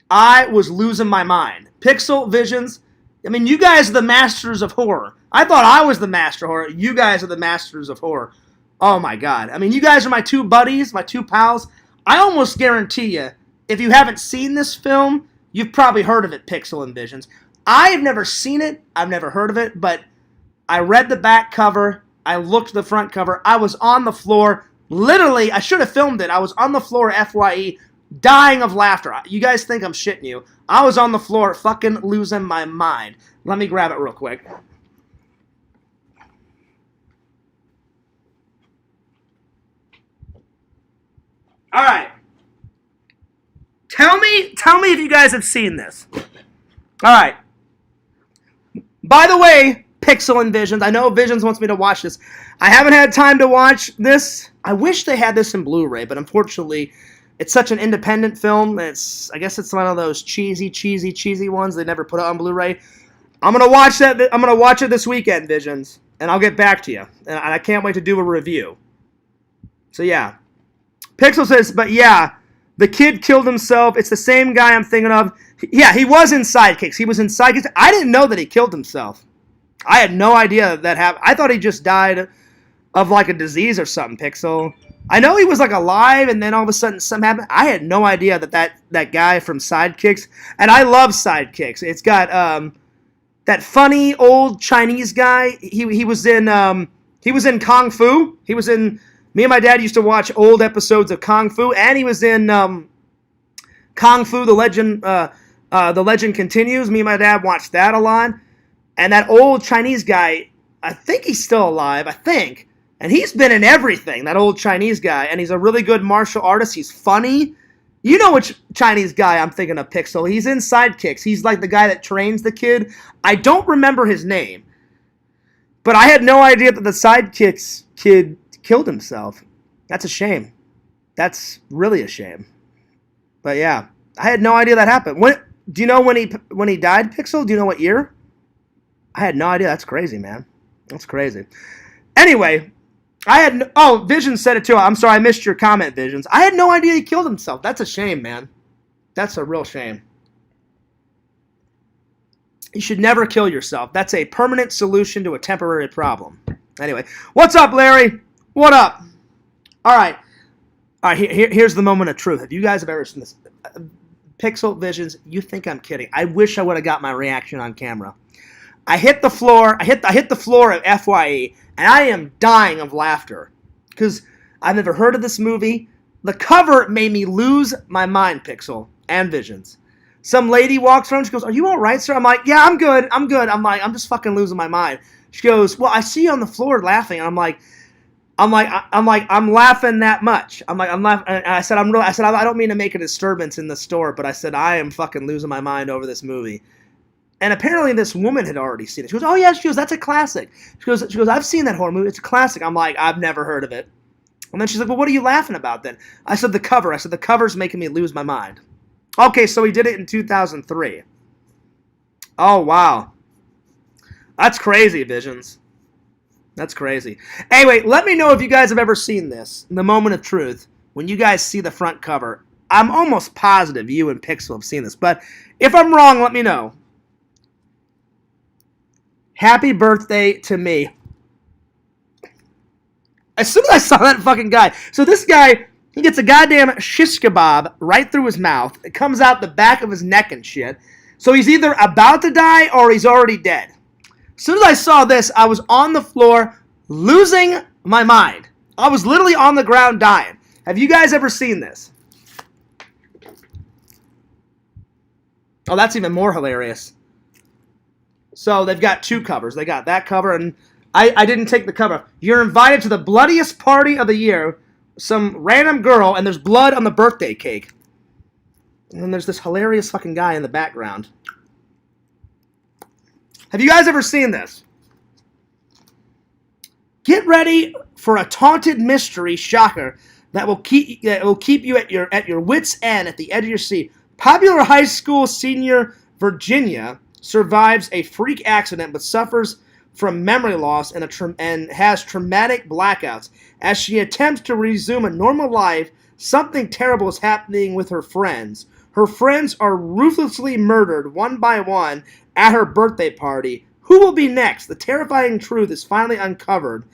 I was losing my mind. Pixel, Visions, I mean, you guys are the masters of horror. I thought I was the master of horror. You guys are the masters of horror. Oh, my God. I mean, you guys are my 2 buddies, my 2 pals. I almost guarantee you, if you haven't seen this film, you've probably heard of it, Pixel and Visions. I've never seen it. I've never heard of it, but I read the back cover. I looked at the front cover. I was on the floor. Literally, I should have filmed it. I was on the floor at FYE, dying of laughter. You guys think I'm shitting you. I was on the floor fucking losing my mind. Let me grab it real quick. All right. Tell me if you guys have seen this. All right. By the way, Pixel and Visions, I know Visions wants me to watch this. I haven't had time to watch this. I wish they had this in Blu-ray, but unfortunately, it's such an independent film. I guess it's one of those cheesy ones they never put it on Blu-ray. I'm gonna watch that. I'm gonna watch it this weekend, Visions, and I'll get back to you. And I can't wait to do a review. So yeah. Pixel says, but yeah, the kid killed himself. It's the same guy I'm thinking of. Yeah, he was in Sidekicks. He was in Sidekicks. I didn't know that he killed himself. I had no idea that happened. I thought he just died of like a disease or something, Pixel. I know he was like alive, and then all of a sudden something happened. I had no idea that guy from Sidekicks, and I love Sidekicks. It's got that funny old Chinese guy. He was in Kung Fu. He was in. Me and my dad used to watch old episodes of Kung Fu, and he was in Kung Fu: The Legend Continues. Me and my dad watched that a lot, and that old Chinese guy. I think he's still alive. I think. And he's been in everything, that old Chinese guy. And he's a really good martial artist. He's funny. You know which Chinese guy I'm thinking of, Pixel. He's in Sidekicks. He's like the guy that trains the kid. I don't remember his name. But I had no idea that the Sidekicks kid killed himself. That's a shame. That's really a shame. But yeah, I had no idea that happened. Do you know when he died, Pixel? Do you know what year? I had no idea. That's crazy, man. That's crazy. Anyway, Visions said it too. I'm sorry, I missed your comment, Visions. I had no idea he killed himself. That's a shame, man. That's a real shame. You should never kill yourself. That's a permanent solution to a temporary problem. Anyway, what's up, Larry? What up? All right. Here's the moment of truth. If you guys have ever seen this, Pixel Visions, you think I'm kidding. I wish I would have got my reaction on camera. I hit the floor. I hit the floor of FYE, and I am dying of laughter because I've never heard of this movie. The cover made me lose my mind, Pixel and Visions. Some lady walks around. She goes, "Are you all right, sir?" I'm like, "Yeah, I'm good. I'm good." I'm like, "I'm just fucking losing my mind." She goes, "Well, I see you on the floor laughing." And I'm laughing that much. I'm laughing. And I said, I don't mean to make a disturbance in the store, but I said I am fucking losing my mind over this movie. And apparently this woman had already seen it. She goes, "Oh yeah," she goes, "That's a classic." She goes, "I've seen that horror movie. It's a classic." I'm like, "I've never heard of it." And then she's like, "Well, what are you laughing about then?" I said, "The cover." I said, "The cover's making me lose my mind." Okay, so he did it in 2003. Oh, wow. That's crazy, Visions. That's crazy. Anyway, let me know if you guys have ever seen this, The Moment of Truth, when you guys see the front cover. I'm almost positive you and Pixel have seen this, but if I'm wrong, let me know. Happy birthday to me. As soon as I saw that fucking guy. So this guy, he gets a goddamn shish kebab right through his mouth. It comes out the back of his neck and shit. So he's either about to die or he's already dead. As soon as I saw this, I was on the floor losing my mind. I was literally on the ground dying. Have you guys ever seen this? Oh, that's even more hilarious. So they've got two covers. They got that cover, and I didn't take the cover. You're invited to the bloodiest party of the year. Some random girl, and there's blood on the birthday cake. And then there's this hilarious fucking guy in the background. Have you guys ever seen this? Get ready for a taunted mystery shocker that will keep you at your wits' end, at the edge of your seat. Popular high school senior Virginia survives a freak accident but suffers from memory loss and has traumatic blackouts. As she attempts to resume a normal life, something terrible is happening with her friends. Her friends are ruthlessly murdered one by one at her birthday party. Who will be next? The terrifying truth is finally uncovered.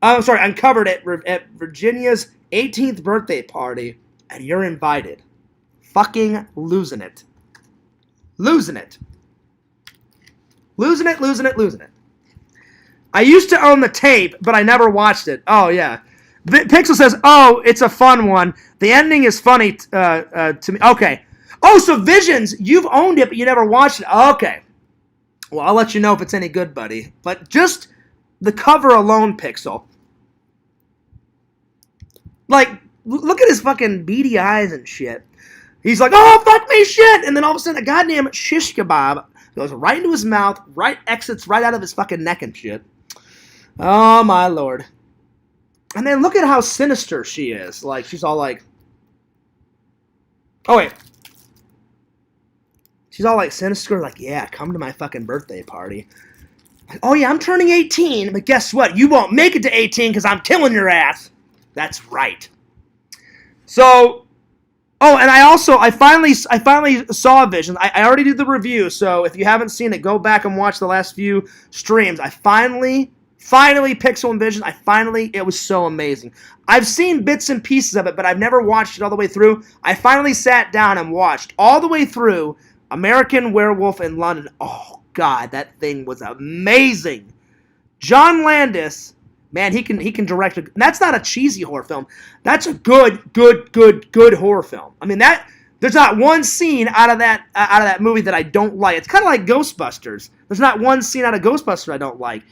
Uncovered at Virginia's 18th birthday party, and you're invited. Fucking losing it. Losing it. Losing it, losing it, losing it. I used to own the tape, but I never watched it. Oh, yeah. Pixel says, "Oh, it's a fun one. The ending is funny to me." Okay. Oh, so Visions, you've owned it, but you never watched it. Okay. Well, I'll let you know if it's any good, buddy. But just the cover alone, Pixel. Like, look at his fucking beady eyes and shit. He's like, "Oh, fuck me, shit!" And then all of a sudden, a goddamn shish kebab goes right into his mouth, exits right out of his fucking neck and shit. Oh, my lord. And then look at how sinister she is. Like, she's all like... Oh, wait. She's all like sinister, like, "Yeah, come to my fucking birthday party." Like, "Oh, yeah, I'm turning 18, but guess what? You won't make it to 18 because I'm killing your ass." That's right. So... Oh, and I finally saw Vision. I already did the review, so if you haven't seen it, go back and watch the last few streams. I finally Finally, Pixel and Vision. It was so amazing. I've seen bits and pieces of it, but I've never watched it all the way through. I finally sat down and watched all the way through American Werewolf in London. Oh, God, that thing was amazing. John Landis, man, he can direct. That's not a cheesy horror film. That's a good horror film. I mean, there's not one scene out of that movie that I don't like. It's kind of like Ghostbusters. There's not one scene out of Ghostbusters I don't like.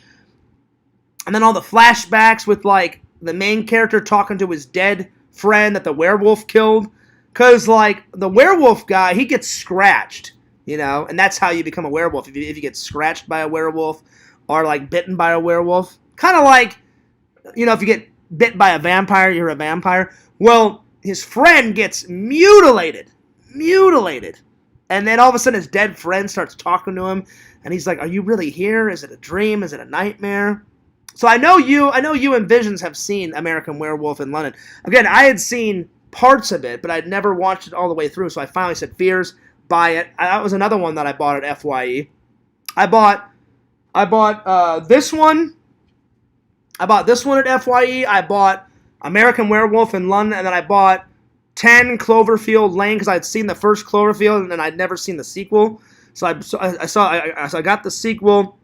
And then all the flashbacks with, like, the main character talking to his dead friend that the werewolf killed. Because, like, the werewolf guy, he gets scratched, you know? And that's how you become a werewolf. If you get scratched by a werewolf or, like, bitten by a werewolf. Kind of like, you know, if you get bit by a vampire, you're a vampire. Well, his friend gets mutilated. And then all of a sudden his dead friend starts talking to him. And he's like, are you really here? Is it a dream? Is it a nightmare? So I know you and Visions have seen American Werewolf in London. Again, I had seen parts of it, but I'd never watched it all the way through. So I finally said, Fears, buy it. That was another one that I bought at FYE. I bought this one. I bought this one at FYE. I bought American Werewolf in London, and then I bought 10 Cloverfield Lane because I'd seen the first Cloverfield and I'd never seen the sequel. So I got the sequel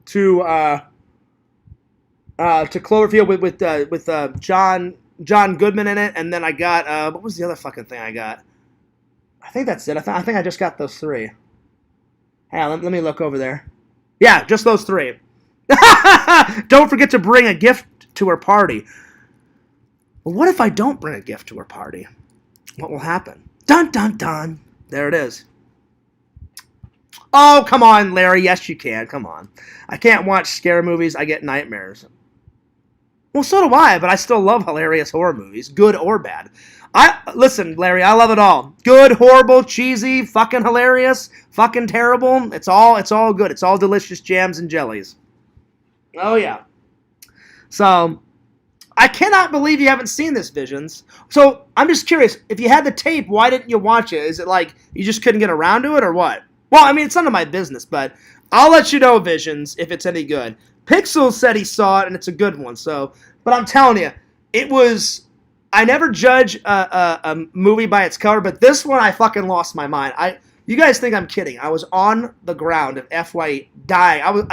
to Cloverfield with John Goodman in it, and then I got what was the other fucking thing I got? I think that's it. I think I just got those three. Hey, let me look over there. Yeah, just those three. Don't forget to bring a gift to her party. Well, what if I don't bring a gift to her party? What will happen? Dun dun dun. There it is. Oh, come on, Larry. Yes, you can. Come on. I can't watch scare movies. I get nightmares. Well, so do I, but I still love hilarious horror movies, good or bad. Listen, Larry, I love it all. Good, horrible, cheesy, fucking hilarious, fucking terrible. It's all good. It's all delicious jams and jellies. Oh, yeah. So, I cannot believe you haven't seen this, Visions. So, I'm just curious, if you had the tape, why didn't you watch it? Is it like you just couldn't get around to it, or what? Well, I mean, it's none of my business, but I'll let you know, Visions, if it's any good. Pixel said he saw it, and it's a good one. So, but I'm telling you, it was. I never judge a movie by its cover, but this one I fucking lost my mind. You guys think I'm kidding? I was on the ground at FYE dying.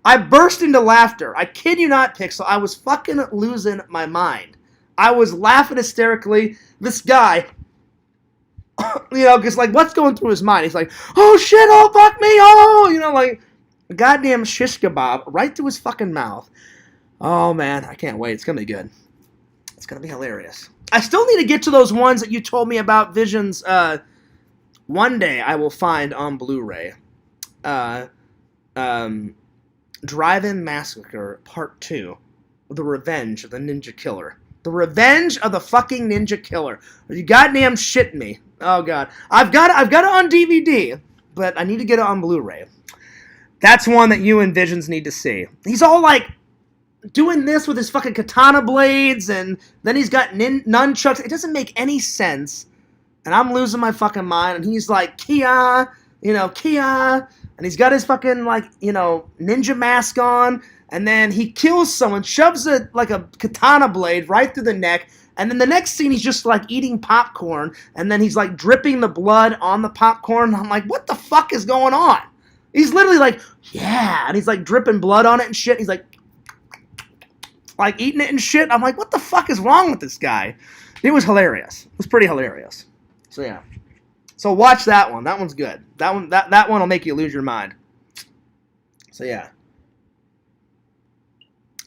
I burst into laughter. I kid you not, Pixel. I was fucking losing my mind. I was laughing hysterically. This guy, you know, because like, what's going through his mind? He's like, oh shit, oh fuck me, oh, you know, like. Goddamn shish kebab right through his fucking mouth. Oh, man. I can't wait. It's going to be good. It's going to be hilarious. I still need to get to those ones that you told me about, Visions. One day I will find on Blu-ray. Drive-In Massacre Part 2. The Revenge of the Ninja Killer. The Revenge of the fucking Ninja Killer. Are you goddamn shitting me? Oh, God. I've got it on DVD, but I need to get it on Blu-ray. That's one that you and Visions need to see. He's all like doing this with his fucking katana blades, and then he's got nunchucks. It doesn't make any sense. And I'm losing my fucking mind. And he's like, Kia, Kia. And he's got his fucking, like, ninja mask on. And then he kills someone, shoves a katana blade right through the neck. And then the next scene, he's just, like, eating popcorn. And then he's, like, dripping the blood on the popcorn. I'm like, what the fuck is going on? He's literally like, yeah, and he's like dripping blood on it and shit. He's like eating it and shit. I'm like, what the fuck is wrong with this guy? It was hilarious. It was pretty hilarious. So yeah. So watch that one. That one's good. That one will make you lose your mind. So yeah.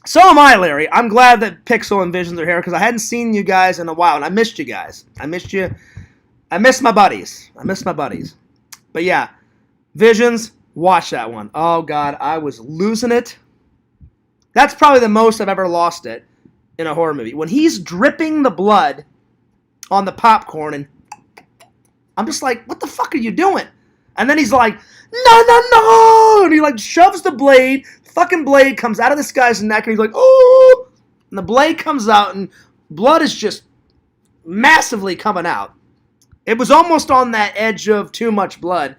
So am I, Larry. I'm glad that Pixel and Visions are here because I hadn't seen you guys in a while, and I missed you guys. I missed you. I missed my buddies. But yeah, Visions. Watch that one. Oh, God, I was losing it. That's probably the most I've ever lost it in a horror movie. When he's dripping the blood on the popcorn, and I'm just like, what the fuck are you doing? And then he's like, no, and he like shoves the blade. The fucking blade comes out of this guy's neck, and he's like, oh, and the blade comes out, and blood is just massively coming out. It was almost on that edge of too much blood.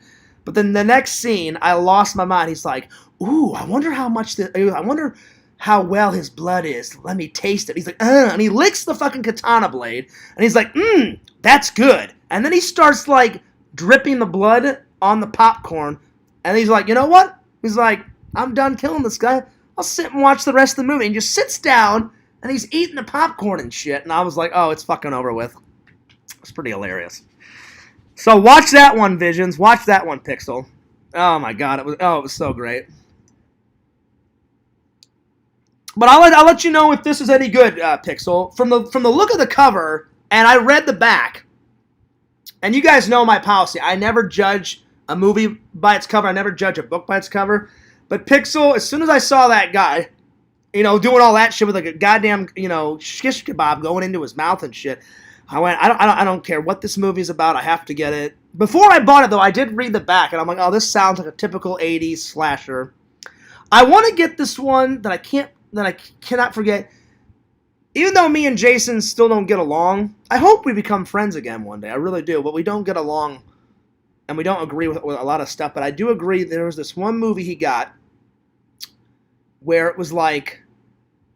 But then the next scene, I lost my mind. He's like, ooh, I wonder how much I wonder how well his blood is. Let me taste it. He's like, and he licks the fucking katana blade, and he's like, that's good. And then he starts, like, dripping the blood on the popcorn, and he's like, you know what? He's like, I'm done killing this guy. I'll sit and watch the rest of the movie. And he just sits down, and he's eating the popcorn and shit, and I was like, oh, it's fucking over with. It's pretty hilarious. So watch that one, Visions. Watch that one, Pixel. Oh, my God. It was so great. But I'll let you know if this is any good, Pixel. From the look of the cover, and I read the back, and you guys know my policy. I never judge a movie by its cover. I never judge a book by its cover. But Pixel, as soon as I saw that guy, doing all that shit with like a goddamn, shish kebab going into his mouth and shit, I went, I don't care what this movie is about. I have to get it. Before I bought it, though, I did read the back, and I'm like, oh, this sounds like a typical 80s slasher. I want to get this one that I cannot forget. Even though me and Jason still don't get along, I hope we become friends again one day. I really do, but we don't get along, and we don't agree with a lot of stuff. But I do agree there was this one movie he got where it was like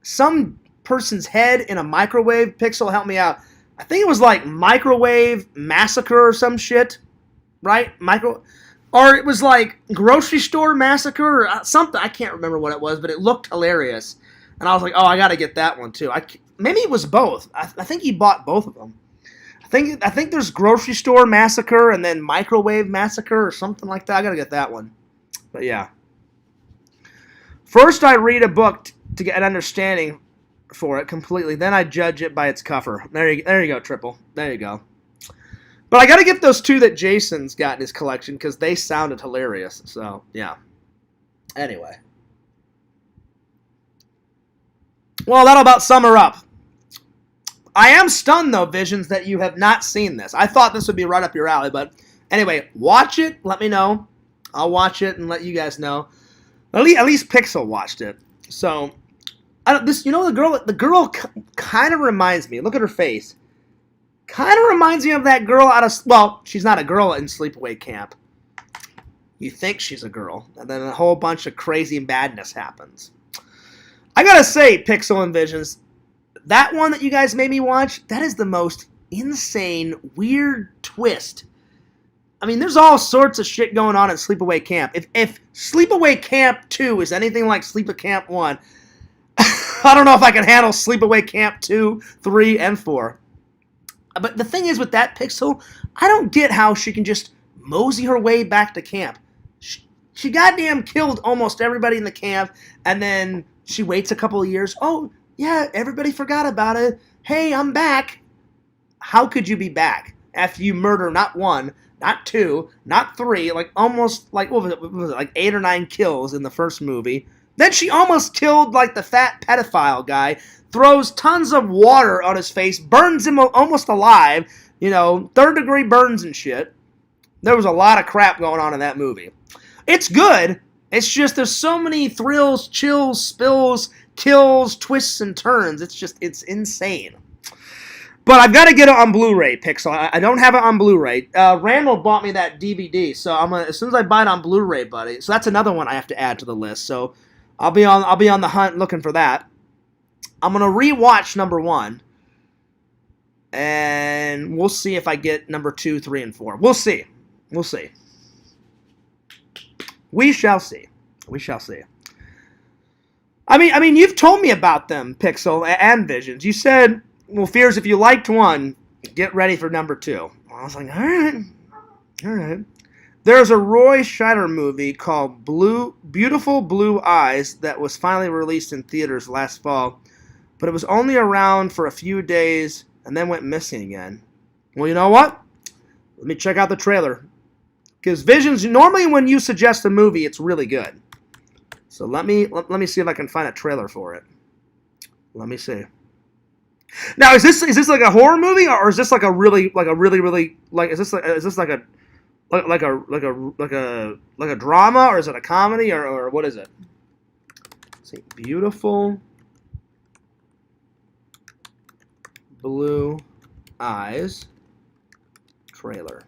some person's head in a microwave. Pixel, help me out. I think it was like Microwave Massacre or some shit, right? Or it was like Grocery Store Massacre or something. I can't remember what it was, but it looked hilarious. And I was like, oh, I got to get that one too. Maybe it was both. I think he bought both of them. I think there's Grocery Store Massacre and then Microwave Massacre or something like that. I got to get that one. But yeah. First I read a book to get an understanding for it completely. Then I judge it by its cover. There you go, Triple. There you go. But I got to get those two that Jason's got in his collection because they sounded hilarious. So, yeah. Anyway. Well, that'll about sum her up. I am stunned, though, Visions, that you have not seen this. I thought this would be right up your alley, but anyway, watch it. Let me know. I'll watch it and let you guys know. At least Pixel watched it. So, the girl kind of reminds me. Look at her face. Kind of reminds me of that girl out of... Well, she's not a girl in Sleepaway Camp. You think she's a girl, and then a whole bunch of crazy madness happens. I gotta say, Pixel and Visions, that one that you guys made me watch, that is the most insane, weird twist. I mean, there's all sorts of shit going on in Sleepaway Camp. If Sleepaway Camp 2 is anything like Sleepaway Camp 1, I don't know if I can handle Sleepaway Camp 2, 3, and 4. But the thing is with that Pixel, I don't get how she can just mosey her way back to camp. She goddamn killed almost everybody in the camp, and then she waits a couple of years. Oh, yeah, everybody forgot about it. Hey, I'm back. How could you be back after you murder not 1, not 2, not 3, like almost, like, what was it, like 8 or 9 kills in the first movie? Then she almost killed, like, the fat pedophile guy, throws tons of water on his face, burns him almost alive, 3rd-degree burns and shit. There was a lot of crap going on in that movie. It's good. It's just there's so many thrills, chills, spills, kills, twists, and turns. It's insane. But I've got to get it on Blu-ray, Pixel. I don't have it on Blu-ray. Randall bought me that DVD, so I'm gonna, as soon as I buy it on Blu-ray, buddy. So that's another one I have to add to the list. So I'll be on the hunt looking for that. I'm gonna rewatch number 1, and we'll see if I get number 2, 3, and 4. We'll see. We shall see. We shall see. I mean, you've told me about them, Pixel and Visions. You said, well, Fears, if you liked 1, get ready for number 2. I was like, all right. There's a Roy Scheider movie called Beautiful Blue Eyes that was finally released in theaters last fall, but it was only around for a few days and then went missing again. Well, you know what? Let me check out the trailer. Because Visions, normally when you suggest a movie, it's really good. So let me see if I can find a trailer for it. Let me see. Now, is this like a horror movie, or is this like a really is this like a drama, or is it a comedy, or what is it? Let's see, Beautiful Blue Eyes trailer.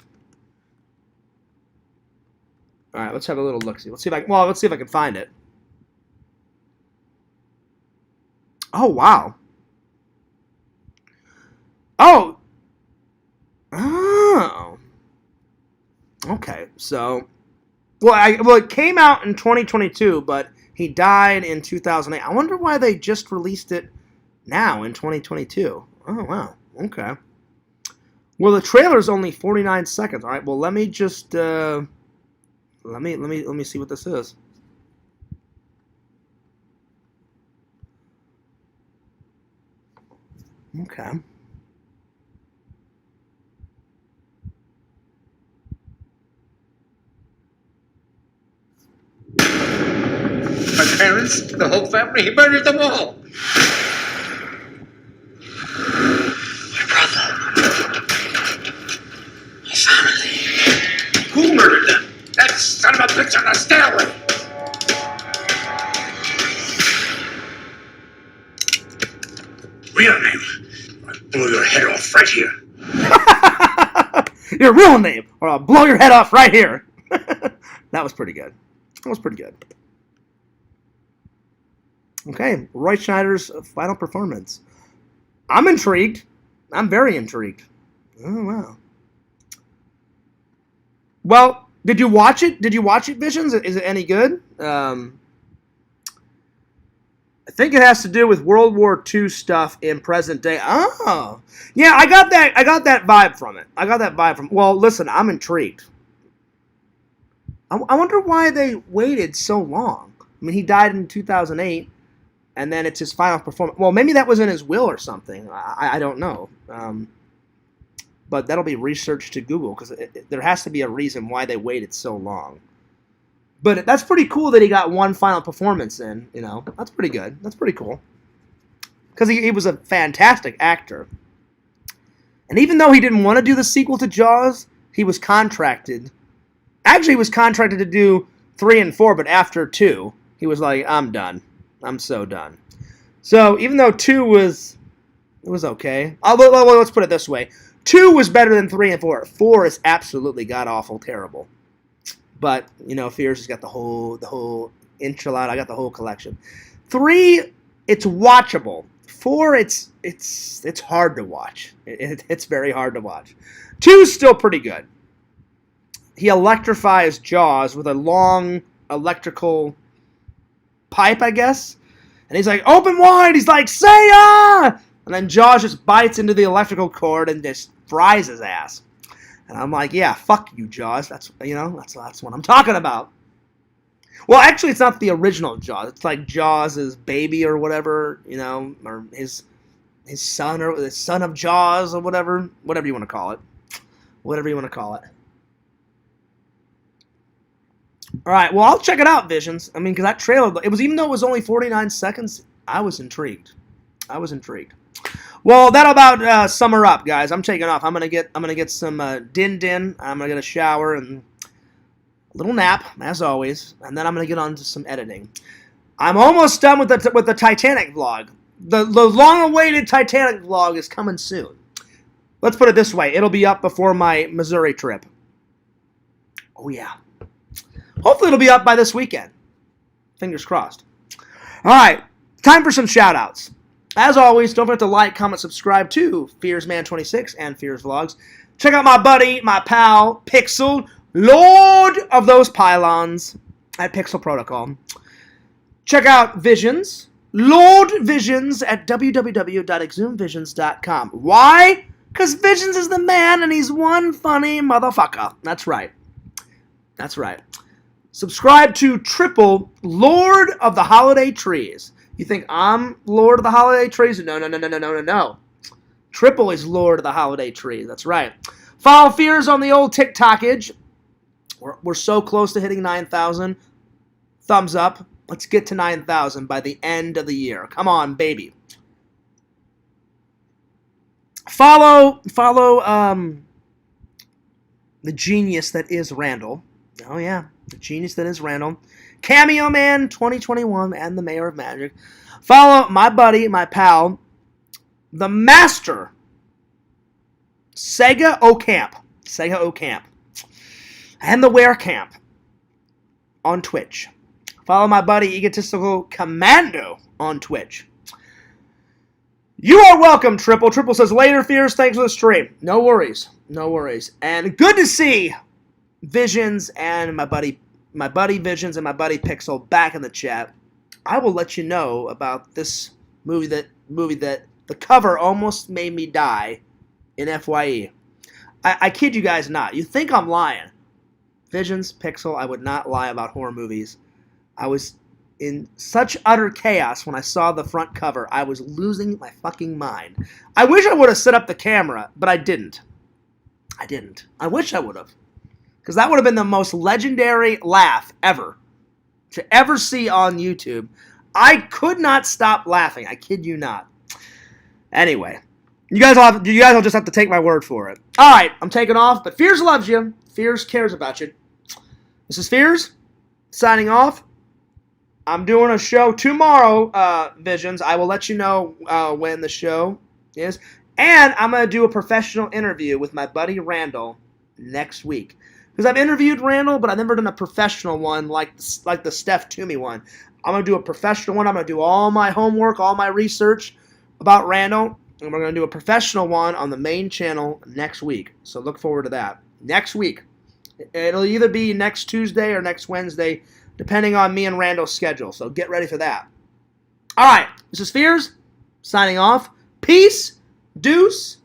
All right, let's have a little look. See, let's see if I can find it. Oh, wow. Oh. Oh. Okay, so... Well, it came out in 2022, but he died in 2008. I wonder why they just released it now in 2022. Oh, wow. Okay. Well, the trailer's only 49 seconds. All right, well, let me just... let me see what this is. Okay. My parents, the whole family, he murdered them all. My brother. My family. Who murdered them? That son of a bitch on the stairway. Real name. I'll blow your head off right here. Your real name, or I'll blow your head off right here. That was pretty good. That was pretty good. Okay, Roy Schneider's final performance. I'm intrigued. I'm very intrigued. Oh, wow. Well, did you watch it? Did you watch it, Visions? Is it any good? I think it has to do with World War II stuff in present day. Oh, yeah, I got that vibe from it. Well, listen, I'm intrigued. I wonder why they waited so long. I mean, he died in 2008, and then it's his final performance. Well, maybe that was in his will or something. I don't know. But that'll be research to Google, because there has to be a reason why they waited so long. But that's pretty cool that he got one final performance in, you know. That's pretty good. That's pretty cool. Because he was a fantastic actor. And even though he didn't want to do the sequel to Jaws, he was contracted. Actually, he was contracted to do 3 and 4, but after 2, he was like, I'm done. I'm so done. So even though 2 was okay. Let's put it this way. 2 was better than 3 and 4. 4 is absolutely god-awful terrible. But, you know, Fears has got the whole enchilada. I got the whole collection. 3, it's watchable. 4, it's hard to watch. It's very hard to watch. 2 is still pretty good. He electrifies Jaws with a long electrical pipe, I guess. And he's like, open wide. He's like, say ah! And then Jaws just bites into the electrical cord and just fries his ass. And I'm like, yeah, fuck you, Jaws. That's what I'm talking about. Well, actually, it's not the original Jaws. It's like Jaws' baby or whatever, you know, or his son or the son of Jaws or whatever you want to call it. Whatever you want to call it. All right, well, I'll check it out, Visions. I mean, because that trailer, even though it was only 49 seconds, I was intrigued. Well, that'll about sum her up, guys. I'm taking off. I'm gonna get some din. I'm gonna get a shower and a little nap, as always, and then I'm gonna get on to some editing. I'm almost done with the Titanic vlog. The long-awaited Titanic vlog is coming soon. Let's put it this way: it'll be up before my Missouri trip. Oh yeah. Hopefully, it'll be up by this weekend. Fingers crossed. All right, time for some shout-outs. As always, don't forget to like, comment, subscribe to Fearsman26 and Fears Vlogs. Check out my buddy, my pal, Pixel, Lord of those pylons at Pixel Protocol. Check out Visions, Lord Visions at www.exhumvisions.com. Why? Because Visions is the man and he's one funny motherfucker. That's right. Subscribe to Triple, Lord of the Holiday Trees. You think I'm Lord of the Holiday Trees? No. Triple is Lord of the Holiday Trees. That's right. Follow Fears on the old TikTokage. We're so close to hitting 9,000. Thumbs up. Let's get to 9,000 by the end of the year. Come on, baby. Follow the genius that is Randall. Oh, yeah. The genius that is Randall. Cameo Man 2021 and the Mayor of Magic. Follow my buddy, my pal, the master, Sega Ocamp, and the Werecamp on Twitch. Follow my buddy, Egotistical Commando on Twitch. You are welcome, Triple. Triple says, later, Fears. Thanks for the stream. No worries. No worries. And good to see Visions and my buddy Visions and my buddy Pixel back in the chat. I will let you know about this movie that the cover almost made me die in FYE. I kid you guys not. You think I'm lying. Visions, Pixel, I would not lie about horror movies. I was in such utter chaos when I saw the front cover. I was losing my fucking mind. I wish I would have set up the camera, but I didn't. I wish I would have. Because that would have been the most legendary laugh ever to ever see on YouTube. I could not stop laughing. I kid you not. Anyway, you guys will just have to take my word for it. All right, I'm taking off, but Fears loves you. Fears cares about you. This is Fears signing off. I'm doing a show tomorrow, Visions. I will let you know when the show is. And I'm going to do a professional interview with my buddy Randall next week. Because I've interviewed Randall, but I've never done a professional one like the Steph Toomey one. I'm going to do a professional one. I'm going to do all my homework, all my research about Randall. And we're going to do a professional one on the main channel next week. So look forward to that. Next week. It'll either be next Tuesday or next Wednesday, depending on me and Randall's schedule. So get ready for that. All right. This is Fears signing off. Peace. Deuce.